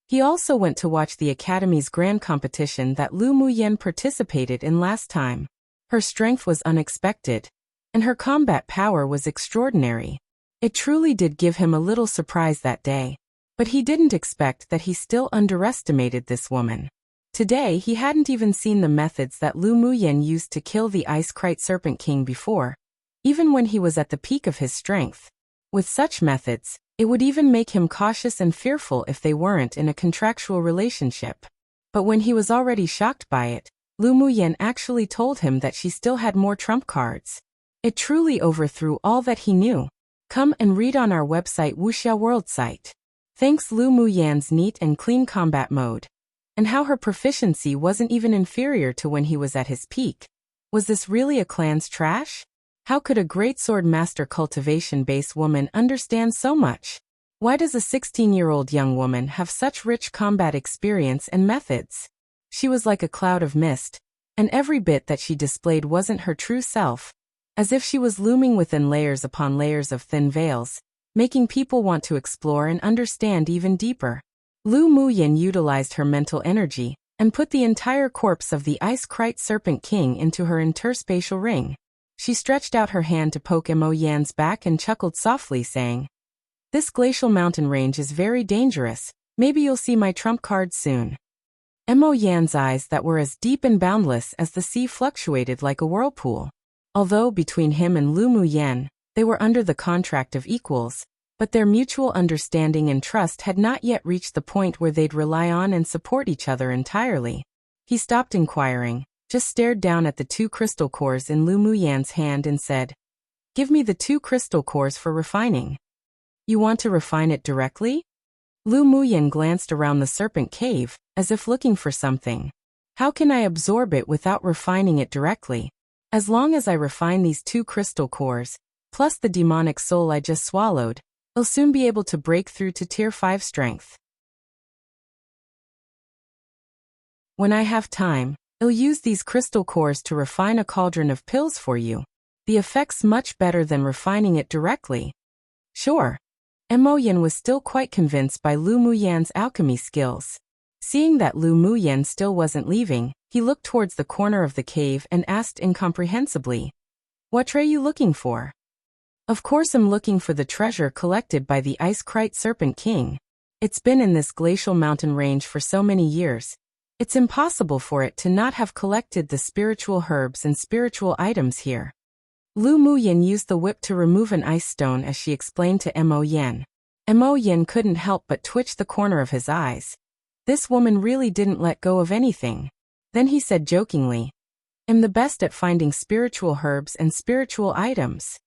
He also went to watch the Academy's grand competition that Lu Muyan participated in last time. Her strength was unexpected, and her combat power was extraordinary. It truly did give him a little surprise that day. But he didn't expect that he still underestimated this woman. Today he hadn't even seen the methods that Lu Muyan used to kill the ice-krite serpent king before, even when he was at the peak of his strength. With such methods, it would even make him cautious and fearful if they weren't in a contractual relationship. But when he was already shocked by it, Lu Muyan actually told him that she still had more trump cards. It truly overthrew all that he knew. Come and read on our website Wuxia World site. Thanks Lu Muyan's neat and clean combat mode. And how her proficiency wasn't even inferior to when he was at his peak. Was this really a clan's trash? How could a great sword master cultivation base woman understand so much? Why does a 16-year-old young woman have such rich combat experience and methods? She was like a cloud of mist, and every bit that she displayed wasn't her true self, as if she was looming within layers upon layers of thin veils, making people want to explore and understand even deeper. Lu Muyin utilized her mental energy and put the entire corpse of the Ice-Krite Serpent King into her interspatial ring. She stretched out her hand to poke Mo Yan's back and chuckled softly, saying, "This glacial mountain range is very dangerous. Maybe you'll see my trump card soon." Mo Yan's eyes that were as deep and boundless as the sea fluctuated like a whirlpool. Although between him and Lu Muyen, they were under the contract of equals, but their mutual understanding and trust had not yet reached the point where they'd rely on and support each other entirely. He stopped inquiring, just stared down at the 2 crystal cores in Lu Muyen's hand and said, "Give me the 2 crystal cores for refining." "You want to refine it directly?" Lu Muyen glanced around the serpent cave, as if looking for something. "How can I absorb it without refining it directly? As long as I refine these 2 crystal cores, plus the demonic soul I just swallowed, I'll soon be able to break through to Tier 5 strength. When I have time, I'll use these crystal cores to refine a cauldron of pills for you. The effect's much better than refining it directly." "Sure." Mo Yan was still quite convinced by Lu Muyan's alchemy skills. Seeing that Lu Muyan still wasn't leaving, he looked towards the corner of the cave and asked incomprehensibly, "What are you looking for?" "Of course I'm looking for the treasure collected by the Ice-Krite Serpent King. It's been in this glacial mountain range for so many years. It's impossible for it to not have collected the spiritual herbs and spiritual items here." Lu Muyin used the whip to remove an ice stone as she explained to Mo Yan. Mo Yan couldn't help but twitch the corner of his eyes. This woman really didn't let go of anything. Then he said jokingly, "I'm the best at finding spiritual herbs and spiritual items."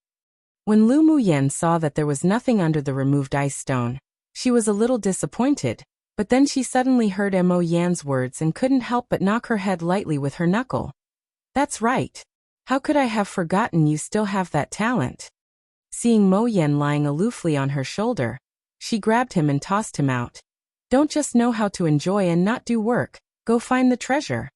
When Lu Muyin saw that there was nothing under the removed ice stone, she was a little disappointed, but then she suddenly heard Mo Yan's words and couldn't help but knock her head lightly with her knuckle. "That's right. How could I have forgotten you still have that talent?" Seeing Mo Yan lying aloofly on her shoulder, she grabbed him and tossed him out. "Don't just know how to enjoy and not do work, go find the treasure."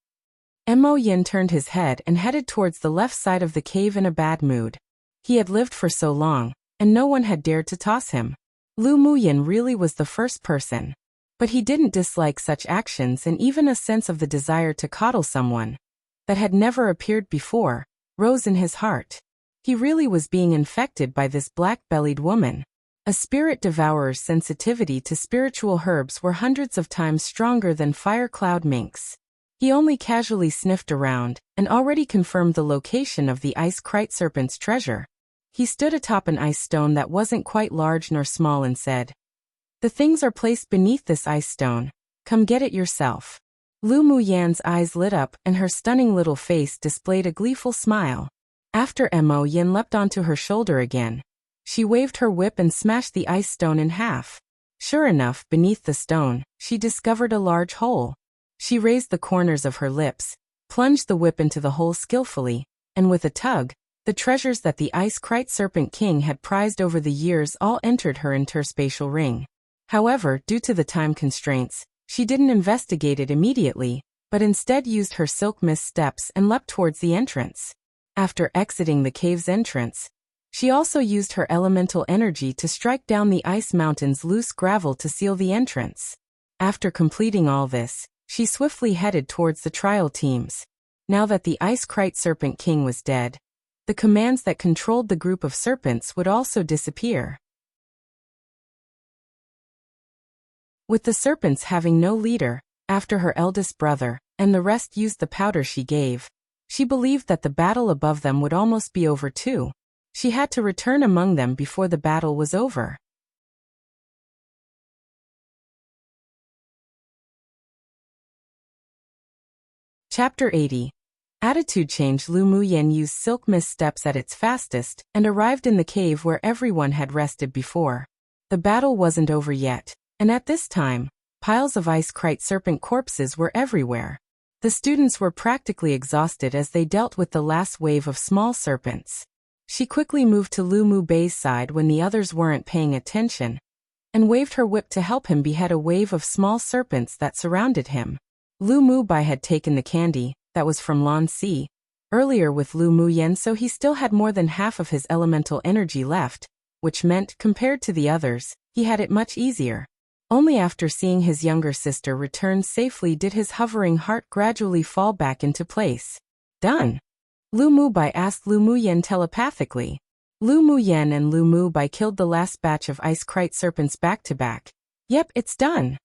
Mo Yan turned his head and headed towards the left side of the cave in a bad mood. He had lived for so long, and no one had dared to toss him. Lu Muyin really was the first person. But he didn't dislike such actions, and even a sense of the desire to coddle someone that had never appeared before rose in his heart. He really was being infected by this black-bellied woman. A spirit devourer's sensitivity to spiritual herbs were hundreds of times stronger than Fire Cloud Mink's. He only casually sniffed around and already confirmed the location of the Ice-Krite Serpent's treasure. He stood atop an ice stone that wasn't quite large nor small and said, "The things are placed beneath this ice stone. Come get it yourself." Lu Muyan's eyes lit up and her stunning little face displayed a gleeful smile. After Mo Yan leapt onto her shoulder again, she waved her whip and smashed the ice stone in half. Sure enough, beneath the stone, she discovered a large hole. She raised the corners of her lips, plunged the whip into the hole skillfully, and with a tug, the treasures that the Ice-Krite Serpent King had prized over the years all entered her interspatial ring. However, due to the time constraints, she didn't investigate it immediately, but instead used her silk mist steps and leapt towards the entrance. After exiting the cave's entrance, she also used her elemental energy to strike down the ice mountain's loose gravel to seal the entrance. After completing all this, she swiftly headed towards the trial teams. Now that the Ice-Krite Serpent King was dead, the commands that controlled the group of serpents would also disappear. With the serpents having no leader, after her eldest brother, and the rest used the powder she gave, she believed that the battle above them would almost be over too. She had to return among them before the battle was over. Chapter 80. Attitude change. Lu Muyen used silk mist steps at its fastest, and arrived in the cave where everyone had rested before. The battle wasn't over yet, and at this time, piles of Ice-Krite serpent corpses were everywhere. The students were practically exhausted as they dealt with the last wave of small serpents. She quickly moved to Lu Mu Bei's side when the others weren't paying attention. and waved her whip to help him behead a wave of small serpents that surrounded him. Lu Mubai had taken the candy, that was from Lan Si, earlier with Lu Muyen, so he still had more than half of his elemental energy left, which meant, compared to the others, he had it much easier. Only after seeing his younger sister return safely did his hovering heart gradually fall back into place. Done. Lu Mubai asked Lu Muyen telepathically. Lu Muyen and Lu Mubai killed the last batch of ice kite serpents back to back. Yep, it's done.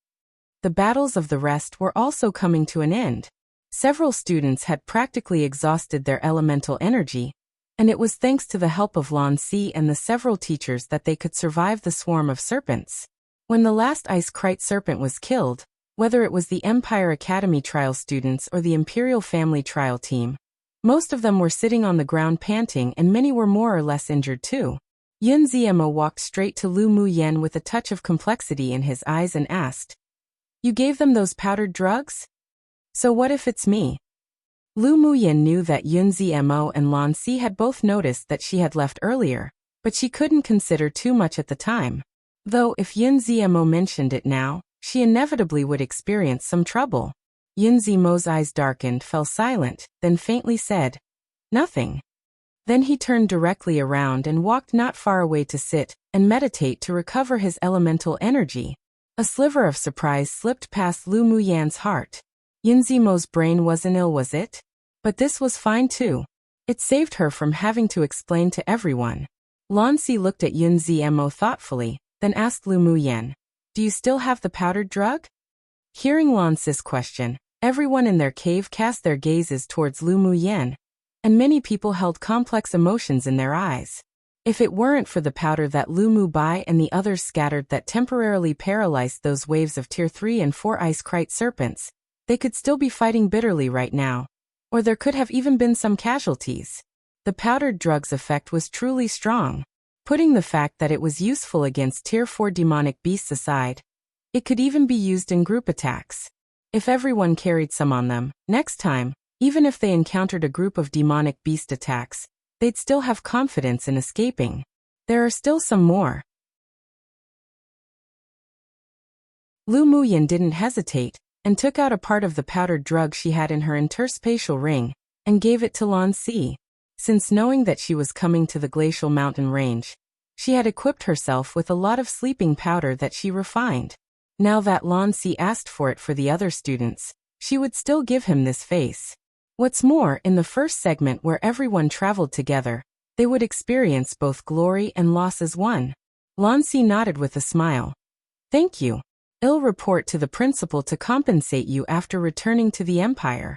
The battles of the rest were also coming to an end. Several students had practically exhausted their elemental energy, and it was thanks to the help of Lan Si and the several teachers that they could survive the swarm of serpents. When the last ice kite serpent was killed, whether it was the Empire Academy trial students or the Imperial Family trial team, most of them were sitting on the ground panting, and many were more or less injured too. Yun Ziemo walked straight to Lu Muyen with a touch of complexity in his eyes and asked, "You gave them those powdered drugs? So what if it's me?" Lu Muyen knew that Yun Ziemo and Lan Si had both noticed that she had left earlier, but she couldn't consider too much at the time. Though if Yun Ziemo mentioned it now, she inevitably would experience some trouble. Yun Ziemo's eyes darkened, fell silent, then faintly said, "Nothing." Then he turned directly around and walked not far away to sit and meditate to recover his elemental energy. A sliver of surprise slipped past Lu Muyen's heart. Yun Ziemo's brain wasn't ill, was it? But this was fine too. It saved her from having to explain to everyone. Lan Si looked at Yun Ziemo thoughtfully, then asked Lu Muyen, "Do you still have the powdered drug?" Hearing Lan Si's question, everyone in their cave cast their gazes towards Lu Muyen, and many people held complex emotions in their eyes. If it weren't for the powder that Lu Mubai and the others scattered that temporarily paralyzed those waves of Tier 3 and 4 ice kite serpents, they could still be fighting bitterly right now. Or there could have even been some casualties. The powdered drug's effect was truly strong. Putting the fact that it was useful against Tier 4 demonic beasts aside, it could even be used in group attacks. If everyone carried some on them, next time, even if they encountered a group of demonic beast attacks, they'd still have confidence in escaping. There are still some more. Lu Muyen didn't hesitate, and took out a part of the powdered drug she had in her interspatial ring, and gave it to Lan Si. Since knowing that she was coming to the glacial mountain range, she had equipped herself with a lot of sleeping powder that she refined. Now that Lan Si asked for it for the other students, she would still give him this face. What's more, in the first segment where everyone traveled together, they would experience both glory and loss as one. Lan Si nodded with a smile. "Thank you. I'll report to the principal to compensate you after returning to the Empire."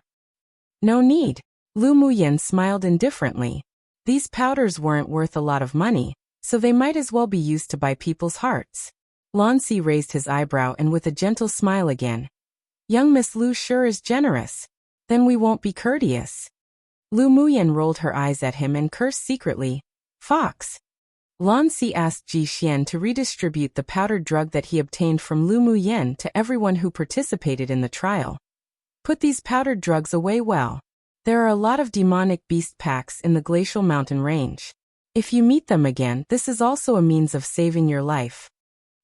"No need." Lu Muyen smiled indifferently. These powders weren't worth a lot of money, so they might as well be used to buy people's hearts. Lan Si raised his eyebrow and with a gentle smile again. "Young Miss Lu sure is generous. Then we won't be courteous." Lu Muyen rolled her eyes at him and cursed secretly. "Fox." Lan Si asked Ji Xian to redistribute the powdered drug that he obtained from Lu Muyen to everyone who participated in the trial. "Put these powdered drugs away well. There are a lot of demonic beast packs in the glacial mountain range. If you meet them again, this is also a means of saving your life."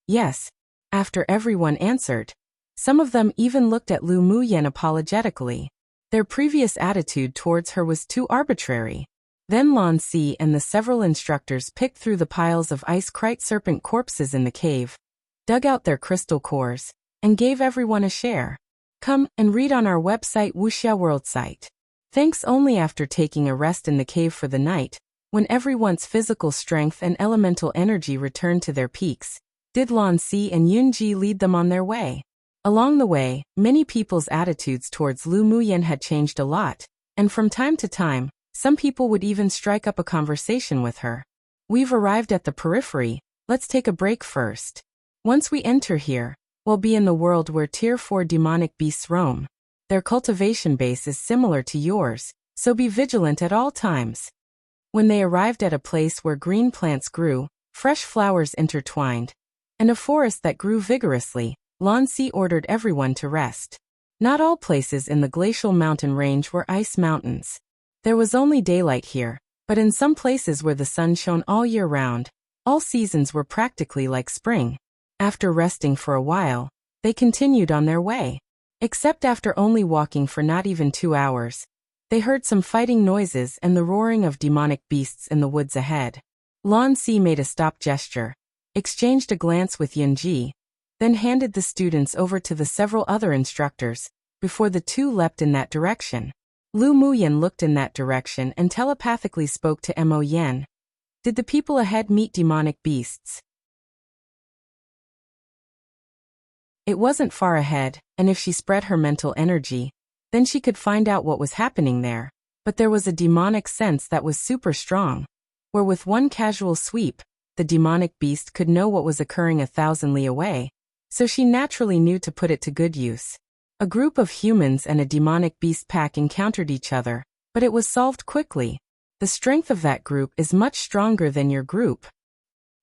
"Yes." After everyone answered. Some of them even looked at Lu Muyen apologetically. Their previous attitude towards her was too arbitrary. Then Lan Si and the several instructors picked through the piles of ice kite serpent corpses in the cave, dug out their crystal cores, and gave everyone a share. Come and read on our website Wuxia World site. Thanks. Only after taking a rest in the cave for the night, when everyone's physical strength and elemental energy returned to their peaks, did Lan Si and Yun Ji lead them on their way. Along the way, many people's attitudes towards Lu Muyen had changed a lot, and from time to time, some people would even strike up a conversation with her. "We've arrived at the periphery, let's take a break first. Once we enter here, we'll be in the world where Tier 4 demonic beasts roam. Their cultivation base is similar to yours, so be vigilant at all times." When they arrived at a place where green plants grew, fresh flowers intertwined, and a forest that grew vigorously, Lan Si ordered everyone to rest. Not all places in the glacial mountain range were ice mountains. There was only daylight here, but in some places where the sun shone all year round, all seasons were practically like spring. After resting for a while, they continued on their way. Except after only walking for not even 2 hours, they heard some fighting noises and the roaring of demonic beasts in the woods ahead. Lan Si made a stop gesture, exchanged a glance with Yunji, then handed the students over to the several other instructors, before the two leapt in that direction. Lu Muyan looked in that direction and telepathically spoke to Mo Yen. Did the people ahead meet demonic beasts? It wasn't far ahead, and if she spread her mental energy, then she could find out what was happening there. But there was a demonic sense that was super strong, where with one casual sweep, the demonic beast could know what was occurring 1,000 li away, so she naturally knew to put it to good use. A group of humans and a demonic beast pack encountered each other, but it was solved quickly. The strength of that group is much stronger than your group.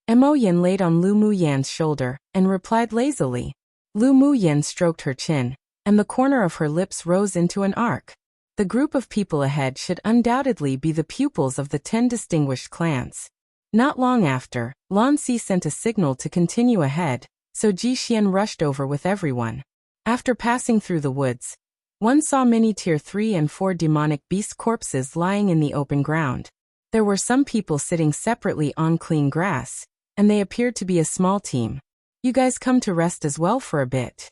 Mo Yen laid on Lu Muyan's shoulder and replied lazily. Lu Muyan stroked her chin, and the corner of her lips rose into an arc. The group of people ahead should undoubtedly be the pupils of the 10 distinguished clans. Not long after, Lan Si sent a signal to continue ahead, so Ji Xian rushed over with everyone. After passing through the woods, one saw many Tier 3 and 4 demonic beast corpses lying in the open ground. There were some people sitting separately on clean grass, and they appeared to be a small team. You guys come to rest as well for a bit.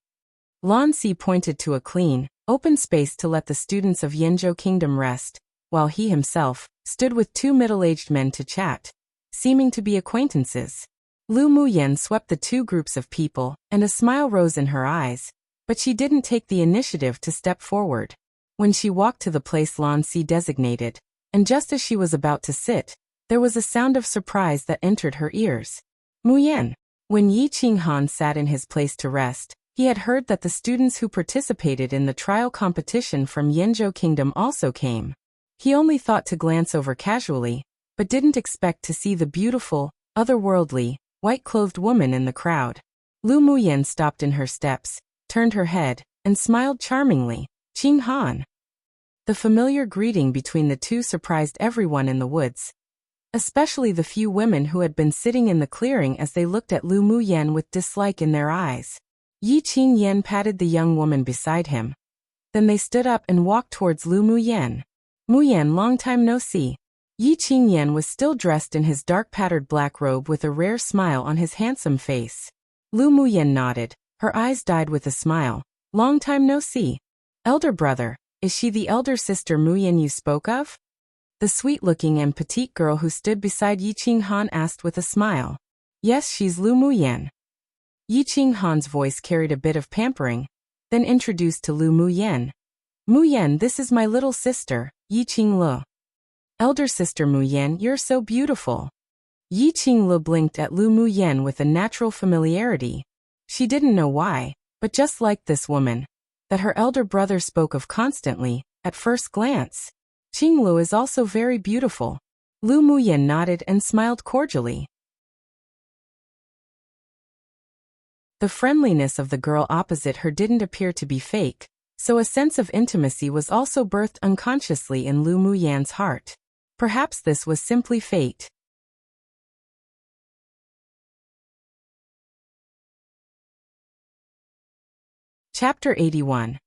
Lan Si pointed to a clean, open space to let the students of Yanzhou Kingdom rest, while he himself stood with 2 middle-aged men to chat, seeming to be acquaintances. Lu Muyan swept the 2 groups of people, and a smile rose in her eyes, but she didn't take the initiative to step forward. When she walked to the place Lan Si designated, and just as she was about to sit, there was a sound of surprise that entered her ears. Muyan. When Yi Qinghan sat in his place to rest, he had heard that the students who participated in the trial competition from Yanzhou Kingdom also came. He only thought to glance over casually, but didn't expect to see the beautiful, otherworldly, white-clothed woman in the crowd. Lu Muyan stopped in her steps, turned her head, and smiled charmingly. Qinghan. The familiar greeting between the two surprised everyone in the woods, especially the few women who had been sitting in the clearing as they looked at Lu Muyan with dislike in their eyes. Yi Qingyan patted the young woman beside him. Then they stood up and walked towards Lu Muyan. Muyan, long time no see. Yi Qingyan was still dressed in his dark patterned black robe with a rare smile on his handsome face. Lu Muyan nodded, her eyes dyed with a smile. Long time no see. Elder brother, is she the elder sister Muyan you spoke of? The sweet-looking and petite girl who stood beside Yi Qinghan asked with a smile. Yes, she's Lu Muyan. Yi Qinghan's voice carried a bit of pampering, then introduced to Lu Muyan. Muyan, this is my little sister, Yi Qinglu. Elder sister Muyan, you're so beautiful. Yi Qinglu blinked at Lu Muyan with a natural familiarity. She didn't know why, but just liked this woman, that her elder brother spoke of constantly, at first glance. Qinglu is also very beautiful. Lu Muyan nodded and smiled cordially. The friendliness of the girl opposite her didn't appear to be fake, so a sense of intimacy was also birthed unconsciously in Lu Muyan's heart. Perhaps this was simply fate. Chapter 81.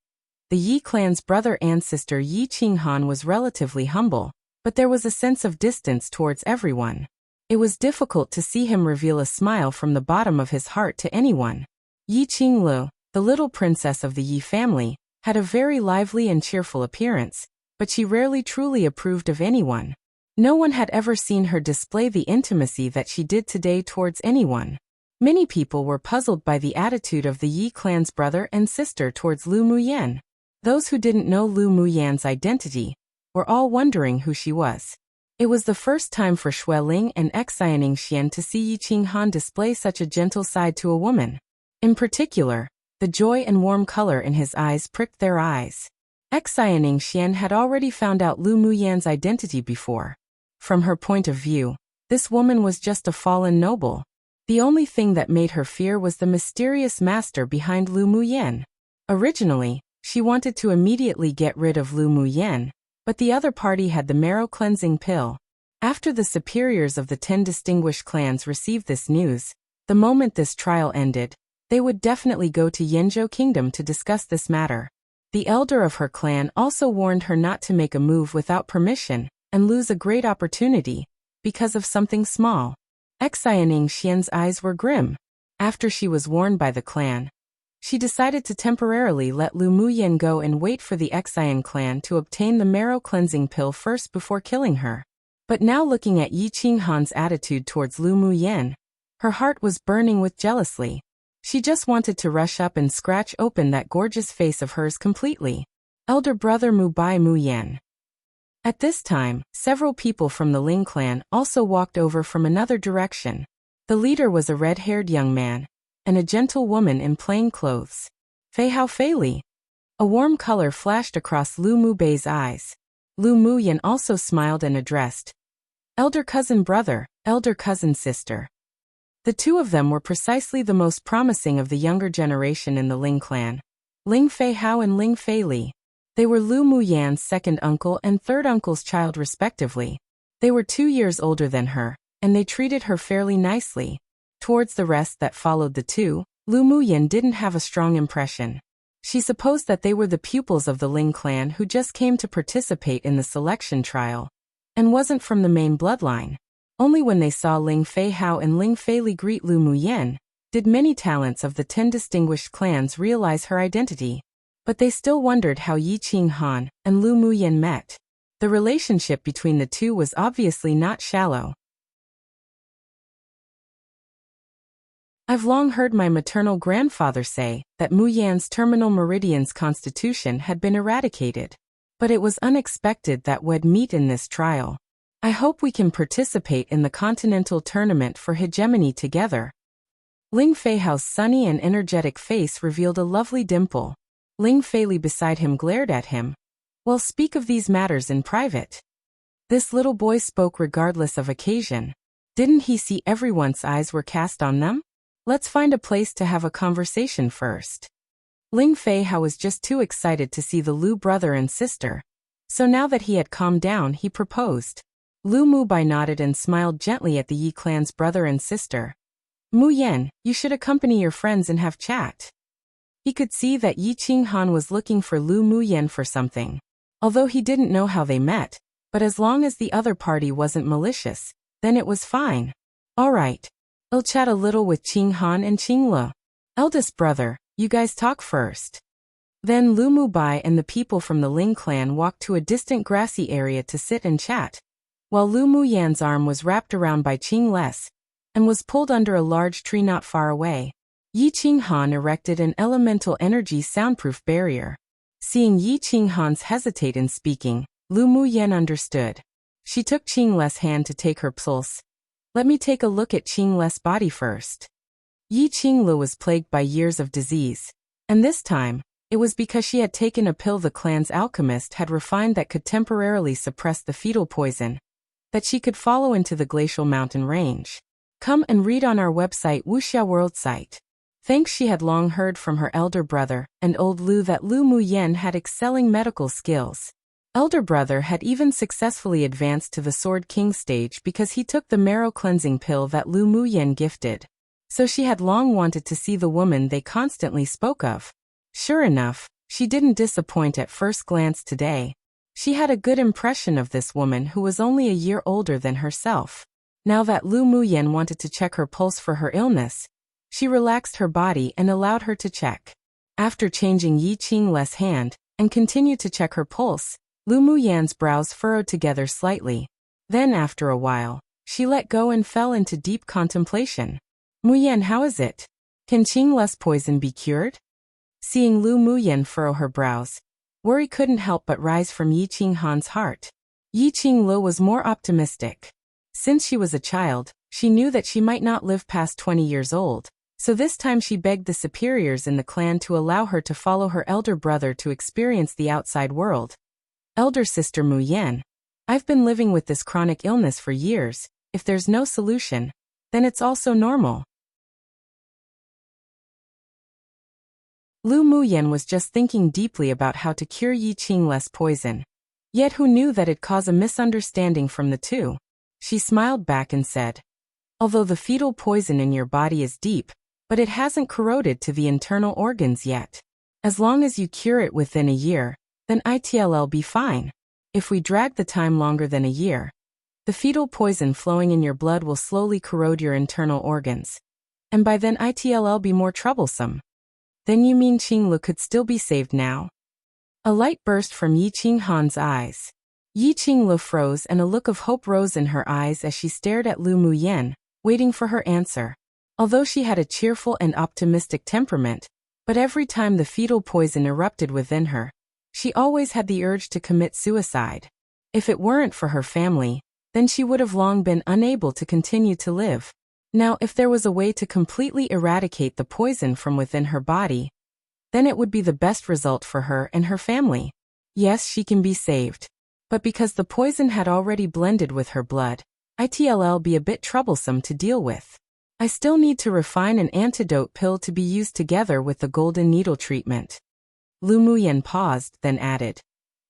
The Yi clan's brother and sister Yi Qinghan was relatively humble, but there was a sense of distance towards everyone. It was difficult to see him reveal a smile from the bottom of his heart to anyone. Yi Qinglu, the little princess of the Yi family, had a very lively and cheerful appearance, but she rarely truly approved of anyone. No one had ever seen her display the intimacy that she did today towards anyone. Many people were puzzled by the attitude of the Yi clan's brother and sister towards Lu Muyan. Those who didn't know Lu Muyan's identity were all wondering who she was. It was the first time for Xueling and Xianing Xian to see Yi Qinghan display such a gentle side to a woman. In particular, the joy and warm color in his eyes pricked their eyes. Xianing Xian had already found out Lu Muyan's identity before. From her point of view, this woman was just a fallen noble. The only thing that made her fear was the mysterious master behind Lu Muyan. Originally, she wanted to immediately get rid of Lu Muyan, but the other party had the marrow cleansing pill. After the superiors of the 10 distinguished clans received this news, The moment this trial ended, they would definitely go to Yanzhou Kingdom to discuss this matter. The elder of her clan also warned her not to make a move without permission and lose a great opportunity because of something small. Xianing Xian's eyes were grim. After she was warned by the clan, she decided to temporarily let Lu Muyan go and wait for the Xian clan to obtain the marrow cleansing pill first before killing her. But now looking at Yi Qinghan's attitude towards Lu Muyan, her heart was burning with jealousy. She just wanted to rush up and scratch open that gorgeous face of hers completely. Elder brother Mu Bai Muyan. At this time, several people from the Ling clan also walked over from another direction. The leader was a red-haired young man, and a gentle woman in plain clothes. Fei Hao Fei Li. A warm color flashed across Lu Mu Bei's eyes. Lu Muyan also smiled and addressed, elder cousin brother, elder cousin sister. The two of them were precisely the most promising of the younger generation in the Ling clan. Ling Fei Hao and Ling Fei Li. They were Lu Muyan's second uncle and third uncle's child respectively. They were 2 years older than her, and they treated her fairly nicely. Towards the rest that followed the two, Lu Muyan didn't have a strong impression. She supposed that they were the pupils of the Ling clan who just came to participate in the selection trial, and wasn't from the main bloodline. Only when they saw Ling Fei Hao and Ling Fei Li greet Lu Muyan, did many talents of the 10 distinguished clans realize her identity. But they still wondered how Yi Qinghan and Lu Muyan met. The relationship between the two was obviously not shallow. I've long heard my maternal grandfather say that Muyan's terminal meridian's constitution had been eradicated. But it was unexpected that we'd meet in this trial. I hope we can participate in the continental tournament for hegemony together. Ling Fei Hao's sunny and energetic face revealed a lovely dimple. Ling Fei Li beside him glared at him. Well, speak of these matters in private. This little boy spoke regardless of occasion. Didn't he see everyone's eyes were cast on them? Let's find a place to have a conversation first. Ling Fei Hao was just too excited to see the Lu brother and sister. So now that he had calmed down, he proposed. Lu Mu Bai nodded and smiled gently at the Yi clan's brother and sister. Mu Yan, you should accompany your friends and have chat. He could see that Yi Qinghan was looking for Lu Muyan for something. Although he didn't know how they met, but as long as the other party wasn't malicious, then it was fine. Alright. I'll chat a little with Qinghan and Qinglu. Eldest brother, you guys talk first. Then Lu Mu Bai and the people from the Ling clan walked to a distant grassy area to sit and chat, while Lu Muyan's arm was wrapped around by Qing Les, and was pulled under a large tree not far away. Yi Qinghan erected an elemental energy soundproof barrier. Seeing Yi Qinghan's hesitate in speaking, Lu Muyan understood. She took Qing Les' hand to take her pulse. Let me take a look at Qing Les' body first. Yi Qinglu was plagued by years of disease, and this time, it was because she had taken a pill the clan's alchemist had refined that could temporarily suppress the fetal poison that she could follow into the glacial mountain range. Come and read on our website Wuxia World site. Thanks, she had long heard from her elder brother and old Lu that Lu Muyan had excelling medical skills. Elder brother had even successfully advanced to the Sword King stage because he took the marrow cleansing pill that Lu Muyan gifted. So she had long wanted to see the woman they constantly spoke of. Sure enough, she didn't disappoint at first glance today. She had a good impression of this woman who was only a year older than herself. Now that Lu Muyan wanted to check her pulse for her illness, she relaxed her body and allowed her to check. After changing Yi Qingle's hand, and continued to check her pulse, Lu Muyan's brows furrowed together slightly. Then after a while, she let go and fell into deep contemplation. Muyan, how is it? Can Qingle's poison be cured? Seeing Lu Muyan furrow her brows, worry couldn't help but rise from Yi Qinghan's heart. Yi Qinglu was more optimistic. Since she was a child, she knew that she might not live past 20 years old. So this time she begged the superiors in the clan to allow her to follow her elder brother to experience the outside world. Elder sister Mu Yan, I've been living with this chronic illness for years. If there's no solution, then it's also normal. Lu Muyan was just thinking deeply about how to cure Yi Qingle's poison. Yet who knew that it'd cause a misunderstanding from the two? She smiled back and said, Although the fetal poison in your body is deep, but it hasn't corroded to the internal organs yet. As long as you cure it within a year, then it'll be fine. If we drag the time longer than a year, the fetal poison flowing in your blood will slowly corrode your internal organs. And by then it'll be more troublesome. Then you mean Qinglu could still be saved now? A light burst from Yi Qinghan's eyes. Yi Qinglu froze and a look of hope rose in her eyes as she stared at Lu Muyen, waiting for her answer. Although she had a cheerful and optimistic temperament, but every time the fetal poison erupted within her, she always had the urge to commit suicide. If it weren't for her family, then she would have long been unable to continue to live. Now, if there was a way to completely eradicate the poison from within her body, then it would be the best result for her and her family. Yes, she can be saved. But because the poison had already blended with her blood, it'll be a bit troublesome to deal with. I still need to refine an antidote pill to be used together with the golden needle treatment. Lu Muyen paused, then added,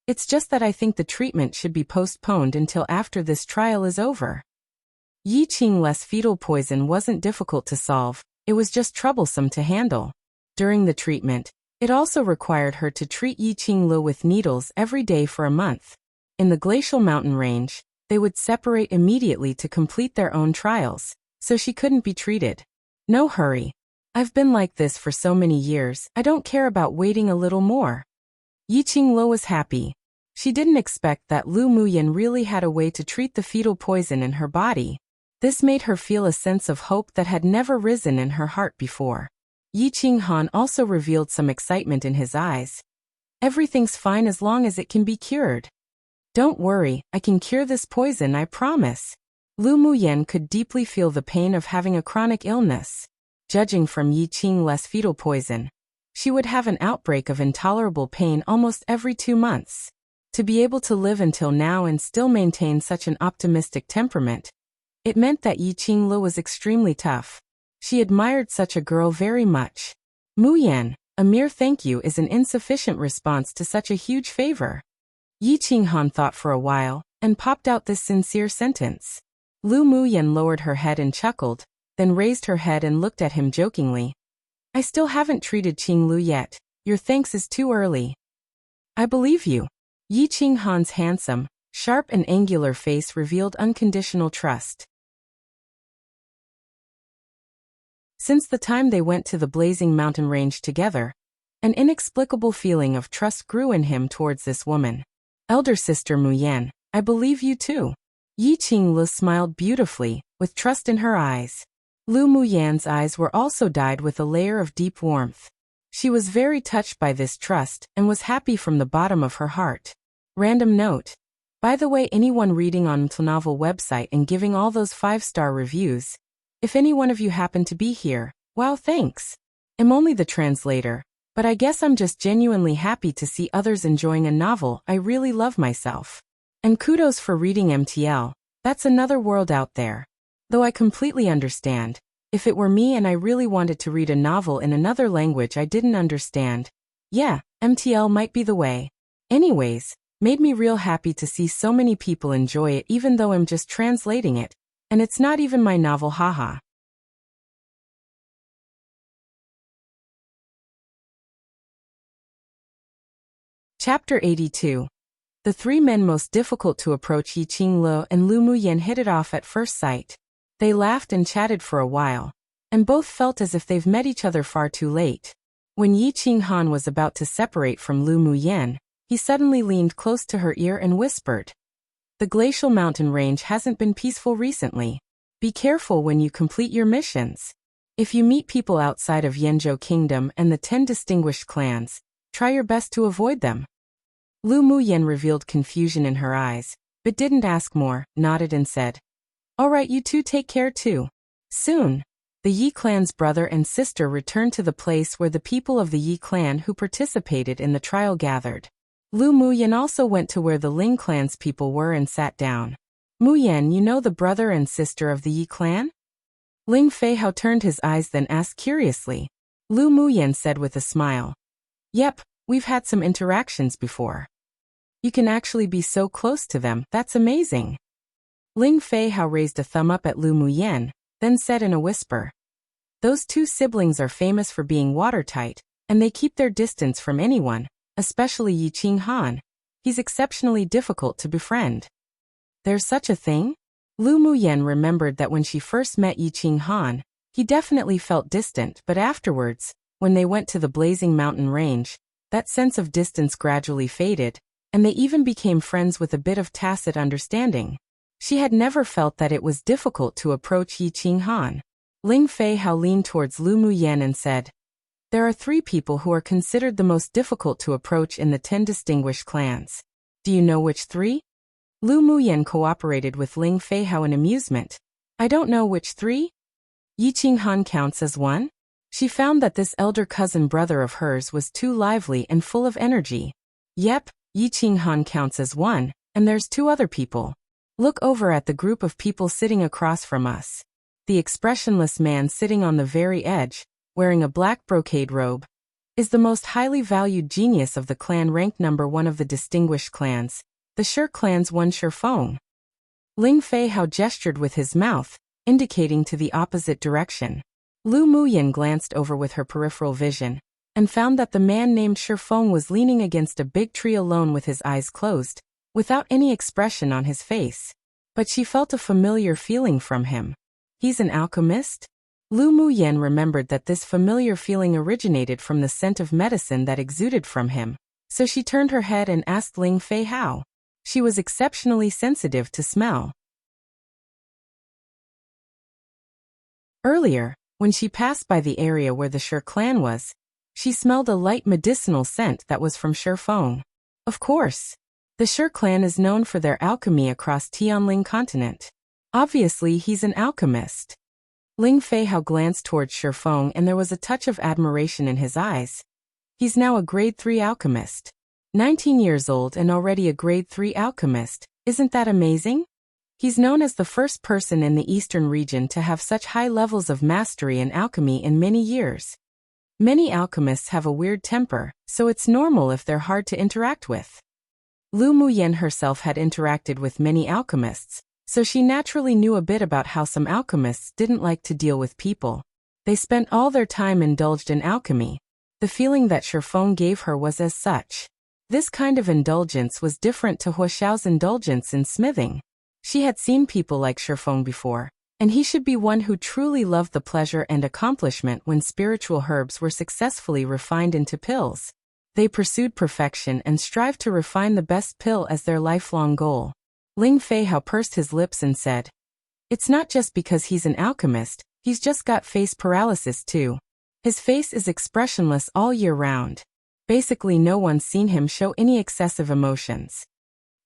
"It's just that I think the treatment should be postponed until after this trial is over." Yi Qingle's fetal poison wasn't difficult to solve, it was just troublesome to handle. During the treatment, it also required her to treat Yi Qinglu with needles every day for a month. In the glacial mountain range, they would separate immediately to complete their own trials, so she couldn't be treated. No hurry. I've been like this for so many years, I don't care about waiting a little more. Yi Qinglu was happy. She didn't expect that Lu Muyen really had a way to treat the fetal poison in her body. This made her feel a sense of hope that had never risen in her heart before. Yi Qinghan also revealed some excitement in his eyes. Everything's fine as long as it can be cured. Don't worry, I can cure this poison, I promise. Lu Muyen could deeply feel the pain of having a chronic illness. Judging from Yi Qingle's fetal poison, she would have an outbreak of intolerable pain almost every 2 months. To be able to live until now and still maintain such an optimistic temperament, it meant that Yi Qinglu was extremely tough. She admired such a girl very much. Muyen, a mere thank you is an insufficient response to such a huge favor. Yi Qinghan thought for a while, and popped out this sincere sentence. Lu Muyen lowered her head and chuckled, then raised her head and looked at him jokingly. I still haven't treated Qinglu yet, your thanks is too early. I believe you. Yi Qinghan's handsome, sharp and angular face revealed unconditional trust. Since the time they went to the blazing mountain range together, an inexplicable feeling of trust grew in him towards this woman. Elder sister Muyen, I believe you too. Yi Qinglu smiled beautifully, with trust in her eyes. Lu Muyen's eyes were also dyed with a layer of deep warmth. She was very touched by this trust and was happy from the bottom of her heart. Random note. By the way, anyone reading on Novel website and giving all those 5-star reviews, if any one of you happen to be here, wow, thanks. I'm only the translator, but I guess I'm just genuinely happy to see others enjoying a novel I really love myself. And kudos for reading MTL, that's another world out there. Though I completely understand, if it were me and I really wanted to read a novel in another language I didn't understand, yeah, MTL might be the way. Anyways, made me real happy to see so many people enjoy it even though I'm just translating it. And it's not even my novel, haha. Chapter 82. The 3 men most difficult to approach. Yi Qinglu and Lu Muyen hit it off at first sight. They laughed and chatted for a while, and both felt as if they've met each other far too late. When Yi Qinghan was about to separate from Lu Muyen, he suddenly leaned close to her ear and whispered, "The glacial mountain range hasn't been peaceful recently. Be careful when you complete your missions. If you meet people outside of Yanzhou Kingdom and the 10 distinguished clans, try your best to avoid them." Lu Muyen revealed confusion in her eyes, but didn't ask more, nodded and said, "All right, you two take care too." Soon, the Yi clan's brother and sister returned to the place where the people of the Yi clan who participated in the trial gathered. Lu Muyen also went to where the Ling clan's people were and sat down. "Muyen, you know the brother and sister of the Yi clan?" Ling Feihao turned his eyes then asked curiously. Lu Muyen said with a smile, "Yep, we've had some interactions before." "You can actually be so close to them, that's amazing." Ling Feihao raised a thumb up at Lu Muyen, then said in a whisper, "Those two siblings are famous for being watertight, and they keep their distance from anyone, especially Yi Qinghan. He's exceptionally difficult to befriend." There's such a thing? Lu Muyen remembered that when she first met Yi Qinghan, he definitely felt distant, but afterwards, when they went to the blazing mountain range, that sense of distance gradually faded, and they even became friends with a bit of tacit understanding. She had never felt that it was difficult to approach Yi Qinghan. Ling Feihao leaned towards Lu Muyen and said, "There are 3 people who are considered the most difficult to approach in the 10 distinguished clans. Do you know which 3? Lu Muyen cooperated with Ling Feihao in amusement. "I don't know which 3? Yi Qinghan counts as one?" She found that this elder cousin brother of hers was too lively and full of energy. "Yep, Yi Qinghan counts as one, and there's 2 other people. Look over at the group of people sitting across from us." The expressionless man sitting on the very edge, wearing a black brocade robe, is the most highly valued genius of the clan, ranked number 1 of the distinguished clans, the Shi clan's one Shifeng. Ling Feihao gestured with his mouth, indicating to the opposite direction. Lu Muyen glanced over with her peripheral vision, and found that the man named Shifeng was leaning against a big tree alone with his eyes closed, without any expression on his face. But she felt a familiar feeling from him. He's an alchemist? Lu Muyen remembered that this familiar feeling originated from the scent of medicine that exuded from him, so she turned her head and asked Ling Feihao. She was exceptionally sensitive to smell. Earlier, when she passed by the area where the Shi clan was, she smelled a light medicinal scent that was from Shifeng. Of course. The Shi clan is known for their alchemy across Tianling continent. Obviously he's an alchemist. Ling Feihao glanced towards Shifeng and there was a touch of admiration in his eyes. He's now a grade 3 alchemist. 19 years old and already a grade 3 alchemist, isn't that amazing? He's known as the first person in the eastern region to have such high levels of mastery in alchemy in many years. Many alchemists have a weird temper, so it's normal if they're hard to interact with. Lu Muyen herself had interacted with many alchemists, so she naturally knew a bit about how some alchemists didn't like to deal with people. They spent all their time indulged in alchemy. The feeling that Shifeng gave her was as such. This kind of indulgence was different to Huaxiao's indulgence in smithing. She had seen people like Shifeng before, and he should be one who truly loved the pleasure and accomplishment when spiritual herbs were successfully refined into pills. They pursued perfection and strived to refine the best pill as their lifelong goal. Ling Feihao pursed his lips and said, "It's not just because he's an alchemist, he's just got face paralysis too. His face is expressionless all year round. Basically no one's seen him show any excessive emotions."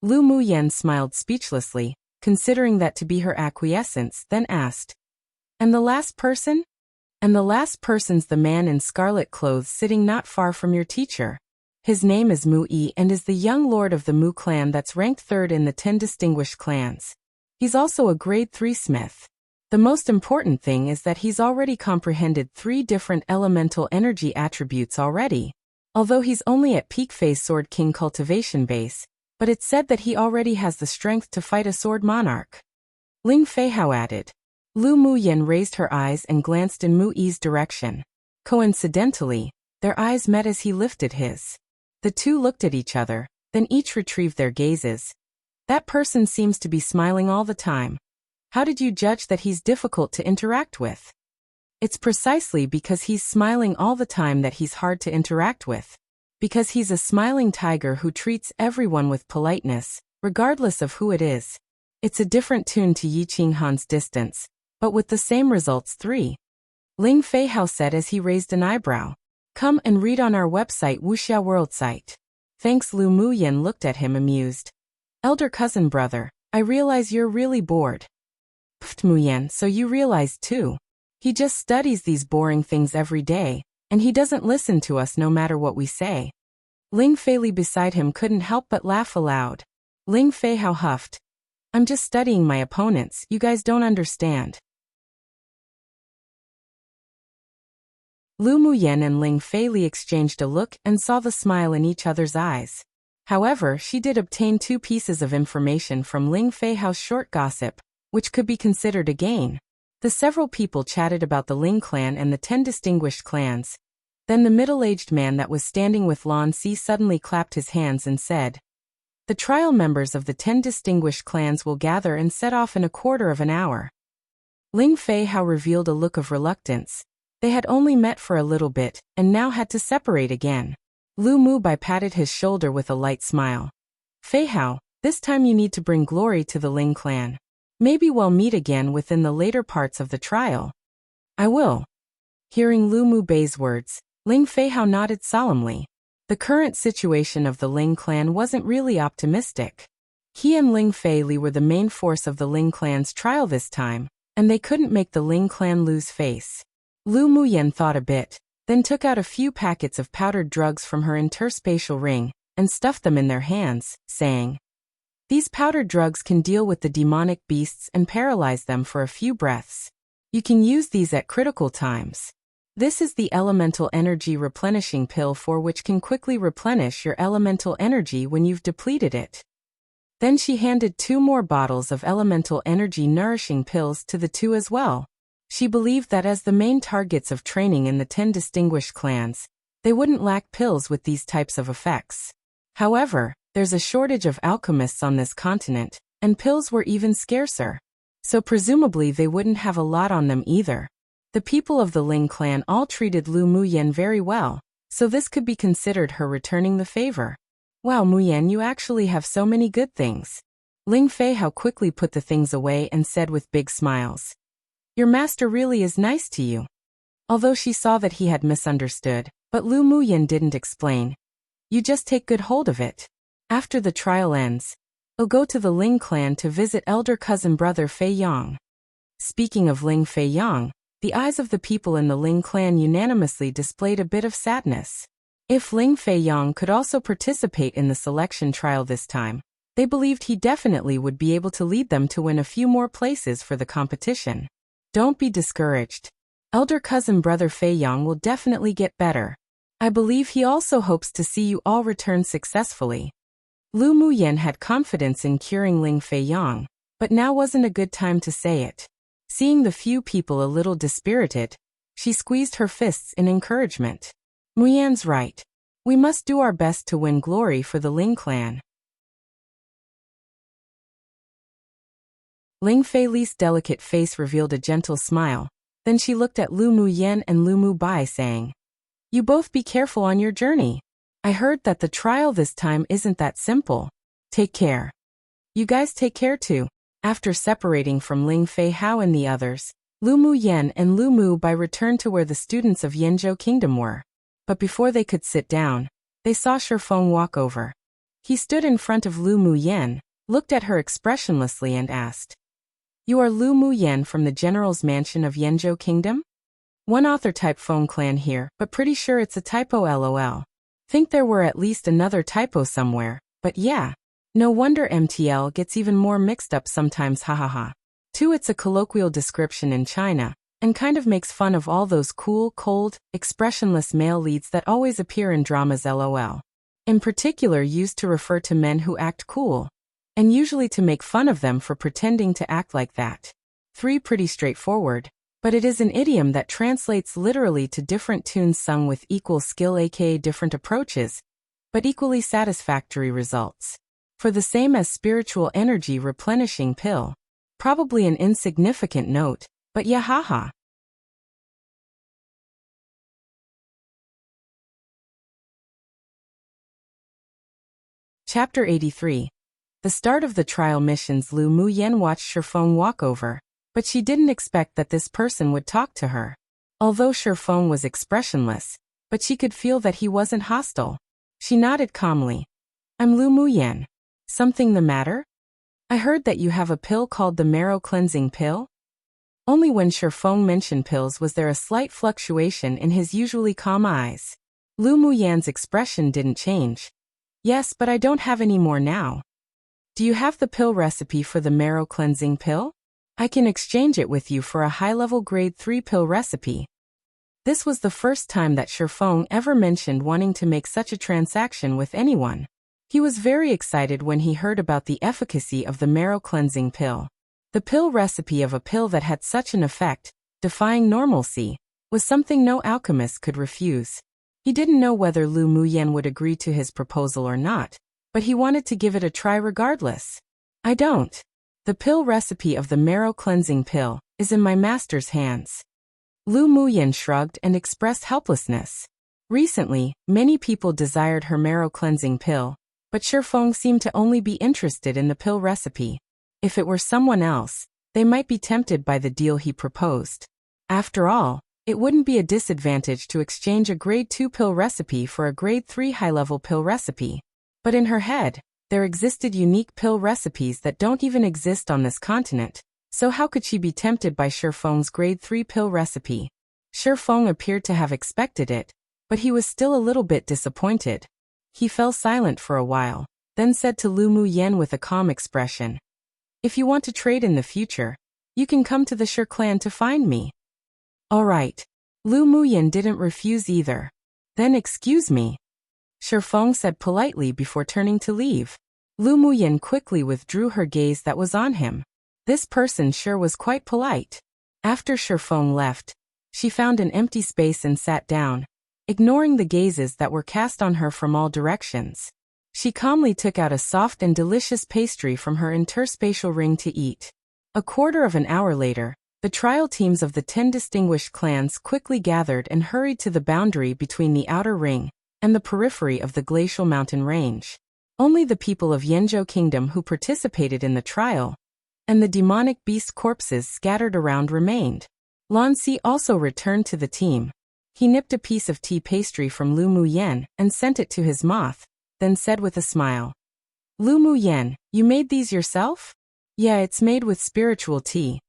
Lu Muyen smiled speechlessly, considering that to be her acquiescence, then asked, "And the last person?" "And the last person's the man in scarlet clothes sitting not far from your teacher. His name is Mu Yi and is the young lord of the Mu clan that's ranked 3rd in the 10 distinguished clans. He's also a grade 3 smith. The most important thing is that he's already comprehended 3 different elemental energy attributes already. Although he's only at peak phase Sword King cultivation base, but it's said that he already has the strength to fight a sword monarch." Ling Feihao added. Lu Muyen raised her eyes and glanced in Mu Yi's direction. Coincidentally, their eyes met as he lifted his. The two looked at each other, then each retrieved their gazes. "That person seems to be smiling all the time. How did you judge that he's difficult to interact with?" "It's precisely because he's smiling all the time that he's hard to interact with. Because he's a smiling tiger who treats everyone with politeness, regardless of who it is. It's a different tune to Yi Qinghan's distance, but with the same results 3. Ling Feihao said as he raised an eyebrow. "Come and read on our website Wuxia World Site." Thanks. Lu Muyen looked at him amused. "Elder cousin brother, I realize you're really bored." "Pft Muyen, so you realize too. He just studies these boring things every day, and he doesn't listen to us no matter what we say." Ling Feili beside him couldn't help but laugh aloud. Ling Feihao huffed. "I'm just studying my opponents, you guys don't understand." Lu Muyen and Ling Feili exchanged a look and saw the smile in each other's eyes. However, she did obtain 2 pieces of information from Ling Feihao's short gossip, which could be considered a gain. The several people chatted about the Ling clan and the 10 distinguished clans. Then the middle-aged man that was standing with Lan Si suddenly clapped his hands and said, "The trial members of the 10 distinguished clans will gather and set off in a quarter of an hour." Ling Fei Hao revealed a look of reluctance. They had only met for a little bit, and now had to separate again. Lu Mubai patted his shoulder with a light smile. "Fei Hao, this time you need to bring glory to the Ling clan. Maybe we'll meet again within the later parts of the trial." "I will." Hearing Lu Mubei's words, Ling Fei Hao nodded solemnly. The current situation of the Ling clan wasn't really optimistic. He and Ling Fei Li were the main force of the Ling clan's trial this time, and they couldn't make the Ling clan lose face. Lu Muyen thought a bit, then took out a few packets of powdered drugs from her interspatial ring, and stuffed them in their hands, saying, "These powdered drugs can deal with the demonic beasts and paralyze them for a few breaths. You can use these at critical times. This is the elemental energy replenishing pill for which can quickly replenish your elemental energy when you've depleted it." Then she handed 2 more bottles of elemental energy nourishing pills to the 2 as well. She believed that as the main targets of training in the 10 distinguished clans, they wouldn't lack pills with these types of effects. However, there's a shortage of alchemists on this continent, and pills were even scarcer. So presumably they wouldn't have a lot on them either. The people of the Ling clan all treated Lu Muyen very well, so this could be considered her returning the favor. "Wow, Muyen, you actually have so many good things." Ling Fei Hao quickly put the things away and said with big smiles, "Your master really is nice to you." Although she saw that he had misunderstood, but Lu Muyen didn't explain. "You just take good hold of it. After the trial ends, I'll go to the Ling clan to visit elder cousin brother Fei Yang." Speaking of Ling Fei Yang, the eyes of the people in the Ling clan unanimously displayed a bit of sadness. If Ling Fei Yang could also participate in the selection trial this time, they believed he definitely would be able to lead them to win a few more places for the competition. Don't be discouraged. Elder cousin brother Fei Yang will definitely get better. I believe he also hopes to see you all return successfully. Lu Muyen had confidence in curing Ling Fei Yang, but now wasn't a good time to say it. Seeing the few people a little dispirited, she squeezed her fists in encouragement. "Muyen's right. We must do our best to win glory for the Ling clan." Ling Fei Li's delicate face revealed a gentle smile, then she looked at Lu Muyen and Lu Mubai saying, "You both be careful on your journey. I heard that the trial this time isn't that simple. Take care." "You guys take care too." After separating from Ling Fei Hao and the others, Lu Muyen and Lu Mubai returned to where the students of Yanzhou Kingdom were. But before they could sit down, they saw Shifeng walk over. He stood in front of Lu Muyen, looked at her expressionlessly and asked, "You are Lu Muyen from the General's Mansion of Yanzhou Kingdom?" "One author type Feng clan here, but pretty sure it's a typo lol. Think there were at least another typo somewhere, but yeah. No wonder MTL gets even more mixed up sometimes hahaha. 2. It's a colloquial description in China, and kind of makes fun of all those cool, cold, expressionless male leads that always appear in dramas lol. In particular used to refer to men who act cool, and usually to make fun of them for pretending to act like that. 3. Pretty straightforward, but it is an idiom that translates literally to different tunes sung with equal skill aka different approaches, but equally satisfactory results. For the same as spiritual energy replenishing pill. Probably an insignificant note, but yeah haha. Chapter 83. The start of the trial missions. Lu Muyen watched Shifeng walk over, but she didn't expect that this person would talk to her. Although Shifeng was expressionless, but she could feel that he wasn't hostile. She nodded calmly. "I'm Lu Muyen. Something the matter? I heard that you have a pill called the marrow cleansing pill?" Only when Shifeng mentioned pills was there a slight fluctuation in his usually calm eyes. Lu Muyen's expression didn't change. "Yes, but I don't have any more now." "Do you have the pill recipe for the marrow cleansing pill? I can exchange it with you for a high-level grade 3 pill recipe." This was the first time that Shifeng ever mentioned wanting to make such a transaction with anyone. He was very excited when he heard about the efficacy of the marrow cleansing pill. The pill recipe of a pill that had such an effect, defying normalcy, was something no alchemist could refuse. He didn't know whether Lu Muyen would agree to his proposal or not, but he wanted to give it a try regardless. I don't. The pill recipe of the marrow cleansing pill is in my master's hands. Lu Muyen shrugged and expressed helplessness. Recently, many people desired her marrow cleansing pill, but Shifeng seemed to only be interested in the pill recipe. If it were someone else, they might be tempted by the deal he proposed. After all, it wouldn't be a disadvantage to exchange a grade 2 pill recipe for a grade 3 high-level pill recipe. But in her head, there existed unique pill recipes that don't even exist on this continent, so how could she be tempted by Shifeng's grade 3 pill recipe? Shifeng appeared to have expected it, but he was still a little bit disappointed. He fell silent for a while, then said to Lu Muyen with a calm expression, "If you want to trade in the future, you can come to the Shi clan to find me." "All right." Lu Muyen didn't refuse either. "Then excuse me," Shifeng said politely before turning to leave. Lu Muyen quickly withdrew her gaze that was on him. This person sure was quite polite. After Shifeng left, she found an empty space and sat down, ignoring the gazes that were cast on her from all directions. She calmly took out a soft and delicious pastry from her interspatial ring to eat. A quarter of an hour later, the trial teams of the 10 distinguished clans quickly gathered and hurried to the boundary between the outer ring and the periphery of the glacial mountain range. Only the people of Yanzhou Kingdom who participated in the trial, and the demonic beast corpses scattered around remained. Lan Si also returned to the team. He nipped a piece of tea pastry from Lu Muyen and sent it to his moth, then said with a smile, "Lu Muyen, you made these yourself?" "Yeah, it's made with spiritual tea."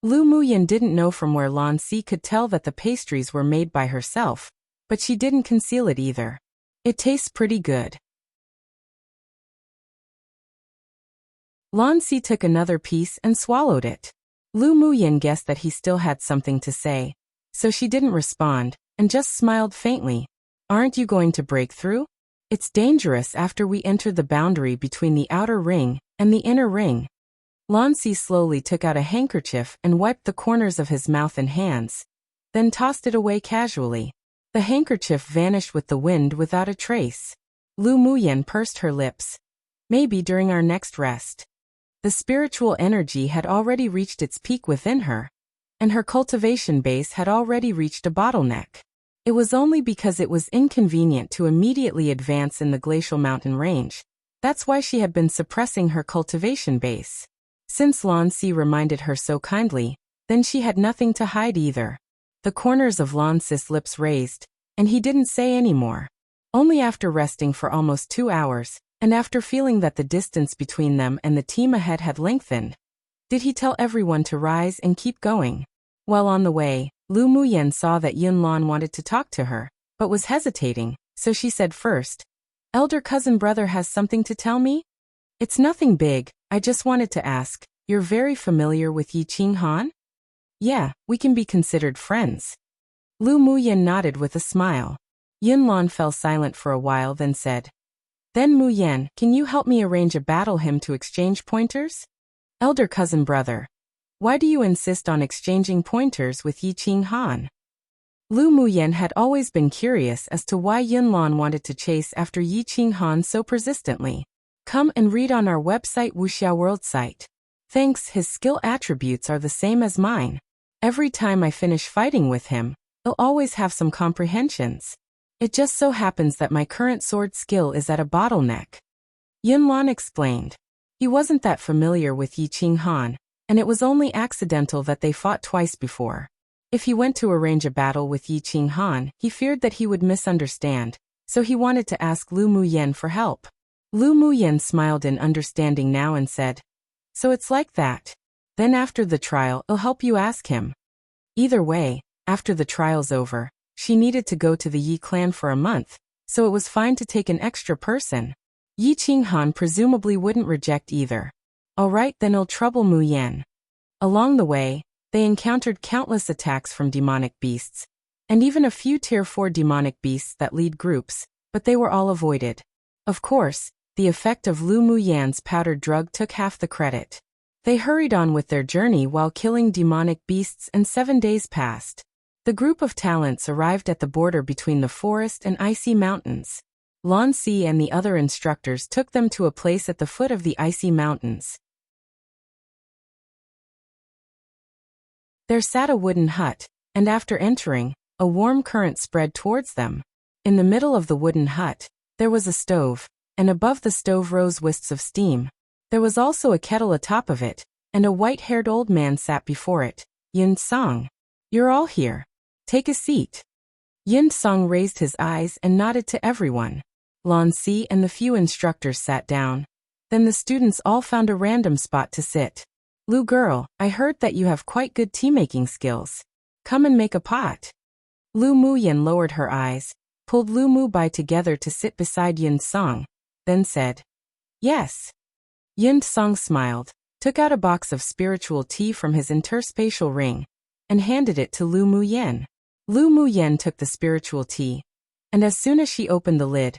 Lu Muyen didn't know from where Lan Si could tell that the pastries were made by herself, but she didn't conceal it either. "It tastes pretty good." Lan Si took another piece and swallowed it. Lu Muyen guessed that he still had something to say, so she didn't respond, and just smiled faintly. "Aren't you going to break through? It's dangerous after we enter the boundary between the outer ring and the inner ring." Lan Si slowly took out a handkerchief and wiped the corners of his mouth and hands, then tossed it away casually. The handkerchief vanished with the wind without a trace. Lu Muyen pursed her lips. "Maybe during our next rest." The spiritual energy had already reached its peak within her, and her cultivation base had already reached a bottleneck. It was only because it was inconvenient to immediately advance in the glacial mountain range. That's why she had been suppressing her cultivation base. Since Lan Si reminded her so kindly, then she had nothing to hide either. The corners of Lan Si's lips raised, and he didn't say any more. Only after resting for almost 2 hours, and after feeling that the distance between them and the team ahead had lengthened, did he tell everyone to rise and keep going. While on the way, Lu Muyen saw that Yunlan wanted to talk to her, but was hesitating, so she said first, "Elder cousin brother has something to tell me?" "It's nothing big, I just wanted to ask, you're very familiar with Yi Qing Han?" "Yeah, we can be considered friends." Lu Muyen nodded with a smile. Yunlan fell silent for a while then said, "Then Muyen, can you help me arrange a battle hymn to exchange pointers?" "Elder cousin brother, why do you insist on exchanging pointers with Yi Qing Han?" Lu Muyen had always been curious as to why Yunlan wanted to chase after Yi Qing Han so persistently. Come and read on our website Wuxia World site. Thanks, his skill attributes are the same as mine. Every time I finish fighting with him, I'll always have some comprehensions. It just so happens that my current sword skill is at a bottleneck. Yunlan explained. He wasn't that familiar with Yi Qing Han, and it was only accidental that they fought twice before. If he went to arrange a battle with Yi Qing Han, he feared that he would misunderstand, so he wanted to ask Lu Muyen for help. Lu Muyen smiled in understanding now and said, "So it's like that. Then after the trial, I'll help you ask him." Either way, after the trial's over, she needed to go to the Yi clan for a month, so it was fine to take an extra person. Yi Qing Han presumably wouldn't reject either. All right, then I'll trouble Muyen. Along the way, they encountered countless attacks from demonic beasts, and even a few tier 4 demonic beasts that lead groups, but they were all avoided. Of course, the effect of Lu Muyen's powdered drug took half the credit. They hurried on with their journey while killing demonic beasts, and 7 days passed. The group of talents arrived at the border between the forest and icy mountains. Lan Si and the other instructors took them to a place at the foot of the icy mountains. There sat a wooden hut, and after entering, a warm current spread towards them. In the middle of the wooden hut, there was a stove, and above the stove rose wisps of steam. There was also a kettle atop of it, and a white-haired old man sat before it. Yin Song, you're all here. Take a seat. Yin Song raised his eyes and nodded to everyone. Lan Si and the few instructors sat down. Then the students all found a random spot to sit. Lu girl, I heard that you have quite good tea-making skills. Come and make a pot. Lu Muyan lowered her eyes, pulled Lu Mu Bai together to sit beside Yin Song, then said, yes. Yin Song smiled, took out a box of spiritual tea from his interspatial ring, and handed it to Lu Muyan. Lu Muyan took the spiritual tea, and as soon as she opened the lid,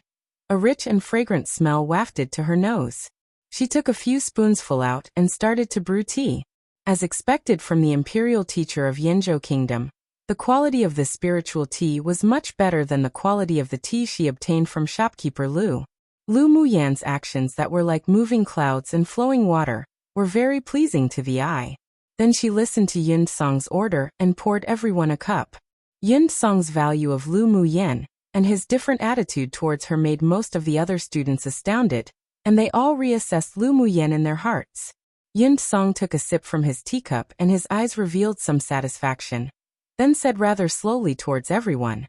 a rich and fragrant smell wafted to her nose. She took a few spoonsful out and started to brew tea. As expected from the imperial teacher of Yanzhou Kingdom, the quality of the spiritual tea was much better than the quality of the tea she obtained from shopkeeper Lu. Lu Muyan's actions that were like moving clouds and flowing water were very pleasing to the eye. Then she listened to Yin Song's order and poured everyone a cup. Yin Song's value of Lu Muyan and his different attitude towards her made most of the other students astounded, and they all reassessed Lu Muyan in their hearts. Yin Song took a sip from his teacup and his eyes revealed some satisfaction, then said rather slowly towards everyone,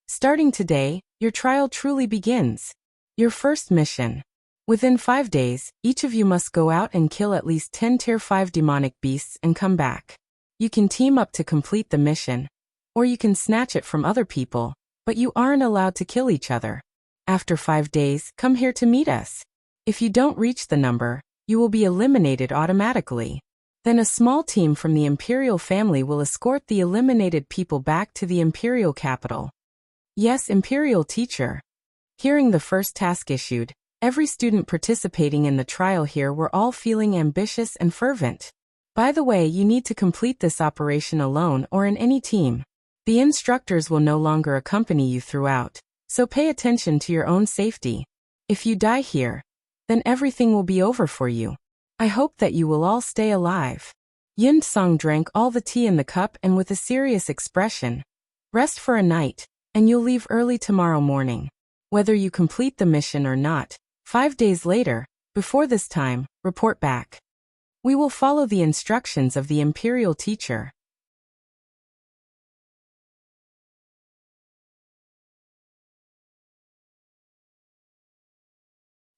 starting today, your trial truly begins. Your first mission. Within 5 days, each of you must go out and kill at least 10 Tier 5 demonic beasts and come back. You can team up to complete the mission, or you can snatch it from other people, but you aren't allowed to kill each other. After 5 days, come here to meet us. If you don't reach the number, you will be eliminated automatically. Then a small team from the Imperial family will escort the eliminated people back to the Imperial capital. Yes, Imperial teacher. Hearing the first task issued, every student participating in the trial here were all feeling ambitious and fervent. By the way, you need to complete this operation alone or in any team. The instructors will no longer accompany you throughout, so pay attention to your own safety. If you die here, then everything will be over for you. I hope that you will all stay alive. Yin Song drank all the tea in the cup and with a serious expression. Rest for a night, and you'll leave early tomorrow morning. Whether you complete the mission or not, 5 days later, before this time, report back. We will follow the instructions of the Imperial teacher.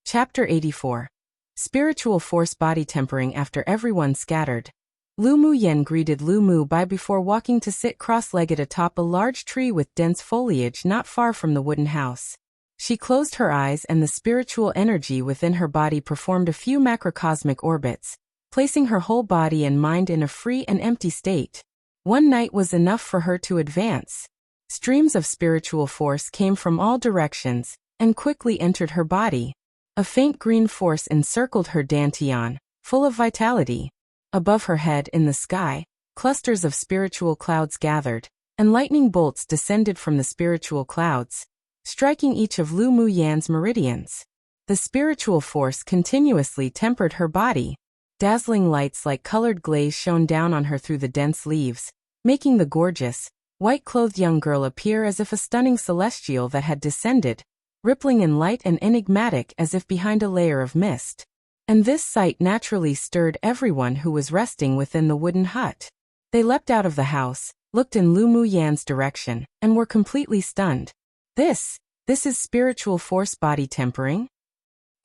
Chapter 84. Spiritual Force Body Tempering. After everyone scattered, Lu Muyan greeted Lu Mu Bai before walking to sit cross-legged atop a large tree with dense foliage not far from the wooden house. She closed her eyes and the spiritual energy within her body performed a few macrocosmic orbits, placing her whole body and mind in a free and empty state. One night was enough for her to advance. Streams of spiritual force came from all directions and quickly entered her body. A faint green force encircled her dantian, full of vitality. Above her head in the sky, clusters of spiritual clouds gathered, and lightning bolts descended from the spiritual clouds, striking each of Lu Muyan's meridians. The spiritual force continuously tempered her body. Dazzling lights like colored glaze shone down on her through the dense leaves, making the gorgeous, white-clothed young girl appear as if a stunning celestial that had descended, rippling in light and enigmatic as if behind a layer of mist. And this sight naturally stirred everyone who was resting within the wooden hut. They leapt out of the house, looked in Lu Muyan's direction, and were completely stunned. This is spiritual force body tempering?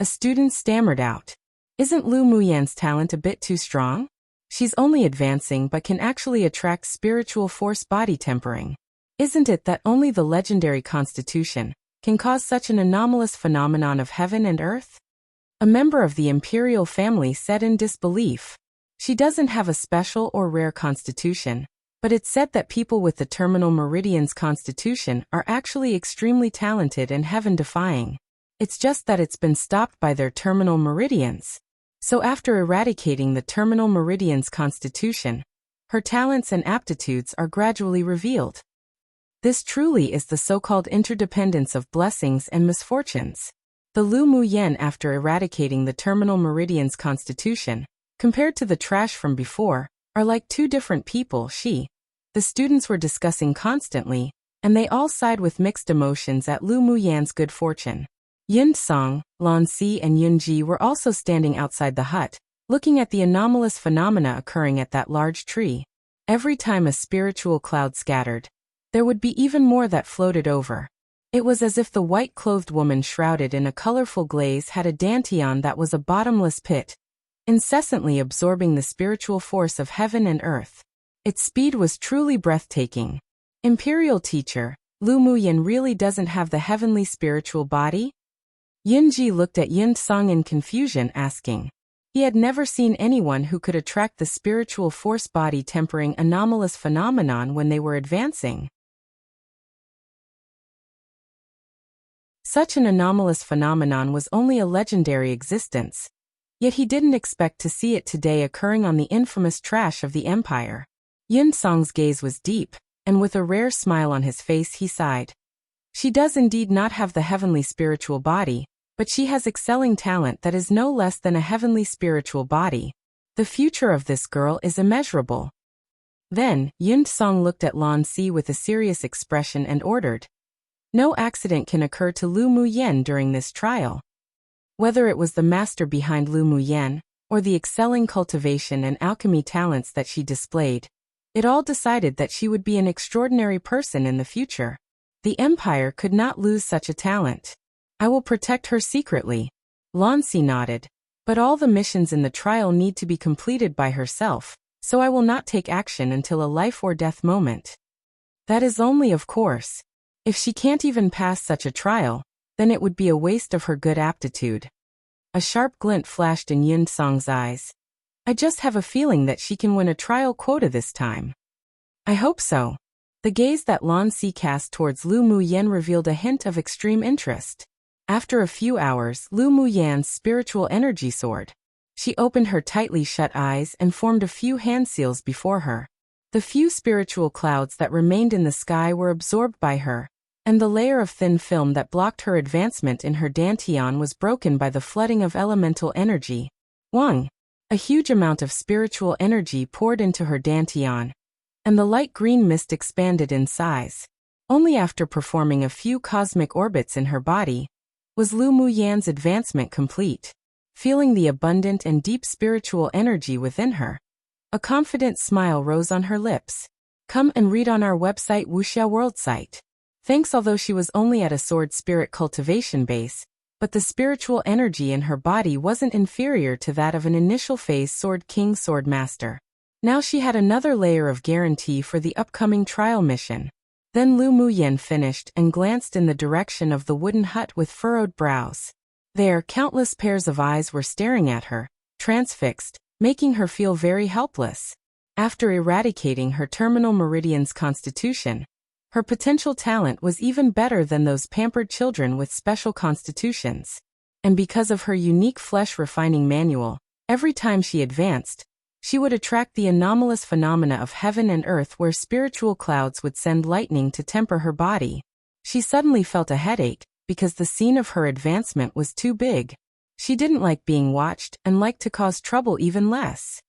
A student stammered out. Isn't Lu Muyan's talent a bit too strong? She's only advancing but can actually attract spiritual force body tempering. Isn't it that only the legendary constitution can cause such an anomalous phenomenon of heaven and earth? A member of the imperial family said in disbelief. She doesn't have a special or rare constitution, but it's said that people with the terminal meridian's constitution are actually extremely talented and heaven-defying. It's just that it's been stopped by their terminal meridians. So after eradicating the terminal meridian's constitution, her talents and aptitudes are gradually revealed. This truly is the so-called interdependence of blessings and misfortunes. The Lu Mu Yen, after eradicating the terminal meridian's constitution, compared to the trash from before, are like two different people. The students were discussing constantly, and they all sighed with mixed emotions at Lu Mu Yan's good fortune. Yun Song, Lan Si and Yun Ji were also standing outside the hut, looking at the anomalous phenomena occurring at that large tree. Every time a spiritual cloud scattered, there would be even more that floated over. It was as if the white-clothed woman shrouded in a colorful glaze had a dantian that was a bottomless pit, incessantly absorbing the spiritual force of heaven and earth. Its speed was truly breathtaking. Imperial teacher, Lu Mu Yen really doesn't have the heavenly spiritual body? Yun Ji looked at Yun Song in confusion, asking. He had never seen anyone who could attract the spiritual force body tempering anomalous phenomenon when they were advancing. Such an anomalous phenomenon was only a legendary existence. Yet he didn't expect to see it today occurring on the infamous trash of the empire. Yun Song's gaze was deep, and with a rare smile on his face he sighed. She does indeed not have the heavenly spiritual body, but she has excelling talent that is no less than a heavenly spiritual body. The future of this girl is immeasurable. Then, Yun Song looked at Lan Si with a serious expression and ordered. No accident can occur to Lu Mu Yen during this trial. Whether it was the master behind Lu Mu Yen, or the excelling cultivation and alchemy talents that she displayed, it all decided that she would be an extraordinary person in the future. The empire could not lose such a talent. I will protect her secretly. Lan Si nodded. But all the missions in the trial need to be completed by herself, so I will not take action until a life or death moment. That is only of course. If she can't even pass such a trial, then it would be a waste of her good aptitude. A sharp glint flashed in Yun Song's eyes. I just have a feeling that she can win a trial quota this time. I hope so. The gaze that Lan Si cast towards Lu Mu Yen revealed a hint of extreme interest. After a few hours, Lu Mu Yan's spiritual energy soared. She opened her tightly shut eyes and formed a few hand seals before her. The few spiritual clouds that remained in the sky were absorbed by her, and the layer of thin film that blocked her advancement in her dantian was broken by the flooding of elemental energy. Wang! A huge amount of spiritual energy poured into her dantian, and the light green mist expanded in size. Only after performing a few cosmic orbits in her body was Lu Mu Yan's advancement complete. Feeling the abundant and deep spiritual energy within her, a confident smile rose on her lips. Come and read on our website Wuxia World site. Thanks. Although she was only at a sword spirit cultivation base, but the spiritual energy in her body wasn't inferior to that of an initial phase Sword King Sword Master. Now she had another layer of guarantee for the upcoming trial mission. Then Lu Mu Yen finished and glanced in the direction of the wooden hut with furrowed brows. There, countless pairs of eyes were staring at her, transfixed, making her feel very helpless. After eradicating her terminal meridian's constitution, her potential talent was even better than those pampered children with special constitutions. And because of her unique flesh-refining manual, every time she advanced, she would attract the anomalous phenomena of heaven and earth where spiritual clouds would send lightning to temper her body. She suddenly felt a headache, because the scene of her advancement was too big. She didn't like being watched and liked to cause trouble even less.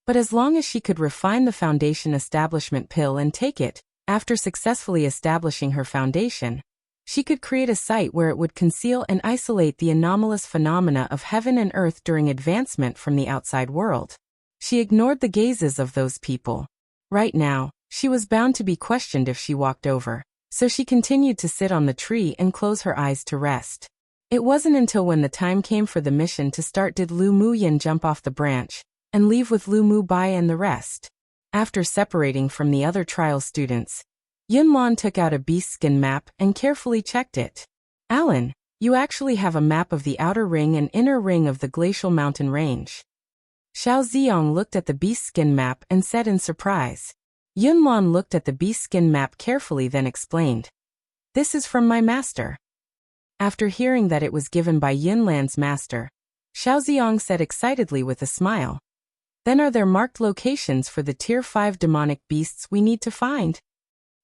But as long as she could refine the foundation establishment pill and take it, after successfully establishing her foundation, she could create a site where it would conceal and isolate the anomalous phenomena of heaven and earth during advancement from the outside world. She ignored the gazes of those people. Right now, she was bound to be questioned if she walked over, so she continued to sit on the tree and close her eyes to rest. It wasn't until when the time came for the mission to start did Lu Mu Yen jump off the branch and leave with Lu Mu Bai and the rest. After separating from the other trial students, Yun Lan took out a beast skin map and carefully checked it. Alan, you actually have a map of the outer ring and inner ring of the glacial mountain range. Xiao Ziong looked at the beast skin map and said in surprise. Yun Lan looked at the beast skin map carefully, then explained. This is from my master. After hearing that it was given by Yinlan's master, Xiaoziang said excitedly with a smile. Then are there marked locations for the Tier 5 demonic beasts we need to find?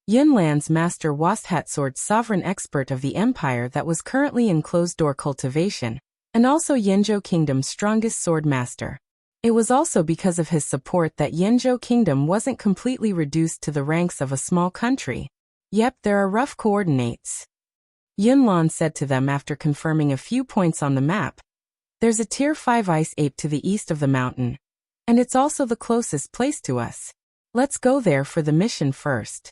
Yinlan's master was Hatsword's sovereign expert of the empire that was currently in closed-door cultivation, and also Yanzhou Kingdom's strongest sword master. It was also because of his support that Yanzhou Kingdom wasn't completely reduced to the ranks of a small country. Yep, there are rough coordinates. Yinlan said to them after confirming a few points on the map. There's a Tier 5 ice ape to the east of the mountain, and it's also the closest place to us. Let's go there for the mission first.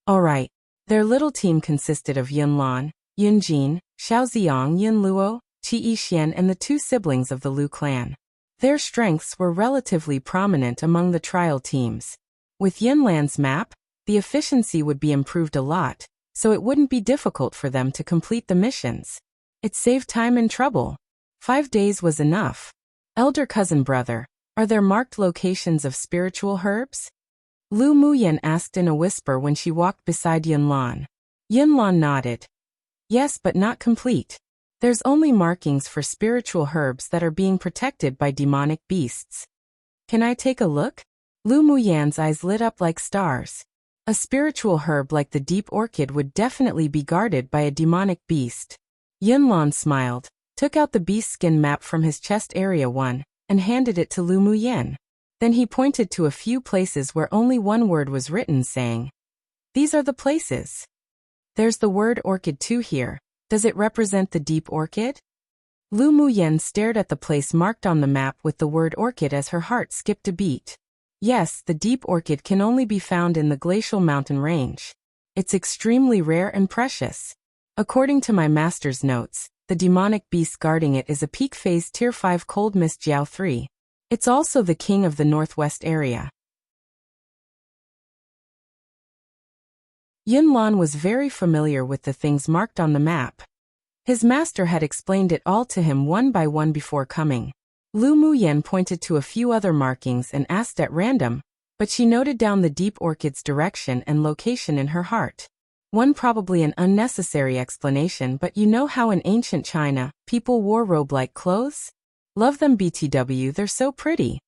Alright. Their little team consisted of Yinlan, Yunjin, Xiaoziang, Yinluo, Qi Yixian and the two siblings of the Lu clan. Their strengths were relatively prominent among the trial teams. With Yinlan's map, the efficiency would be improved a lot, so it wouldn't be difficult for them to complete the missions. It saved time and trouble. 5 days was enough. Elder cousin brother, are there marked locations of spiritual herbs? Lu Muyan asked in a whisper when she walked beside Yinlan. Yinlan nodded. Yes, but not complete. There's only markings for spiritual herbs that are being protected by demonic beasts. Can I take a look? Lu Muyan's eyes lit up like stars. A spiritual herb like the deep orchid would definitely be guarded by a demonic beast. Yinlan smiled, took out the beast skin map from his chest area 1, and handed it to Lu Muyan. Then he pointed to a few places where only one word was written, saying, "These are the places. There's the word orchid too here. Does it represent the deep orchid?" Lu Muyan stared at the place marked on the map with the word orchid as her heart skipped a beat. Yes, the deep orchid can only be found in the glacial mountain range. It's extremely rare and precious. According to my master's notes, the demonic beast guarding it is a peak phase Tier 5 Cold Mist Jiao 3. It's also the king of the northwest area. Yinlan was very familiar with the things marked on the map. His master had explained it all to him one by one before coming. Lu Muyan pointed to a few other markings and asked at random, but she noted down the deep orchid's direction and location in her heart. One probably an unnecessary explanation, but you know how in ancient China, people wore robe-like clothes? Love them BTW, they're so pretty.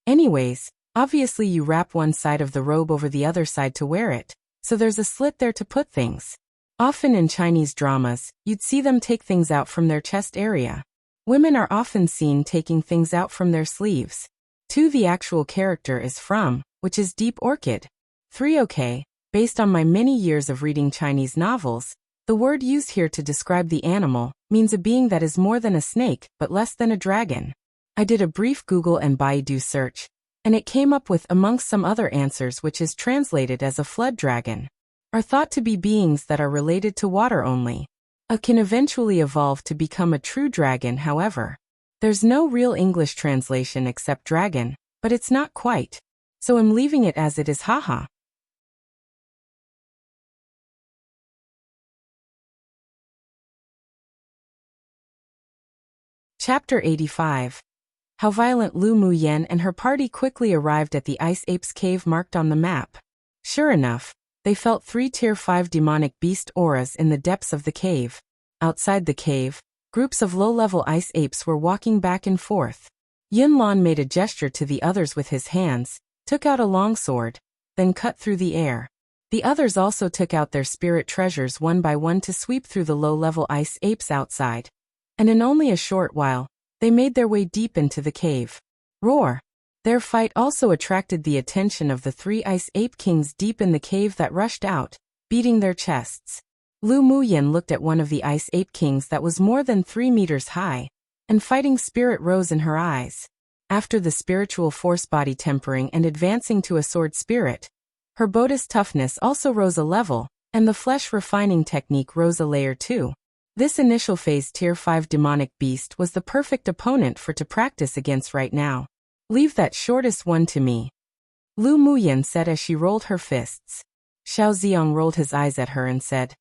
Anyways, obviously you wrap one side of the robe over the other side to wear it, so there's a slit there to put things. Often in Chinese dramas, you'd see them take things out from their chest area. Women are often seen taking things out from their sleeves. 2. The actual character is from, which is deep orchid. 3. Okay, based on my many years of reading Chinese novels, the word used here to describe the animal means a being that is more than a snake but less than a dragon. I did a brief Google and Baidu search, and it came up with amongst some other answers which is translated as a flood dragon. Are thought to be beings that are related to water only. Can eventually evolve to become a true dragon, however. There's no real English translation except dragon, but it's not quite. So I'm leaving it as it is, haha. Chapter 85. How violent Lu Muyan and her party quickly arrived at the Ice Ape's cave marked on the map. Sure enough, they felt 3 Tier 5 demonic beast auras in the depths of the cave. Outside the cave, groups of low-level ice apes were walking back and forth. Yinlan made a gesture to the others with his hands, took out a long sword, then cut through the air. The others also took out their spirit treasures one by one to sweep through the low-level ice apes outside. And in only a short while, they made their way deep into the cave. Roar! Their fight also attracted the attention of the 3 ice ape kings deep in the cave that rushed out, beating their chests. Lu Muyan looked at one of the ice ape kings that was more than 3 meters high, and fighting spirit rose in her eyes. After the spiritual force body tempering and advancing to a sword spirit, her bodhi's toughness also rose a level, and the flesh refining technique rose a layer too. This initial phase Tier 5 demonic beast was the perfect opponent for to practice against right now. Leave that shortest one to me, Lu Muyan said as she rolled her fists. Xiaoziang rolled his eyes at her and said,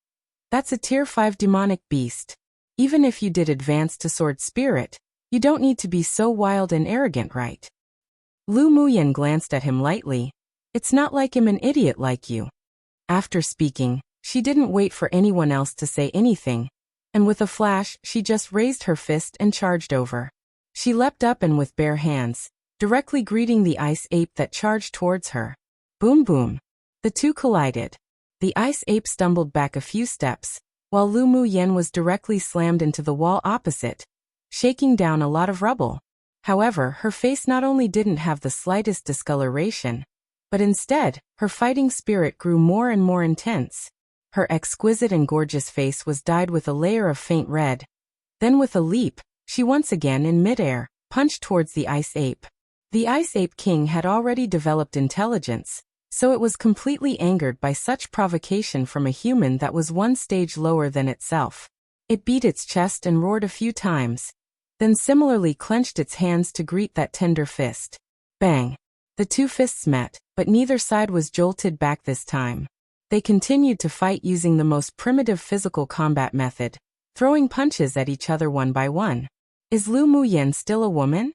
"That's a Tier 5 demonic beast. Even if you did advance to sword spirit, you don't need to be so wild and arrogant, right?" Lu Muyan glanced at him lightly. "It's not like I'm an idiot like you." After speaking, she didn't wait for anyone else to say anything. and with a flash, she just raised her fist and charged over. She leapt up and with bare hands, directly greeting the ice ape that charged towards her. Boom boom. The two collided. The ice ape stumbled back a few steps, while Lu Mu Yen was directly slammed into the wall opposite, shaking down a lot of rubble. However, her face not only didn't have the slightest discoloration, but instead, her fighting spirit grew more and more intense. Her exquisite and gorgeous face was dyed with a layer of faint red. Then with a leap, she once again in midair, punched towards the ice ape. The ice ape king had already developed intelligence, so it was completely angered by such provocation from a human that was one stage lower than itself. It beat its chest and roared a few times, then similarly clenched its hands to greet that tender fist. Bang! The two fists met, but neither side was jolted back this time. They continued to fight using the most primitive physical combat method, throwing punches at each other one by one. Is Lu Mu Yen still a woman?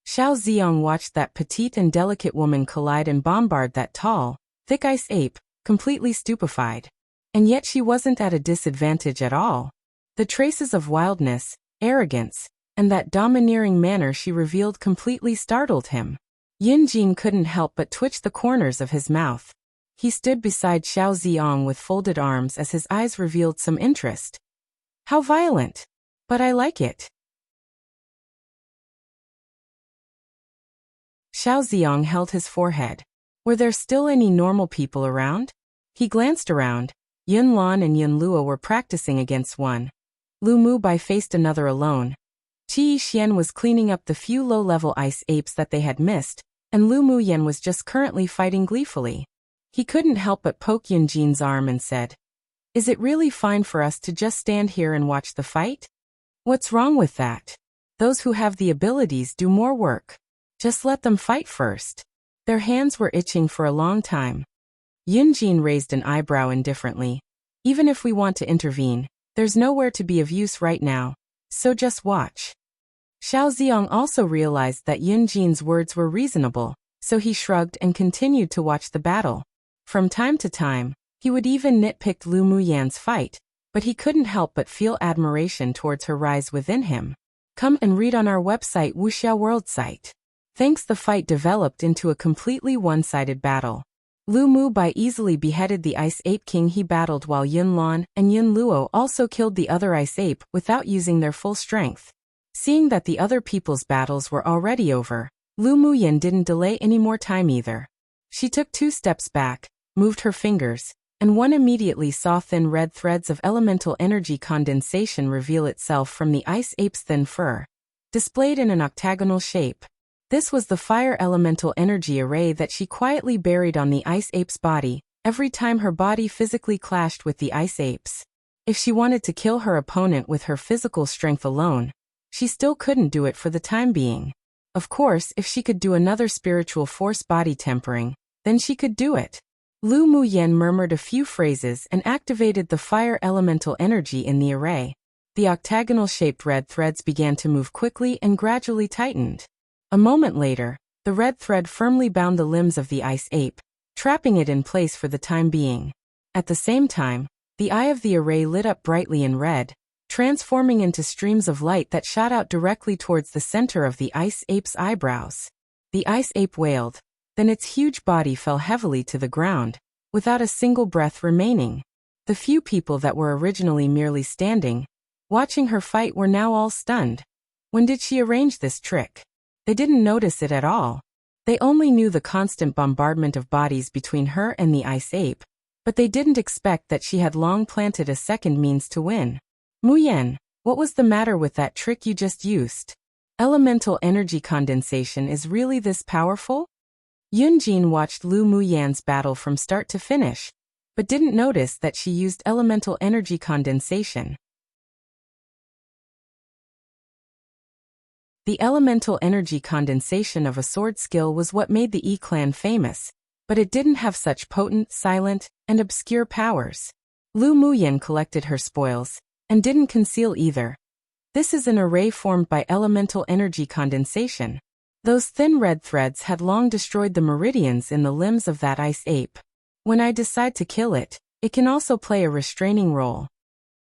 Xiao Ziong watched that petite and delicate woman collide and bombard that tall, thick ice ape, completely stupefied. And yet she wasn't at a disadvantage at all. The traces of wildness, arrogance, and that domineering manner she revealed completely startled him. Yin Jin couldn't help but twitch the corners of his mouth. He stood beside Xiao Ziong with folded arms as his eyes revealed some interest. How violent! But I like it. Xiao Ziong held his forehead. Were there still any normal people around? He glanced around. Yun Lan and Yun Luo were practicing against one. Lu Mu Bai faced another alone. Qi Xian was cleaning up the few low-level ice apes that they had missed, and Lu Mu Yen was just currently fighting gleefully. He couldn't help but poke Yun Jin's arm and said, "Is it really fine for us to just stand here and watch the fight? What's wrong with that? Those who have the abilities do more work. Just let them fight first." Their hands were itching for a long time. Yun Jin raised an eyebrow indifferently. "Even if we want to intervene, there's nowhere to be of use right now, so just watch." Xiao Ziong also realized that Yun Jin's words were reasonable, so he shrugged and continued to watch the battle. From time to time, he would even nitpick Lu Mu Yan's fight, but he couldn't help but feel admiration towards her rise within him. Come and read on our website Wuxia World site. Thanks, the fight developed into a completely one-sided battle. Lu Mu Bai easily beheaded the Ice Ape King he battled, while Yun Lan and Yun Luo also killed the other Ice Ape without using their full strength. Seeing that the other people's battles were already over, Lu Mu Yen didn't delay any more time either. She took 2 steps back, moved her fingers, and one immediately saw thin red threads of elemental energy condensation reveal itself from the ice ape's thin fur, displayed in an octagonal shape. This was the fire elemental energy array that she quietly buried on the ice ape's body, every time her body physically clashed with the ice ape's. If she wanted to kill her opponent with her physical strength alone, she still couldn't do it for the time being. Of course, if she could do another spiritual force body tempering, then she could do it. Lu Mu Yen murmured a few phrases and activated the fire elemental energy in the array. The octagonal-shaped red threads began to move quickly and gradually tightened. A moment later, the red thread firmly bound the limbs of the ice ape, trapping it in place for the time being. At the same time, the eye of the array lit up brightly in red, transforming into streams of light that shot out directly towards the center of the ice ape's eyebrows. The ice ape wailed. Then its huge body fell heavily to the ground, without a single breath remaining. The few people that were originally merely standing, watching her fight, were now all stunned. When did she arrange this trick? They didn't notice it at all. They only knew the constant bombardment of bodies between her and the ice ape, but they didn't expect that she had long planted a second means to win. Mu Yen, what was the matter with that trick you just used? Elemental energy condensation is really this powerful? Yun Jin watched Lu Mu Yan's battle from start to finish, but didn't notice that she used elemental energy condensation. The elemental energy condensation of a sword skill was what made the Yi clan famous, but it didn't have such potent, silent, and obscure powers. Lu Mu Yan collected her spoils, and didn't conceal either. This is an array formed by elemental energy condensation. Those thin red threads had long destroyed the meridians in the limbs of that ice ape. When I decide to kill it, it can also play a restraining role.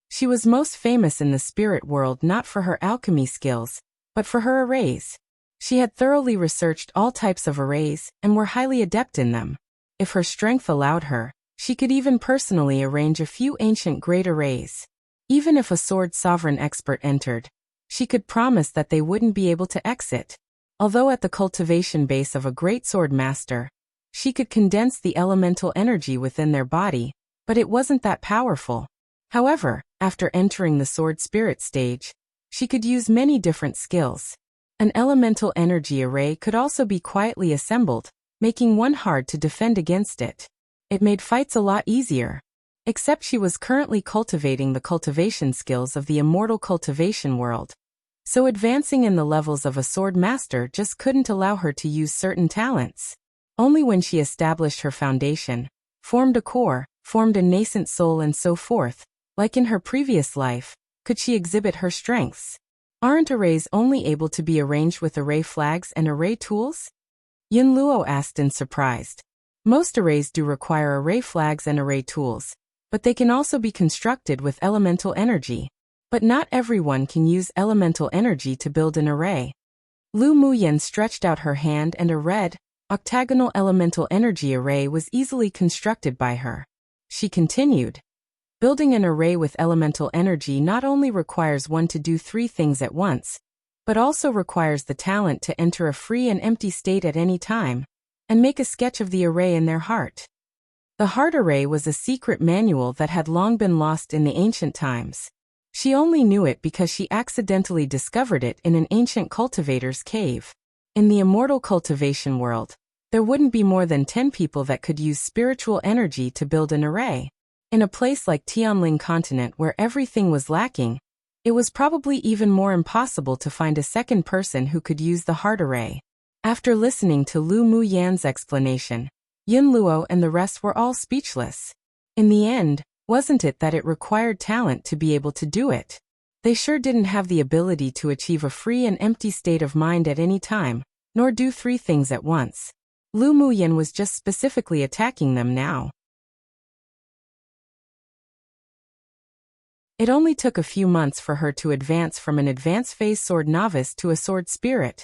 She was most famous in the spirit world not for her alchemy skills, but for her arrays. She had thoroughly researched all types of arrays and were highly adept in them. If her strength allowed her, she could even personally arrange a few ancient great arrays. Even if a sword sovereign expert entered, she could promise that they wouldn't be able to exit. Although at the cultivation base of a great sword master, she could condense the elemental energy within their body, but it wasn't that powerful. However, after entering the sword spirit stage, she could use many different skills. An elemental energy array could also be quietly assembled, making one hard to defend against it. It made fights a lot easier. Except she was currently cultivating the cultivation skills of the immortal cultivation world. So advancing in the levels of a sword master just couldn't allow her to use certain talents. Only when she established her foundation, formed a core, formed a nascent soul and so forth, like in her previous life, could she exhibit her strengths. Aren't arrays only able to be arranged with array flags and array tools? Yunluo asked in surprise. Most arrays do require array flags and array tools, but they can also be constructed with elemental energy. But not everyone can use elemental energy to build an array. Lu Muyan stretched out her hand and a red, octagonal elemental energy array was easily constructed by her. She continued. Building an array with elemental energy not only requires one to do 3 things at once, but also requires the talent to enter a free and empty state at any time, and make a sketch of the array in their heart. The heart array was a secret manual that had long been lost in the ancient times. She only knew it because she accidentally discovered it in an ancient cultivator's cave. In the immortal cultivation world, there wouldn't be more than 10 people that could use spiritual energy to build an array. In a place like Tianling continent where everything was lacking, it was probably even more impossible to find a second person who could use the heart array. After listening to Lu Muyan's explanation, Yunluo and the rest were all speechless. In the end, wasn't it that it required talent to be able to do it? They sure didn't have the ability to achieve a free and empty state of mind at any time, nor do 3 things at once. Lu Muyan was just specifically attacking them now. It only took a few months for her to advance from an advanced phase sword novice to a sword spirit.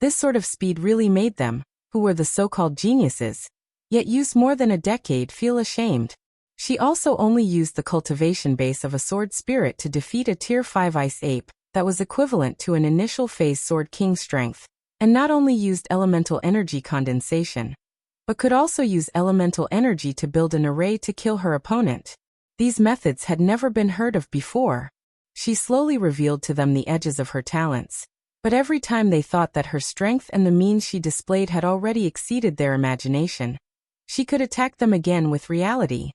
This sort of speed really made them, who were the so-called geniuses, yet used more than a decade, feel ashamed. She also only used the cultivation base of a sword spirit to defeat a tier 5 ice ape, that was equivalent to an initial phase sword king strength, and not only used elemental energy condensation, but could also use elemental energy to build an array to kill her opponent. These methods had never been heard of before. She slowly revealed to them the edges of her talents, but every time they thought that her strength and the means she displayed had already exceeded their imagination, she could attack them again with reality.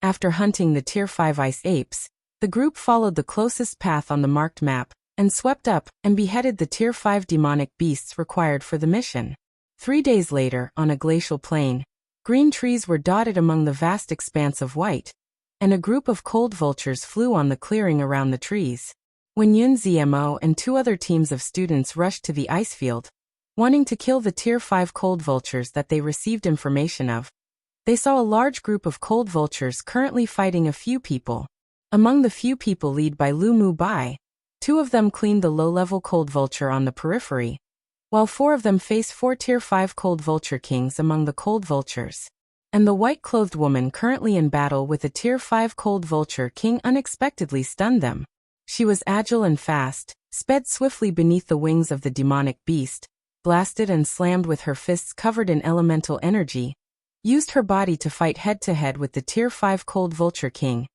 After hunting the tier 5 ice apes, the group followed the closest path on the marked map, and swept up and beheaded the tier 5 demonic beasts required for the mission. 3 days later, on a glacial plain, green trees were dotted among the vast expanse of white, and a group of cold vultures flew on the clearing around the trees. When Yun Zmo and 2 other teams of students rushed to the ice field, wanting to kill the tier 5 cold vultures that they received information of, they saw a large group of cold vultures currently fighting a few people. Among the few people led by Lu Mu Bai, 2 of them cleaned the low-level cold vulture on the periphery, while 4 of them faced 4 tier 5 cold vulture kings among the cold vultures. And the white-clothed woman currently in battle with a tier 5 cold vulture king unexpectedly stunned them. She was agile and fast, sped swiftly beneath the wings of the demonic beast, blasted and slammed with her fists covered in elemental energy, used her body to fight head-to-head with the tier 5 cold vulture king.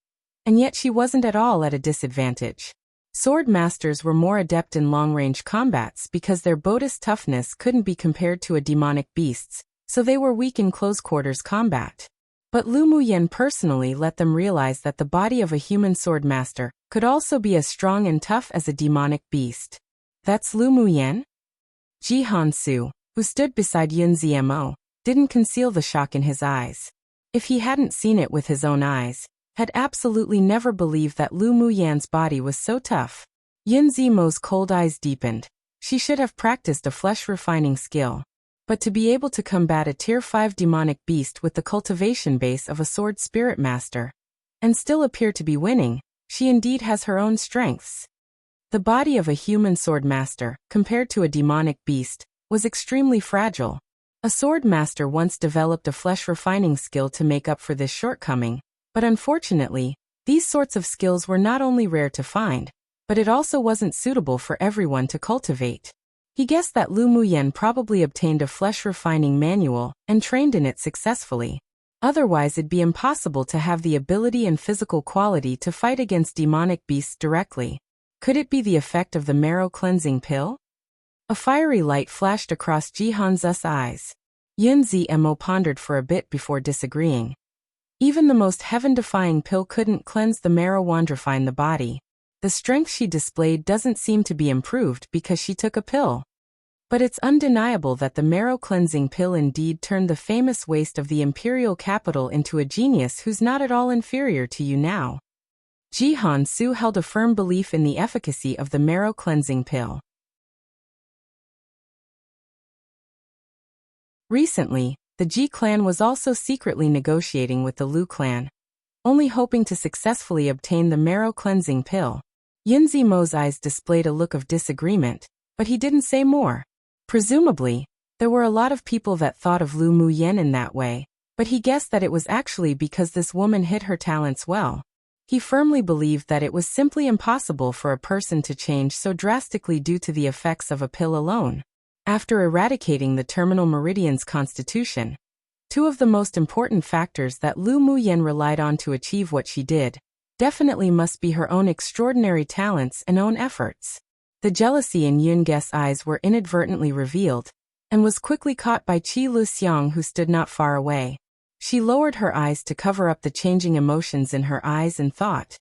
And yet she wasn't at all at a disadvantage. Sword masters were more adept in long-range combats because their bodis toughness couldn't be compared to a demonic beast's, so they were weak in close-quarters combat. But Lu Muyan personally let them realize that the body of a human sword master could also be as strong and tough as a demonic beast. That's Lu Muyan? Ji Han-su, who stood beside Yun Zmo, didn't conceal the shock in his eyes. If he hadn't seen it with his own eyes, had absolutely never believed that Lu Muyan's body was so tough. Yun Zmo's cold eyes deepened. She should have practiced a flesh-refining skill. But to be able to combat a Tier 5 demonic beast with the cultivation base of a sword spirit master, and still appear to be winning, she indeed has her own strengths. The body of a human sword master, compared to a demonic beast, was extremely fragile. A sword master once developed a flesh-refining skill to make up for this shortcoming, but unfortunately, these sorts of skills were not only rare to find, but it also wasn't suitable for everyone to cultivate. He guessed that Lu Muyen probably obtained a flesh-refining manual and trained in it successfully. Otherwise it'd be impossible to have the ability and physical quality to fight against demonic beasts directly. Could it be the effect of the marrow-cleansing pill? A fiery light flashed across Ji Han's eyes. Yun Zmo pondered for a bit before disagreeing. Even the most heaven-defying pill couldn't cleanse the marrow and refine the body. The strength she displayed doesn't seem to be improved because she took a pill. But it's undeniable that the marrow-cleansing pill indeed turned the famous waste of the imperial capital into a genius who's not at all inferior to you now. Ji Han-su held a firm belief in the efficacy of the marrow-cleansing pill. Recently, the Ji clan was also secretly negotiating with the Lu clan, only hoping to successfully obtain the marrow-cleansing pill. Yun Zmo's eyes displayed a look of disagreement, but he didn't say more. Presumably, there were a lot of people that thought of Lu Muyen in that way, but he guessed that it was actually because this woman hid her talents well. He firmly believed that it was simply impossible for a person to change so drastically due to the effects of a pill alone. After eradicating the terminal meridian's constitution, two of the most important factors that Lu Muyen relied on to achieve what she did definitely must be her own extraordinary talents and own efforts. The jealousy in Yun Ge's eyes were inadvertently revealed, and was quickly caught by Qi Luxiang, who stood not far away. She lowered her eyes to cover up the changing emotions in her eyes and thought.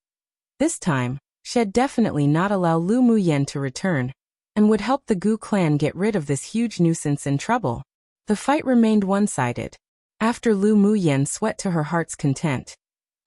This time, she'd definitely not allow Lu Muyen to return, and would help the Gu clan get rid of this huge nuisance and trouble. The fight remained one-sided. After Lu Muyen sweat to her heart's content,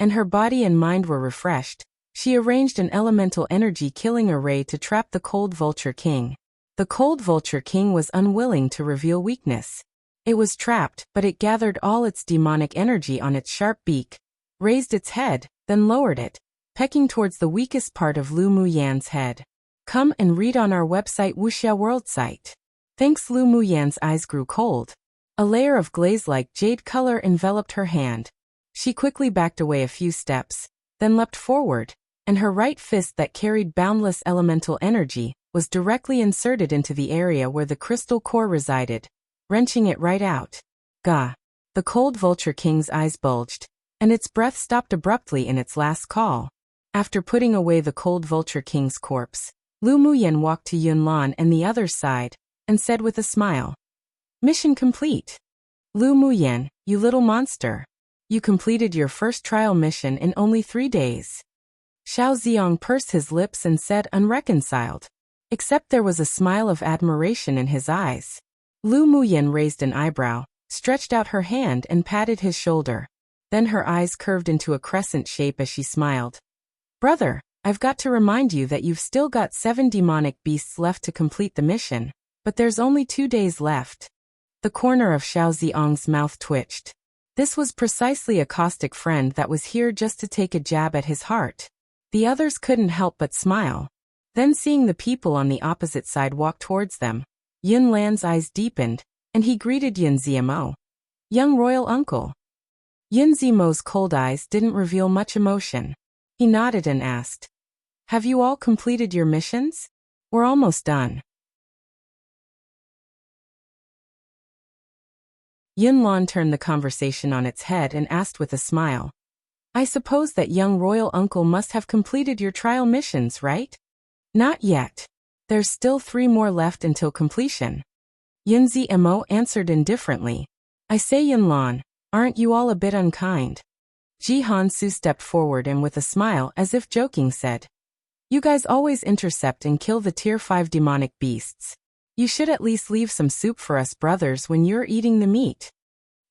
and her body and mind were refreshed, she arranged an elemental energy killing array to trap the Cold Vulture King. The Cold Vulture King was unwilling to reveal weakness. It was trapped, but it gathered all its demonic energy on its sharp beak, raised its head, then lowered it, pecking towards the weakest part of Lu Muyen's head. Come and read on our website Wuxia World site. Thanks. Lu Muyen's eyes grew cold. A layer of glaze-like jade color enveloped her hand. She quickly backed away a few steps, then leapt forward, and her right fist that carried boundless elemental energy was directly inserted into the area where the crystal core resided, wrenching it right out. Gah! The Cold Vulture King's eyes bulged, and its breath stopped abruptly in its last call. After putting away the Cold Vulture King's corpse, Lu Muyen walked to Yun Lan and the other's side, and said with a smile, "Mission complete. Lu Muyen, you little monster. You completed your first trial mission in only 3 days." Xiao Ziong pursed his lips and said, unreconciled. Except there was a smile of admiration in his eyes. Lu Muyen raised an eyebrow, stretched out her hand and patted his shoulder. Then her eyes curved into a crescent shape as she smiled. "Brother, I've got to remind you that you've still got 7 demonic beasts left to complete the mission, but there's only 2 days left." The corner of Xiao Ziong's mouth twitched. This was precisely a caustic friend that was here just to take a jab at his heart. The others couldn't help but smile. Then, seeing the people on the opposite side walk towards them, Yun Lan's eyes deepened, and he greeted Yun Zmo. "Young royal uncle." Yun Zmo's cold eyes didn't reveal much emotion. He nodded and asked, "Have you all completed your missions? We're almost done." Yun Lan turned the conversation on its head and asked with a smile, "I suppose that young royal uncle must have completed your trial missions, right?" "Not yet. There's still 3 more left until completion." Yun Zmo answered indifferently. "I say, Yun Lan, aren't you all a bit unkind?" Ji Han-su stepped forward and with a smile as if joking said, "You guys always intercept and kill the Tier 5 demonic beasts. You should at least leave some soup for us brothers when you're eating the meat."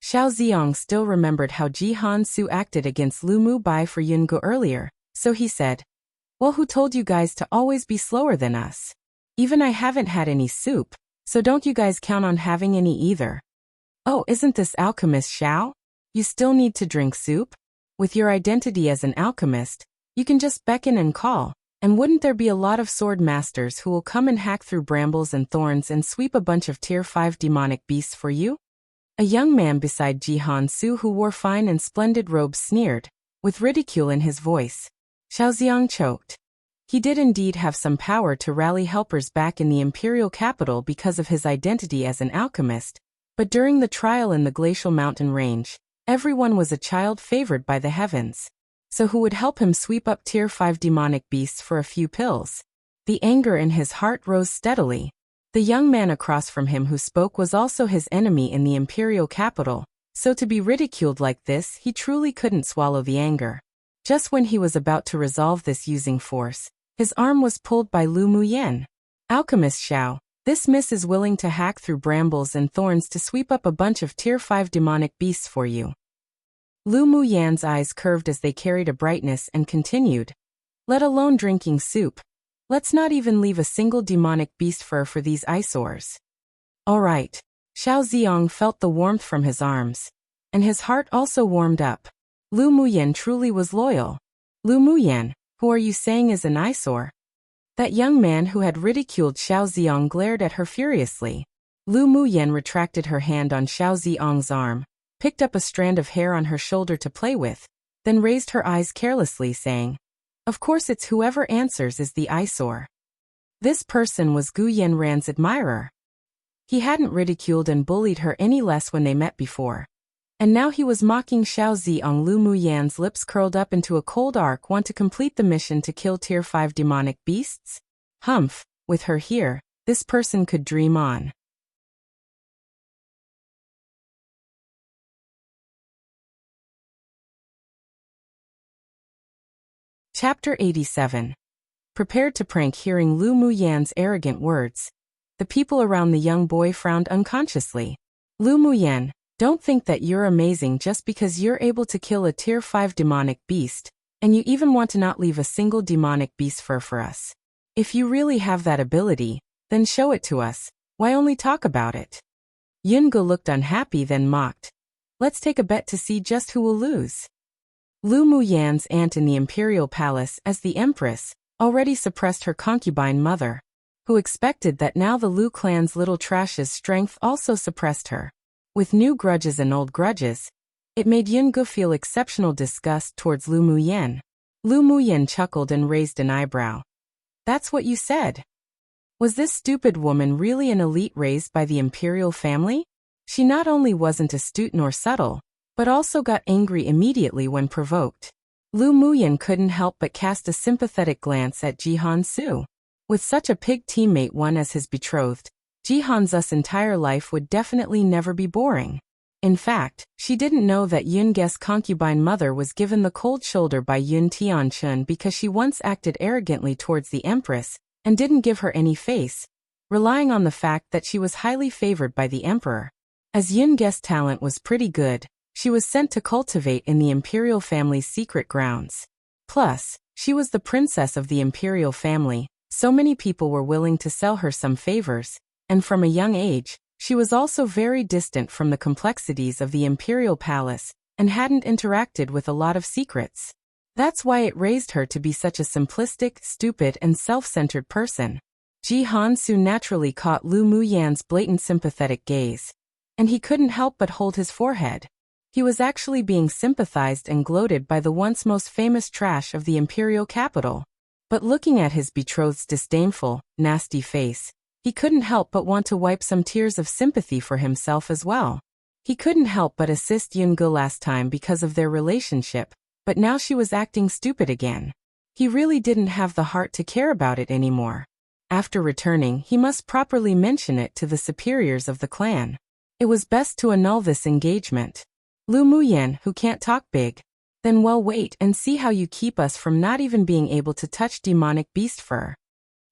Xiao Ziong still remembered how Ji Han-su acted against Lu Mu Bai for Yun Go earlier, so he said, "Well, who told you guys to always be slower than us? Even I haven't had any soup, So don't you guys count on having any either. Oh, isn't this alchemist Xiao? You still need to drink soup? With your identity as an alchemist, you can just beckon and call, and wouldn't there be a lot of sword masters who will come and hack through brambles and thorns and sweep a bunch of tier 5 demonic beasts for you? A young man beside Jihan Su who wore fine and splendid robes sneered, with ridicule in his voice. Xiaoxiang choked. He did indeed have some power to rally helpers back in the imperial capital because of his identity as an alchemist, but during the trial in the glacial mountain range, everyone was a child favored by the heavens. So who would help him sweep up tier 5 demonic beasts for a few pills? The anger in his heart rose steadily. The young man across from him who spoke was also his enemy in the imperial capital, so to be ridiculed like this he truly couldn't swallow the anger. Just when he was about to resolve this using force, his arm was pulled by Lu Muyen. Alchemist Xiao, this miss is willing to hack through brambles and thorns to sweep up a bunch of tier 5 demonic beasts for you. Lu Muyan's eyes curved as they carried a brightness and continued. Let alone drinking soup. Let's not even leave a single demonic beast fur for these eyesores. All right. Xiao Ziong felt the warmth from his arms. And his heart also warmed up. Lu Muyan truly was loyal. Lu Muyan, who are you saying is an eyesore? That young man who had ridiculed Xiao Ziong glared at her furiously. Lu Muyan retracted her hand on Xiao Ziong's arm, picked up a strand of hair on her shoulder to play with, then raised her eyes carelessly saying, of course it's whoever answers is the eyesore. This person was Gu Yanran's admirer. He hadn't ridiculed and bullied her any less when they met before. And now he was mocking Xiao Ziong. Lu Muyan's lips curled up into a cold arc. Want to complete the mission to kill tier 5 demonic beasts? Humph, with her here, this person could dream on. Chapter 87. Prepared to prank. Hearing Lu Muyan's arrogant words, the people around the young boy frowned unconsciously. Lu Muyan, don't think that you're amazing just because you're able to kill a tier 5 demonic beast, and you even want to not leave a single demonic beast fur for us. If you really have that ability, then show it to us. Why only talk about it? Yunge looked unhappy then mocked. Let's take a bet to see just who will lose. Lu Muyan's aunt in the imperial palace as the empress already suppressed her concubine mother, who expected that now the Lu clan's little trash's strength also suppressed her. With new grudges and old grudges, it made Yunge feel exceptional disgust towards Lu Muyan. Lu Muyan chuckled and raised an eyebrow. That's what you said. Was this stupid woman really an elite raised by the imperial family? She not only wasn't astute nor subtle, but also got angry immediately when provoked. Lu Muyan couldn't help but cast a sympathetic glance at Jihan Su. With such a pig teammate one as his betrothed, Jihan's entire life would definitely never be boring. In fact, she didn't know that Yunge's concubine mother was given the cold shoulder by Yun Tianchun because she once acted arrogantly towards the empress and didn't give her any face, relying on the fact that she was highly favored by the emperor. As Yunge's talent was pretty good, she was sent to cultivate in the imperial family's secret grounds. Plus, she was the princess of the imperial family, so many people were willing to sell her some favors, and from a young age, she was also very distant from the complexities of the imperial palace and hadn't interacted with a lot of secrets. That's why it raised her to be such a simplistic, stupid, and self-centered person. Jihan Su naturally caught Lu Muyan's blatant sympathetic gaze, and he couldn't help but hold his forehead. He was actually being sympathized and gloated by the once most famous trash of the imperial capital. But looking at his betrothed's disdainful, nasty face, he couldn't help but want to wipe some tears of sympathy for himself as well. He couldn't help but assist Yunge last time because of their relationship, but now she was acting stupid again. He really didn't have the heart to care about it anymore. After returning, he must properly mention it to the superiors of the clan. It was best to annul this engagement. Lu Muyan, who can't talk big. Then well, wait and see how you keep us from not even being able to touch demonic beast fur.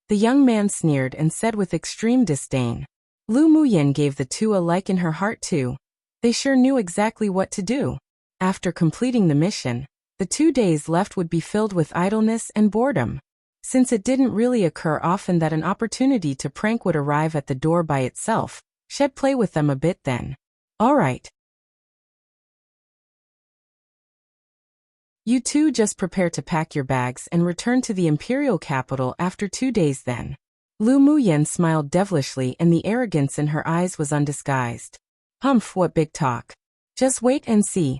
The young man sneered and said with extreme disdain. Lu Muyan gave the two a like in her heart too. They sure knew exactly what to do. After completing the mission, the 2 days left would be filled with idleness and boredom. Since it didn't really occur often that an opportunity to prank would arrive at the door by itself, she'd play with them a bit then. Alright. You two just prepare to pack your bags and return to the imperial capital after 2 days then. Lu Muyen smiled devilishly and the arrogance in her eyes was undisguised. Humph, what big talk. Just wait and see.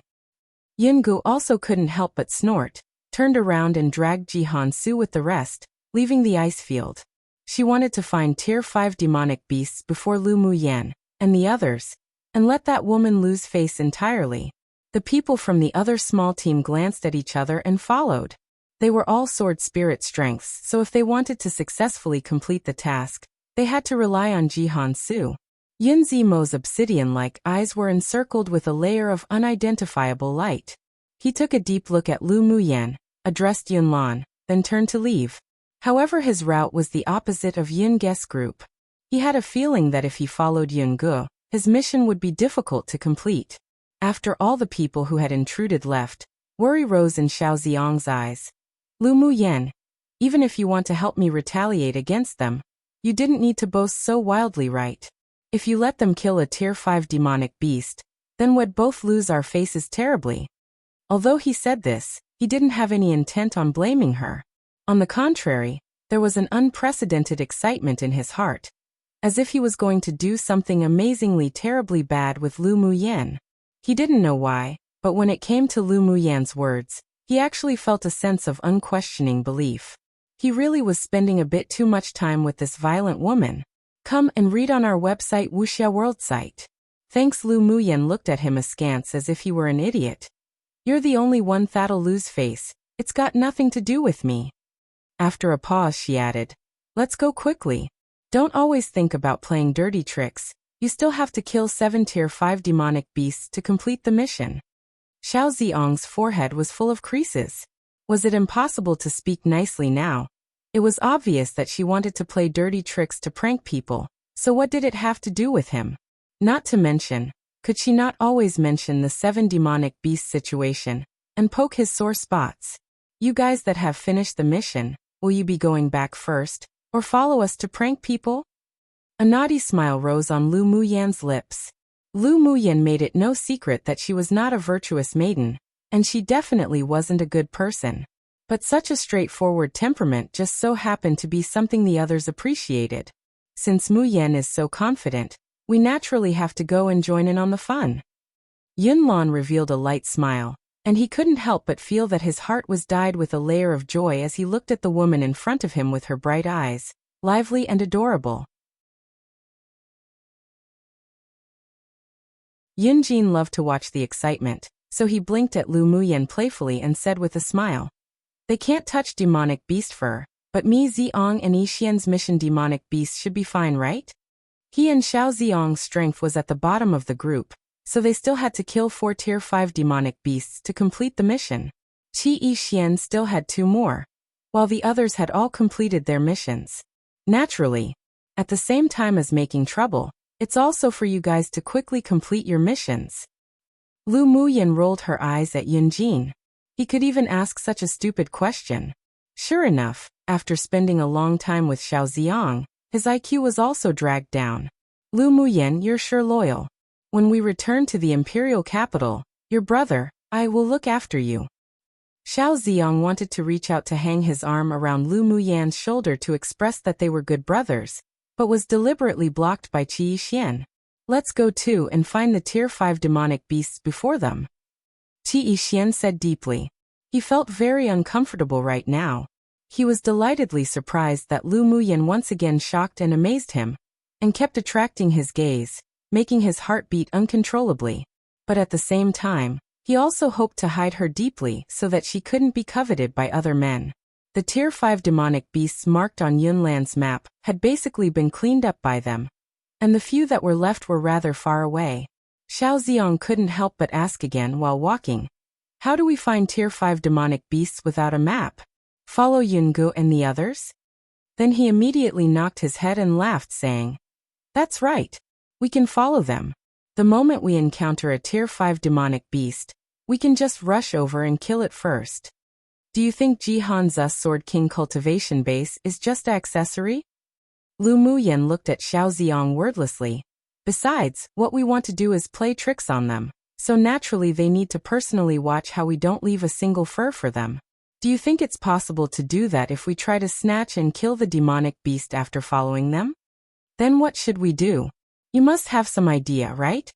Yungu also couldn't help but snort, turned around and dragged Jihan Su with the rest, leaving the ice field. She wanted to find Tier 5 demonic beasts before Lu Muyen and the others, and let that woman lose face entirely. The people from the other small team glanced at each other and followed. They were all sword spirit strengths, so if they wanted to successfully complete the task, they had to rely on Jihan Su. Yun Zimo's obsidian-like eyes were encircled with a layer of unidentifiable light. He took a deep look at Lu Muyen, addressed Yun Lan, then turned to leave. However, his route was the opposite of Yun Ge's group. He had a feeling that if he followed Yun Ge, his mission would be difficult to complete. After all the people who had intruded left, worry rose in Xiao Ziong's eyes. Lu Muyen, even if you want to help me retaliate against them, you didn't need to boast so wildly, right? If you let them kill a Tier 5 demonic beast, then we'd both lose our faces terribly. Although he said this, he didn't have any intent on blaming her. On the contrary, there was an unprecedented excitement in his heart, as if he was going to do something amazingly terribly bad with Lu Muyen. He didn't know why, but when it came to Lu Muyen's words, he actually felt a sense of unquestioning belief. He really was spending a bit too much time with this violent woman. Come and read on our website Wuxia World site. Thanks. Lu Muyen looked at him askance as if he were an idiot. You're the only one that'll lose face, it's got nothing to do with me. After a pause she added, let's go quickly. Don't always think about playing dirty tricks. You still have to kill 7 Tier 5 demonic beasts to complete the mission. Xiao Ziong's forehead was full of creases. Was it impossible to speak nicely now? It was obvious that she wanted to play dirty tricks to prank people, so what did it have to do with him? Not to mention, could she not always mention the 7 demonic beast situation, and poke his sore spots? You guys that have finished the mission, will you be going back first, or follow us to prank people? A naughty smile rose on Lu Muyen's lips. Lu Muyen made it no secret that she was not a virtuous maiden, and she definitely wasn't a good person. But such a straightforward temperament just so happened to be something the others appreciated. Since Muyen is so confident, we naturally have to go and join in on the fun. Yun Lan revealed a light smile, and he couldn't help but feel that his heart was dyed with a layer of joy as he looked at the woman in front of him with her bright eyes, lively and adorable. Yun Jin loved to watch the excitement, so he blinked at Lu Muyen playfully and said with a smile, they can't touch demonic beast fur, but me Ziong and Yixian's mission demonic beast should be fine, right? He and Xiao Ziong's strength was at the bottom of the group, so they still had to kill 4 Tier 5 demonic beasts to complete the mission. Qi Yixian still had 2 more, while the others had all completed their missions. Naturally, at the same time as making trouble, it's also for you guys to quickly complete your missions. Lu Muyen rolled her eyes at Yun Jin. He could even ask such a stupid question. Sure enough, after spending a long time with Xiao Ziong, his IQ was also dragged down. Lu Muyen, you're sure loyal. When we return to the imperial capital, your brother, I will look after you. Xiao Ziong wanted to reach out to hang his arm around Lu Muyen's shoulder to express that they were good brothers, but was deliberately blocked by Qi Yixian. Let's go too and find the Tier 5 demonic beasts before them. Qi Yixian said deeply. He felt very uncomfortable right now. He was delightedly surprised that Lu Muyen once again shocked and amazed him, and kept attracting his gaze, making his heart beat uncontrollably. But at the same time, he also hoped to hide her deeply so that she couldn't be coveted by other men. The Tier 5 demonic beasts marked on Yunlan's map had basically been cleaned up by them, and the few that were left were rather far away. Xiao Ziong couldn't help but ask again while walking, how do we find Tier 5 demonic beasts without a map? Follow Yungu and the others? Then he immediately knocked his head and laughed, saying, that's right. We can follow them. The moment we encounter a Tier 5 demonic beast, we can just rush over and kill it first. Do you think Jihan's Sword King cultivation base is just an accessory? Lu Muyan looked at Xiao Ziong wordlessly. Besides, what we want to do is play tricks on them, so naturally they need to personally watch how we don't leave a single fur for them. Do you think it's possible to do that if we try to snatch and kill the demonic beast after following them? Then what should we do? You must have some idea, right?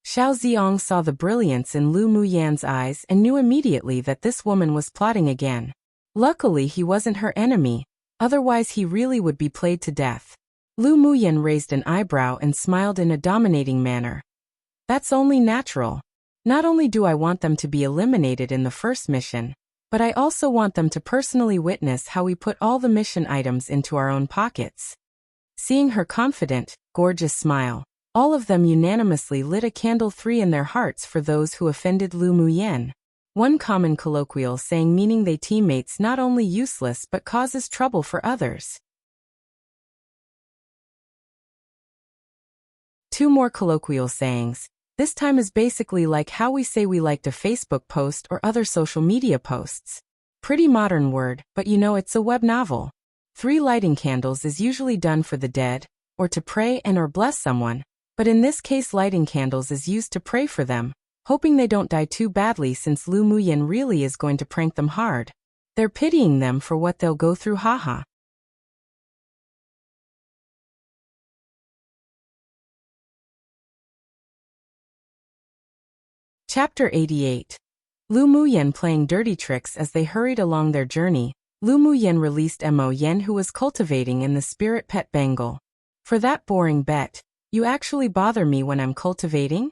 Xiao Ziong saw the brilliance in Lu Muyan's eyes and knew immediately that this woman was plotting again. Luckily he wasn't her enemy, otherwise he really would be played to death. Lu Muyan raised an eyebrow and smiled in a dominating manner. That's only natural. Not only do I want them to be eliminated in the first mission, but I also want them to personally witness how we put all the mission items into our own pockets. Seeing her confident, gorgeous smile, all of them unanimously lit a candle 3 in their hearts for those who offended Lu Muyan. One common colloquial saying meaning they teammates not only useless but causes trouble for others. 2 more colloquial sayings. This time is basically like how we say we liked a Facebook post or other social media posts. Pretty modern word, but you know it's a web novel. 3 lighting candles is usually done for the dead, or to pray and or bless someone, but in this case lighting candles is used to pray for them, hoping they don't die too badly since Lu Muyan really is going to prank them hard. They're pitying them for what they'll go through, haha. Chapter 88. Lu Muyan playing dirty tricks. As they hurried along their journey, Lu Muyan released Mo Yen, who was cultivating in the spirit pet Bengal. For that boring bet, you actually bother me when I'm cultivating?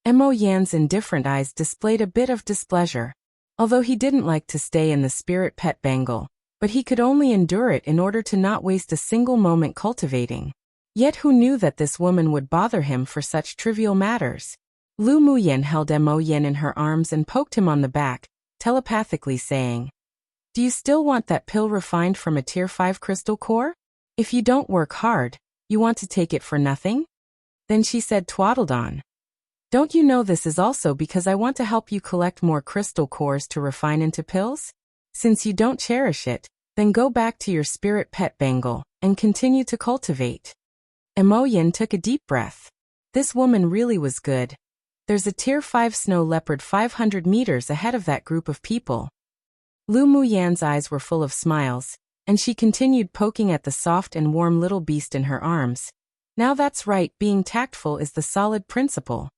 Mo Yan's indifferent eyes displayed a bit of displeasure. Although he didn't like to stay in the spirit pet Bengal, but he could only endure it in order to not waste a single moment cultivating. Yet who knew that this woman would bother him for such trivial matters? Lu Muyan held Mo Yen in her arms and poked him on the back, telepathically saying, "Do you still want that pill refined from a tier 5 crystal core? If you don't work hard, you want to take it for nothing?" Then she said, twaddled on, "Don't you know this is also because I want to help you collect more crystal cores to refine into pills? Since you don't cherish it, then go back to your spirit pet Bengal and continue to cultivate." Mo Yen took a deep breath. This woman really was good. There's a tier 5 snow leopard 500 meters ahead of that group of people. Lu Muyan's eyes were full of smiles, and she continued poking at the soft and warm little beast in her arms. Now that's right, being tactful is the solid principle.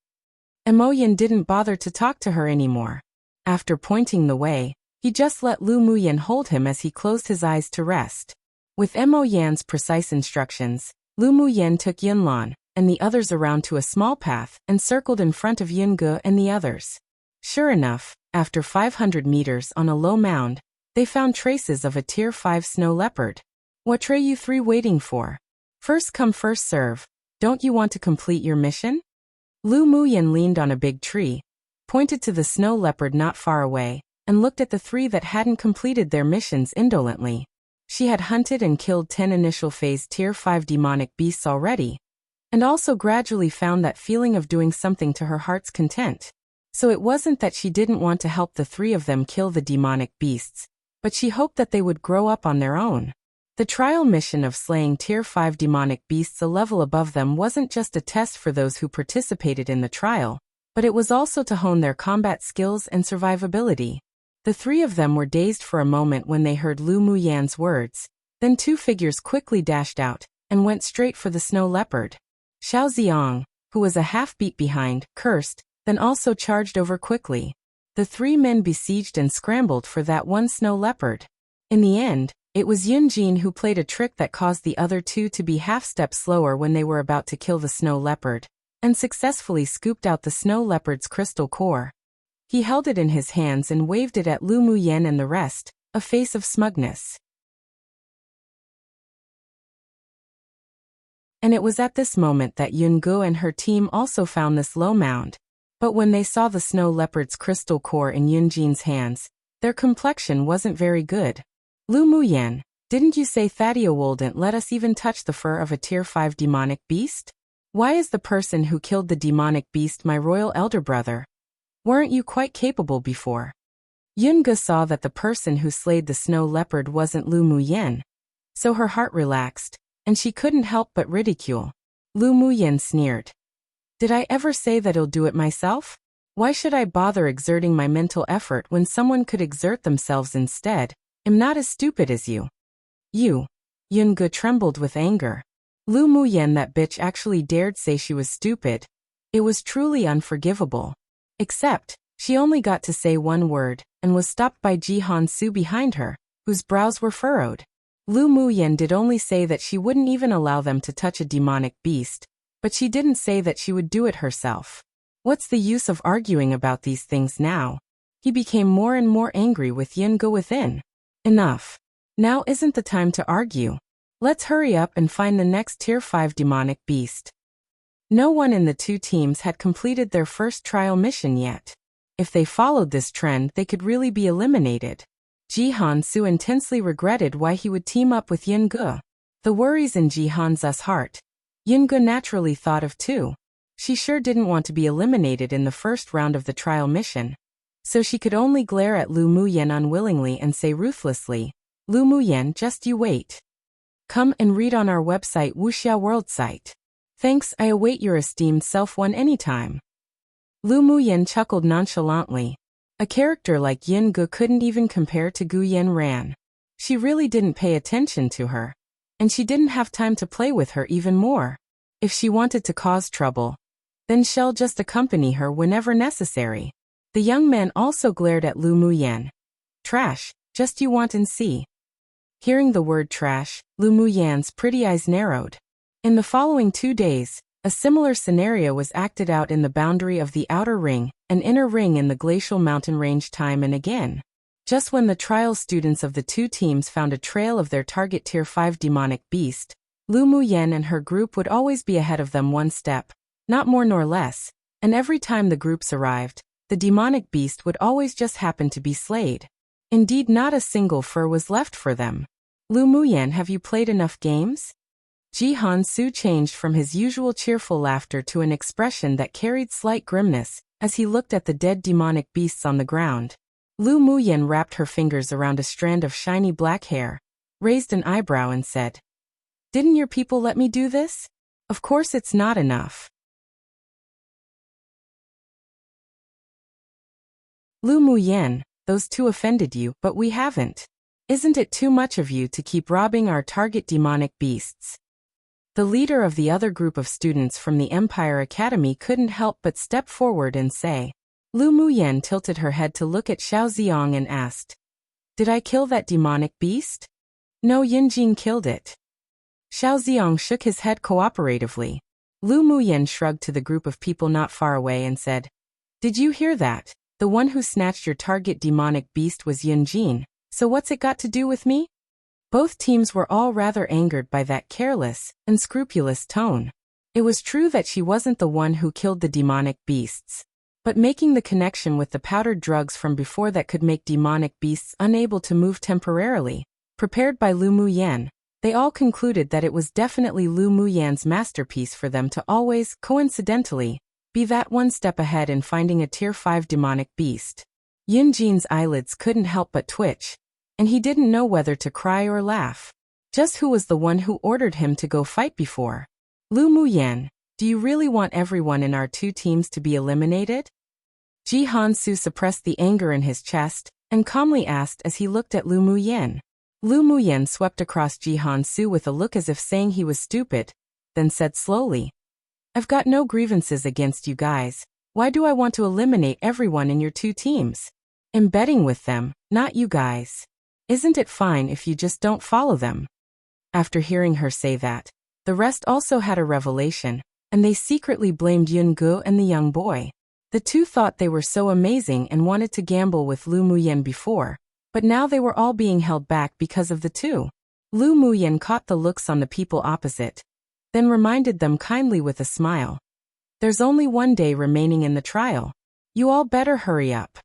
Mo Yen didn't bother to talk to her anymore. After pointing the way, he just let Lu Muyan hold him as he closed his eyes to rest. With Mo Yan's precise instructions, Lu Muyan took Yunlan and the others around to a small path and circled in front of Yunge and the others. Sure enough, after 500 meters on a low mound, they found traces of a tier 5 snow leopard. "What are you 3 waiting for? First come first serve. Don't you want to complete your mission?" Lu Muyan leaned on a big tree, pointed to the snow leopard not far away, and looked at the 3 that hadn't completed their missions indolently. She had hunted and killed 10 initial phase tier 5 demonic beasts already, and also gradually found that feeling of doing something to her heart's content. So it wasn't that she didn't want to help the 3 of them kill the demonic beasts, but she hoped that they would grow up on their own. The trial mission of slaying tier 5 demonic beasts a level above them wasn't just a test for those who participated in the trial, but it was also to hone their combat skills and survivability. The 3 of them were dazed for a moment when they heard Lu Muyan's words, then 2 figures quickly dashed out and went straight for the snow leopard. Xiao Ziong, who was a half beat behind, cursed, then also charged over quickly. The 3 men besieged and scrambled for that one snow leopard. In the end, it was Yunjin who played a trick that caused the other 2 to be half steps slower when they were about to kill the snow leopard, and successfully scooped out the snow leopard's crystal core. He held it in his hands and waved it at Lu Muyan and the rest, a face of smugness. And it was at this moment that Yungu and her team also found this low mound. But when they saw the snow leopard's crystal core in Yunjin's hands, their complexion wasn't very good. "Lu Muyan, didn't you say Thadio wouldn't let us even touch the fur of a tier 5 demonic beast? Why is the person who killed the demonic beast my royal elder brother? Weren't you quite capable before?" Yunge saw that the person who slayed the snow leopard wasn't Lu Muyen. So her heart relaxed, and she couldn't help but ridicule. Lu Muyen sneered. Did I ever say that I'll do it myself? Why should I bother exerting my mental effort when someone could exert themselves instead? I'm not as stupid as you. You. Yunge trembled with anger. Lu Muyen, that bitch, actually dared say she was stupid. It was truly unforgivable. Except, she only got to say one word, and was stopped by Jihan Su behind her, whose brows were furrowed. Lu Muyen did only say that she wouldn't even allow them to touch a demonic beast, but she didn't say that she would do it herself. What's the use of arguing about these things now? He became more and more angry with Yunge within. Enough. Now isn't the time to argue. Let's hurry up and find the next Tier 5 demonic beast. No one in the two teams had completed their first trial mission yet. If they followed this trend, they could really be eliminated. Jihan Su intensely regretted why he would team up with Yunge. The worries in Jihan Su's heart, Yunge naturally thought of too. She sure didn't want to be eliminated in the first round of the trial mission. So she could only glare at Lu Muyen unwillingly and say ruthlessly, Lu Muyen, just you wait. Come and read on our website Wuxia World site. Thanks, I await your esteemed self one anytime. Lu Muyen chuckled nonchalantly. A character like Yunge couldn't even compare to Gu Yanran. She really didn't pay attention to her. And she didn't have time to play with her even more. If she wanted to cause trouble, then she'll just accompany her whenever necessary. The young man also glared at Lu Muyen. Trash, just you want and see. Hearing the word trash, Lu Muyen's pretty eyes narrowed. In the following 2 days, a similar scenario was acted out in the boundary of the outer ring, an inner ring in the glacial mountain range time and again. Just when the trial students of the two teams found a trail of their target Tier 5 demonic beast, Lu Muyen and her group would always be ahead of them one step, not more nor less, and every time the groups arrived, the demonic beast would always just happen to be slayed. Indeed, not a single fur was left for them. Lu Muyen, have you played enough games? Jihan Su changed from his usual cheerful laughter to an expression that carried slight grimness as he looked at the dead demonic beasts on the ground. Lu Muyen wrapped her fingers around a strand of shiny black hair, raised an eyebrow and said, Didn't your people let me do this? Of course it's not enough. Lu Muyen, those two offended you, but we haven't. Isn't it too much of you to keep robbing our target demonic beasts? The leader of the other group of students from the Empire Academy couldn't help but step forward and say. Lu Muyen tilted her head to look at Xiao Ziong and asked, Did I kill that demonic beast? No, Yunjin killed it. Xiao Ziong shook his head cooperatively. Lu Muyen shrugged to the group of people not far away and said, Did you hear that? The one who snatched your target demonic beast was Yunjin, so what's it got to do with me? Both teams were all rather angered by that careless, unscrupulous tone. It was true that she wasn't the one who killed the demonic beasts, but making the connection with the powdered drugs from before that could make demonic beasts unable to move temporarily, prepared by Lu Muyen, they all concluded that it was definitely Lu Muyen's masterpiece for them to always, coincidentally, be that one step ahead in finding a Tier 5 demonic beast. Yunjin's eyelids couldn't help but twitch, and he didn't know whether to cry or laugh. Just who was the one who ordered him to go fight before? Lu Muyen, do you really want everyone in our two teams to be eliminated? Jihan Su suppressed the anger in his chest, and calmly asked as he looked at Lu Muyen. Lu Muyen swept across Jihan Su with a look as if saying he was stupid, then said slowly, I've got no grievances against you guys. Why do I want to eliminate everyone in your two teams? I'm betting with them, not you guys. Isn't it fine if you just don't follow them? After hearing her say that, the rest also had a revelation, and they secretly blamed Yunge and the young boy. The two thought they were so amazing and wanted to gamble with Lu Muyen before, but now they were all being held back because of the two. Lu Muyen caught the looks on the people opposite, then reminded them kindly with a smile. There's only 1 day remaining in the trial. You all better hurry up.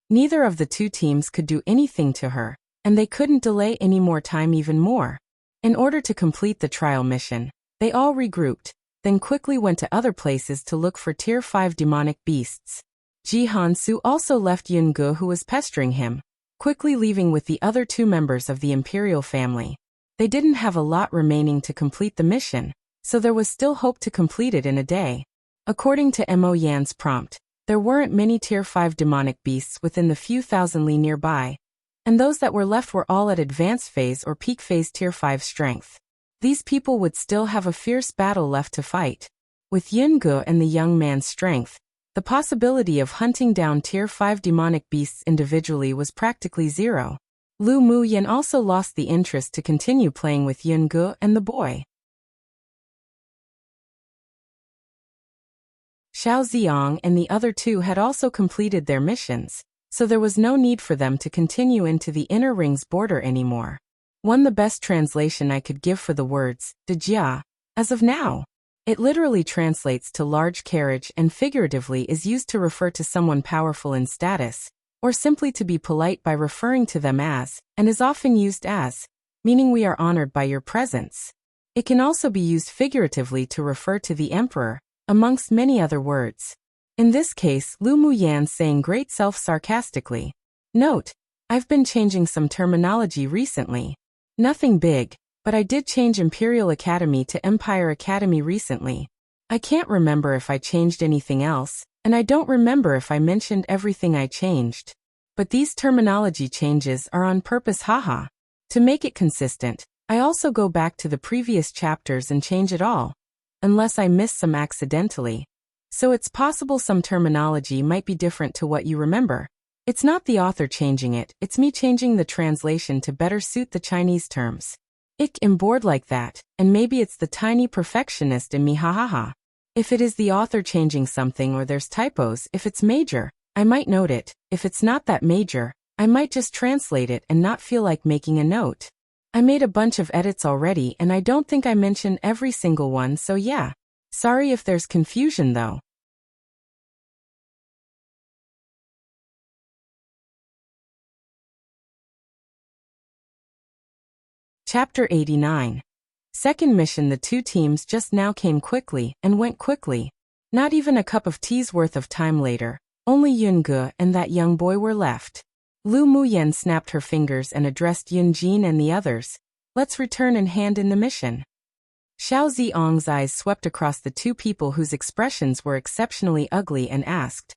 Neither of the two teams could do anything to her, and they couldn't delay any more time even more. In order to complete the trial mission, they all regrouped, then quickly went to other places to look for Tier 5 demonic beasts. Ji Han-su also left Yun-ge, who was pestering him, quickly leaving with the other two members of the imperial family. They didn't have a lot remaining to complete the mission, so there was still hope to complete it in a day. According to Mo Yan's prompt, there weren't many Tier 5 demonic beasts within the few thousand li nearby, and those that were left were all at advanced phase or peak phase Tier 5 strength. These people would still have a fierce battle left to fight. With Yun-ge and the young man's strength, the possibility of hunting down Tier 5 demonic beasts individually was practically zero. Lu Muyan also lost the interest to continue playing with Yun-ge and the boy. Xiao Ziong and the other two had also completed their missions, so there was no need for them to continue into the inner ring's border anymore. The best translation I could give for the words, Dejia, as of now. It literally translates to large carriage and figuratively is used to refer to someone powerful in status, or simply to be polite by referring to them as, and is often used as, meaning we are honored by your presence. It can also be used figuratively to refer to the emperor, amongst many other words. In this case, Lu Muyan saying great self sarcastically. Note, I've been changing some terminology recently. Nothing big, but I did change Imperial Academy to Empire Academy recently. I can't remember if I changed anything else, and I don't remember if I mentioned everything I changed. But these terminology changes are on purpose, haha. To make it consistent, I also go back to the previous chapters and change it all, unless I miss some accidentally. So it's possible some terminology might be different to what you remember. It's not the author changing it, it's me changing the translation to better suit the Chinese terms. I'm bored like that, and maybe it's the tiny perfectionist in me, hahaha. If it is the author changing something or there's typos, if it's major, I might note it. If it's not that major, I might just translate it and not feel like making a note. I made a bunch of edits already and I don't think I mentioned every single one, so yeah. Sorry if there's confusion though. Chapter 89. Second mission. The two teams just now came quickly and went quickly. Not even a cup of tea's worth of time later, only Yun-ge and that young boy were left. Lu Muyan snapped her fingers and addressed Yun-jin and the others. Let's return and hand in the mission. Xiao Ziong's eyes swept across the two people whose expressions were exceptionally ugly and asked,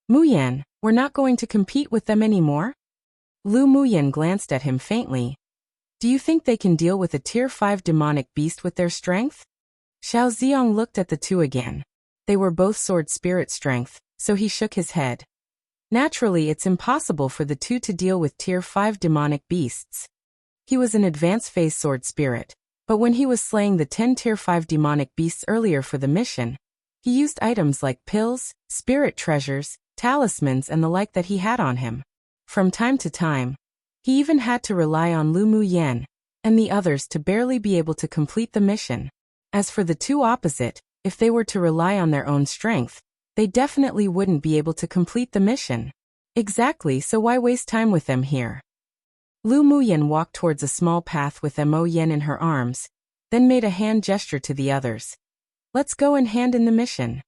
Muyan, we're not going to compete with them anymore? Lu Muyan glanced at him faintly. Do you think they can deal with a Tier 5 demonic beast with their strength? Xiao Ziong looked at the two again. They were both sword spirit strength, so he shook his head. Naturally, it's impossible for the two to deal with Tier 5 demonic beasts. He was an advanced phase sword spirit, but when he was slaying the 10 Tier 5 demonic beasts earlier for the mission, he used items like pills, spirit treasures, talismans and the like that he had on him. From time to time, he even had to rely on Lu Muyan and the others to barely be able to complete the mission. As for the two opposite, if they were to rely on their own strength, they definitely wouldn't be able to complete the mission. Exactly, so why waste time with them here? Lu Muyan walked towards a small path with Mo Yan in her arms, then made a hand gesture to the others. Let's go and hand in the mission.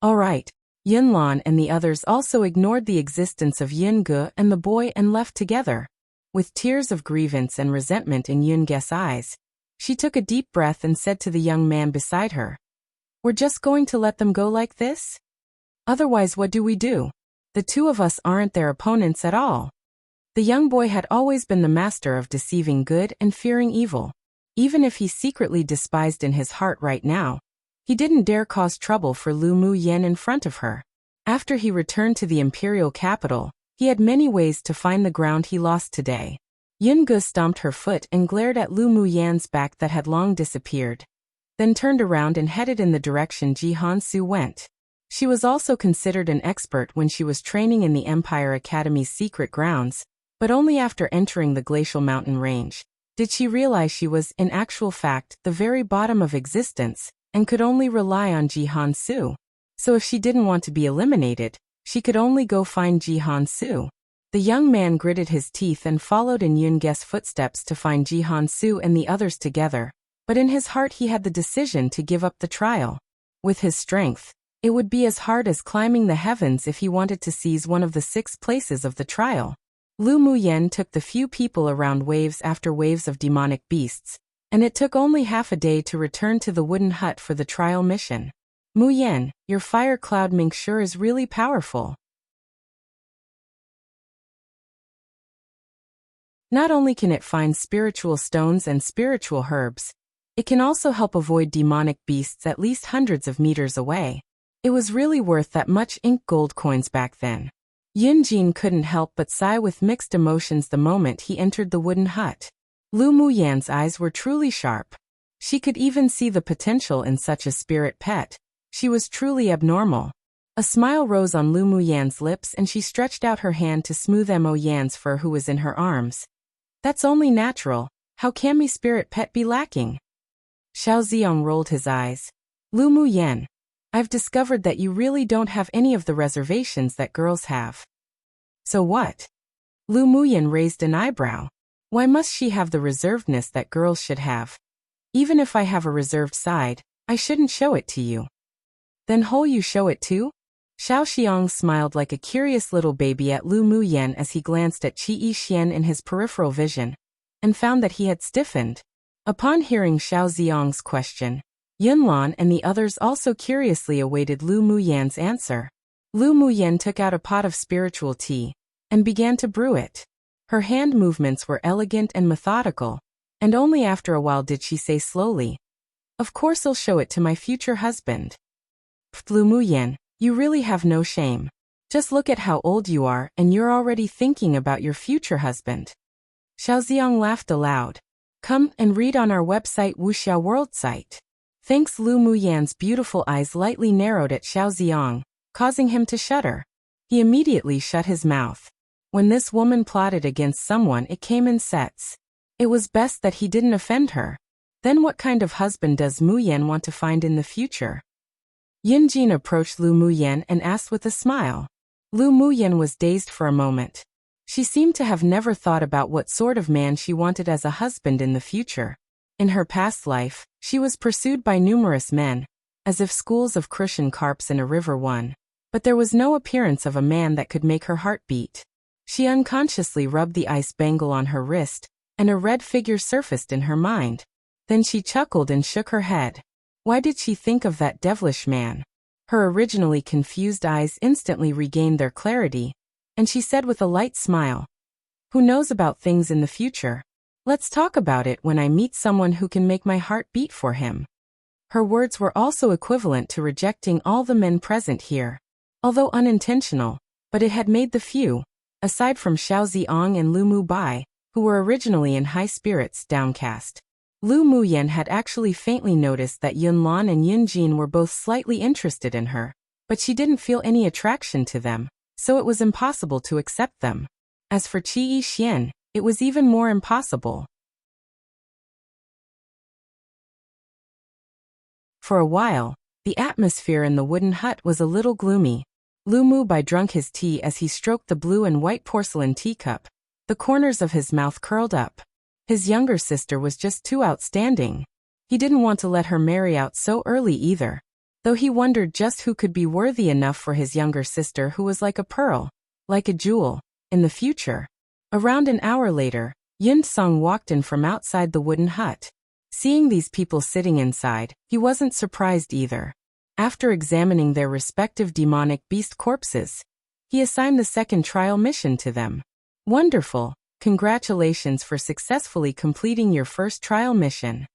All right. Yunlan and the others also ignored the existence of Yun-ge and the boy and left together. With tears of grievance and resentment in Yun-ge's eyes, she took a deep breath and said to the young man beside her, We're just going to let them go like this? Otherwise, what do we do? The two of us aren't their opponents at all. The young boy had always been the master of deceiving good and fearing evil. Even if he secretly despised in his heart right now, he didn't dare cause trouble for Lu Muyan in front of her. After he returned to the imperial capital, he had many ways to find the ground he lost today. Yun-ge stomped her foot and glared at Lu Muyan's back that had long disappeared, then turned around and headed in the direction Ji Han-su went. She was also considered an expert when she was training in the Empire Academy's secret grounds, but only after entering the glacial mountain range did she realize she was, in actual fact, the very bottom of existence, and could only rely on Ji Han-su. So if she didn't want to be eliminated, she could only go find Ji Han-su. The young man gritted his teeth and followed in Yun-ge's footsteps to find Ji Han-su and the others together, but in his heart he had the decision to give up the trial. With his strength, It would be as hard as climbing the heavens if he wanted to seize one of the 6 places of the trial. Lu Muyen took the few people around waves after waves of demonic beasts, and it took only half a day to return to the wooden hut for the trial mission. Muyen, your fire cloud mink sure is really powerful. Not only can it find spiritual stones and spiritual herbs, it can also help avoid demonic beasts at least hundreds of meters away. It was really worth that much ink gold coins back then. Yunjin couldn't help but sigh with mixed emotions the moment he entered the wooden hut. Lu Muyan's eyes were truly sharp. She could even see the potential in such a spirit pet. She was truly abnormal. A smile rose on Lu Muyan's lips and she stretched out her hand to smooth Mo Yan's fur who was in her arms. That's only natural. How can me spirit pet be lacking? Xiao Ziong rolled his eyes. Lu Muyan, I've discovered that you really don't have any of the reservations that girls have. So what? Lu Muyan raised an eyebrow. Why must she have the reservedness that girls should have? Even if I have a reserved side, I shouldn't show it to you. Then you show it too? Xiao Xiong smiled like a curious little baby at Lu Muyan as he glanced at Qi Yixian in his peripheral vision, and found that he had stiffened. Upon hearing Xiao Ziong's question, Yunlan and the others also curiously awaited Lu Muyan's answer. Lu Muyan took out a pot of spiritual tea, and began to brew it. Her hand movements were elegant and methodical, and only after a while did she say slowly, "Of course I'll show it to my future husband." Lu Muyan, you really have no shame. Just look at how old you are and you're already thinking about your future husband. Xiao Ziong laughed aloud. Come and read on our website Wuxia World site. Thanks. Lu Muyan's beautiful eyes lightly narrowed at Xiao Ziong, causing him to shudder. He immediately shut his mouth. When this woman plotted against someone it came in sets. It was best that he didn't offend her. Then what kind of husband does Muyan want to find in the future? Yunjin approached Lu Muyan and asked with a smile. Lu Muyan was dazed for a moment. She seemed to have never thought about what sort of man she wanted as a husband in the future. In her past life, she was pursued by numerous men, as if schools of crucian carps in a river won. But there was no appearance of a man that could make her heart beat. She unconsciously rubbed the ice bangle on her wrist, and a red figure surfaced in her mind. Then she chuckled and shook her head. Why did she think of that devilish man? Her originally confused eyes instantly regained their clarity, and she said with a light smile, "Who knows about things in the future? Let's talk about it when I meet someone who can make my heart beat for him." Her words were also equivalent to rejecting all the men present here. Although unintentional, but it had made the few, aside from Xiao Ziong and Lu Mu Bai, who were originally in high spirits, downcast. Lu Muyan had actually faintly noticed that Yunlan and Yunjin were both slightly interested in her, but she didn't feel any attraction to them, so it was impossible to accept them. As for Qi Yixian, it was even more impossible. For a while, the atmosphere in the wooden hut was a little gloomy. Lu Mu Bai drank his tea as he stroked the blue and white porcelain teacup. The corners of his mouth curled up. His younger sister was just too outstanding. He didn't want to let her marry out so early either, though he wondered just who could be worthy enough for his younger sister who was like a pearl, like a jewel, in the future. Around an hour later, Yun Song walked in from outside the wooden hut. Seeing these people sitting inside, he wasn't surprised either. After examining their respective demonic beast corpses, he assigned the second trial mission to them. Wonderful! Congratulations for successfully completing your first trial mission.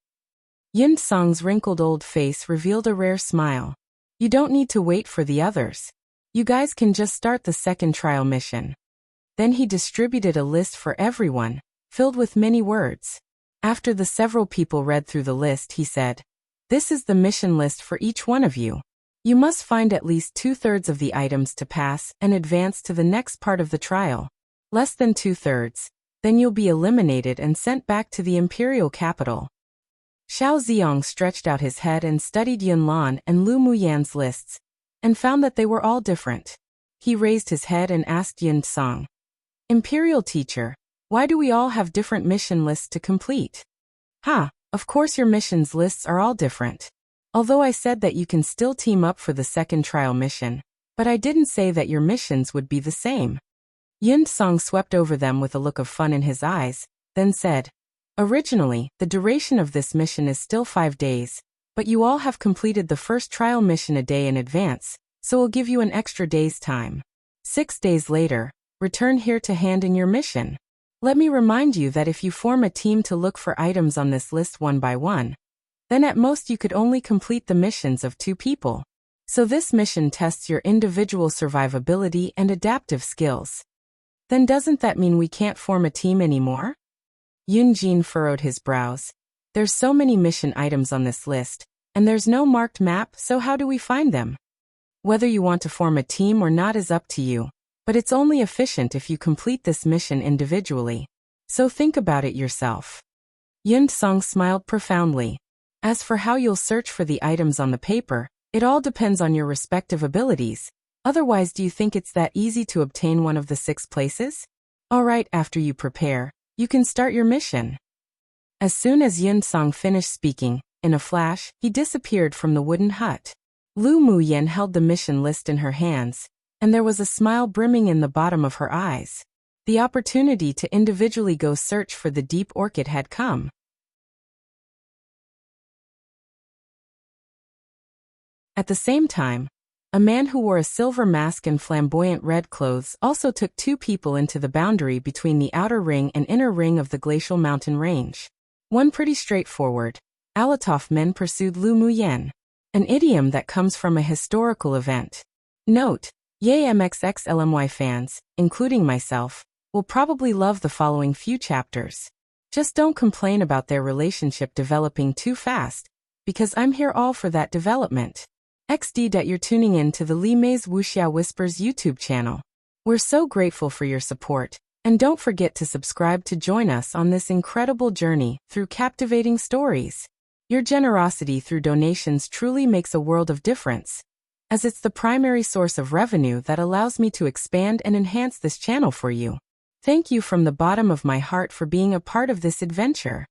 Yun Song's wrinkled old face revealed a rare smile. You don't need to wait for the others. You guys can just start the second trial mission. Then he distributed a list for everyone, filled with many words. After the several people read through the list, he said, "This is the mission list for each one of you. You must find at least 2/3 of the items to pass and advance to the next part of the trial. Less than 2/3. Then you'll be eliminated and sent back to the imperial capital." Xiao Ziong stretched out his head and studied Yunlan and Lu Muyan's lists, and found that they were all different. He raised his head and asked Yun Song, "Imperial teacher, why do we all have different mission lists to complete?" Of course your missions lists are all different. Although I said that you can still team up for the second trial mission, but I didn't say that your missions would be the same. Yun Song swept over them with a look of fun in his eyes, then said, originally, the duration of this mission is still 5 days, but you all have completed the first trial mission a day in advance, so we'll give you an extra day's time. 6 days later, return here to hand in your mission. Let me remind you that if you form a team to look for items on this list one by one, then at most you could only complete the missions of 2 people. So this mission tests your individual survivability and adaptive skills. Then doesn't that mean we can't form a team anymore? Yun Jin furrowed his brows. There's so many mission items on this list, and there's no marked map, so how do we find them? Whether you want to form a team or not is up to you, but it's only efficient if you complete this mission individually. So think about it yourself. Yun Song smiled profoundly. As for how you'll search for the items on the paper, it all depends on your respective abilities. Otherwise, do you think it's that easy to obtain one of the 6 places? Alright, after you prepare, you can start your mission. As soon as Yun Song finished speaking, in a flash, he disappeared from the wooden hut. Lu Muyen held the mission list in her hands, and there was a smile brimming in the bottom of her eyes. The opportunity to individually go search for the deep orchid had come. At the same time, a man who wore a silver mask and flamboyant red clothes also took 2 people into the boundary between the outer ring and inner ring of the glacial mountain range. One pretty straightforward. Alatov men pursued Lu Muyen, an idiom that comes from a historical event. Note, Yay MXXLMY fans, including myself, will probably love the following few chapters. Just don't complain about their relationship developing too fast, because I'm here all for that development. XD that you're tuning in to the Li Mei's Wuxia Whispers YouTube channel. We're so grateful for your support, and don't forget to subscribe to join us on this incredible journey through captivating stories. Your generosity through donations truly makes a world of difference, as it's the primary source of revenue that allows me to expand and enhance this channel for you. Thank you from the bottom of my heart for being a part of this adventure.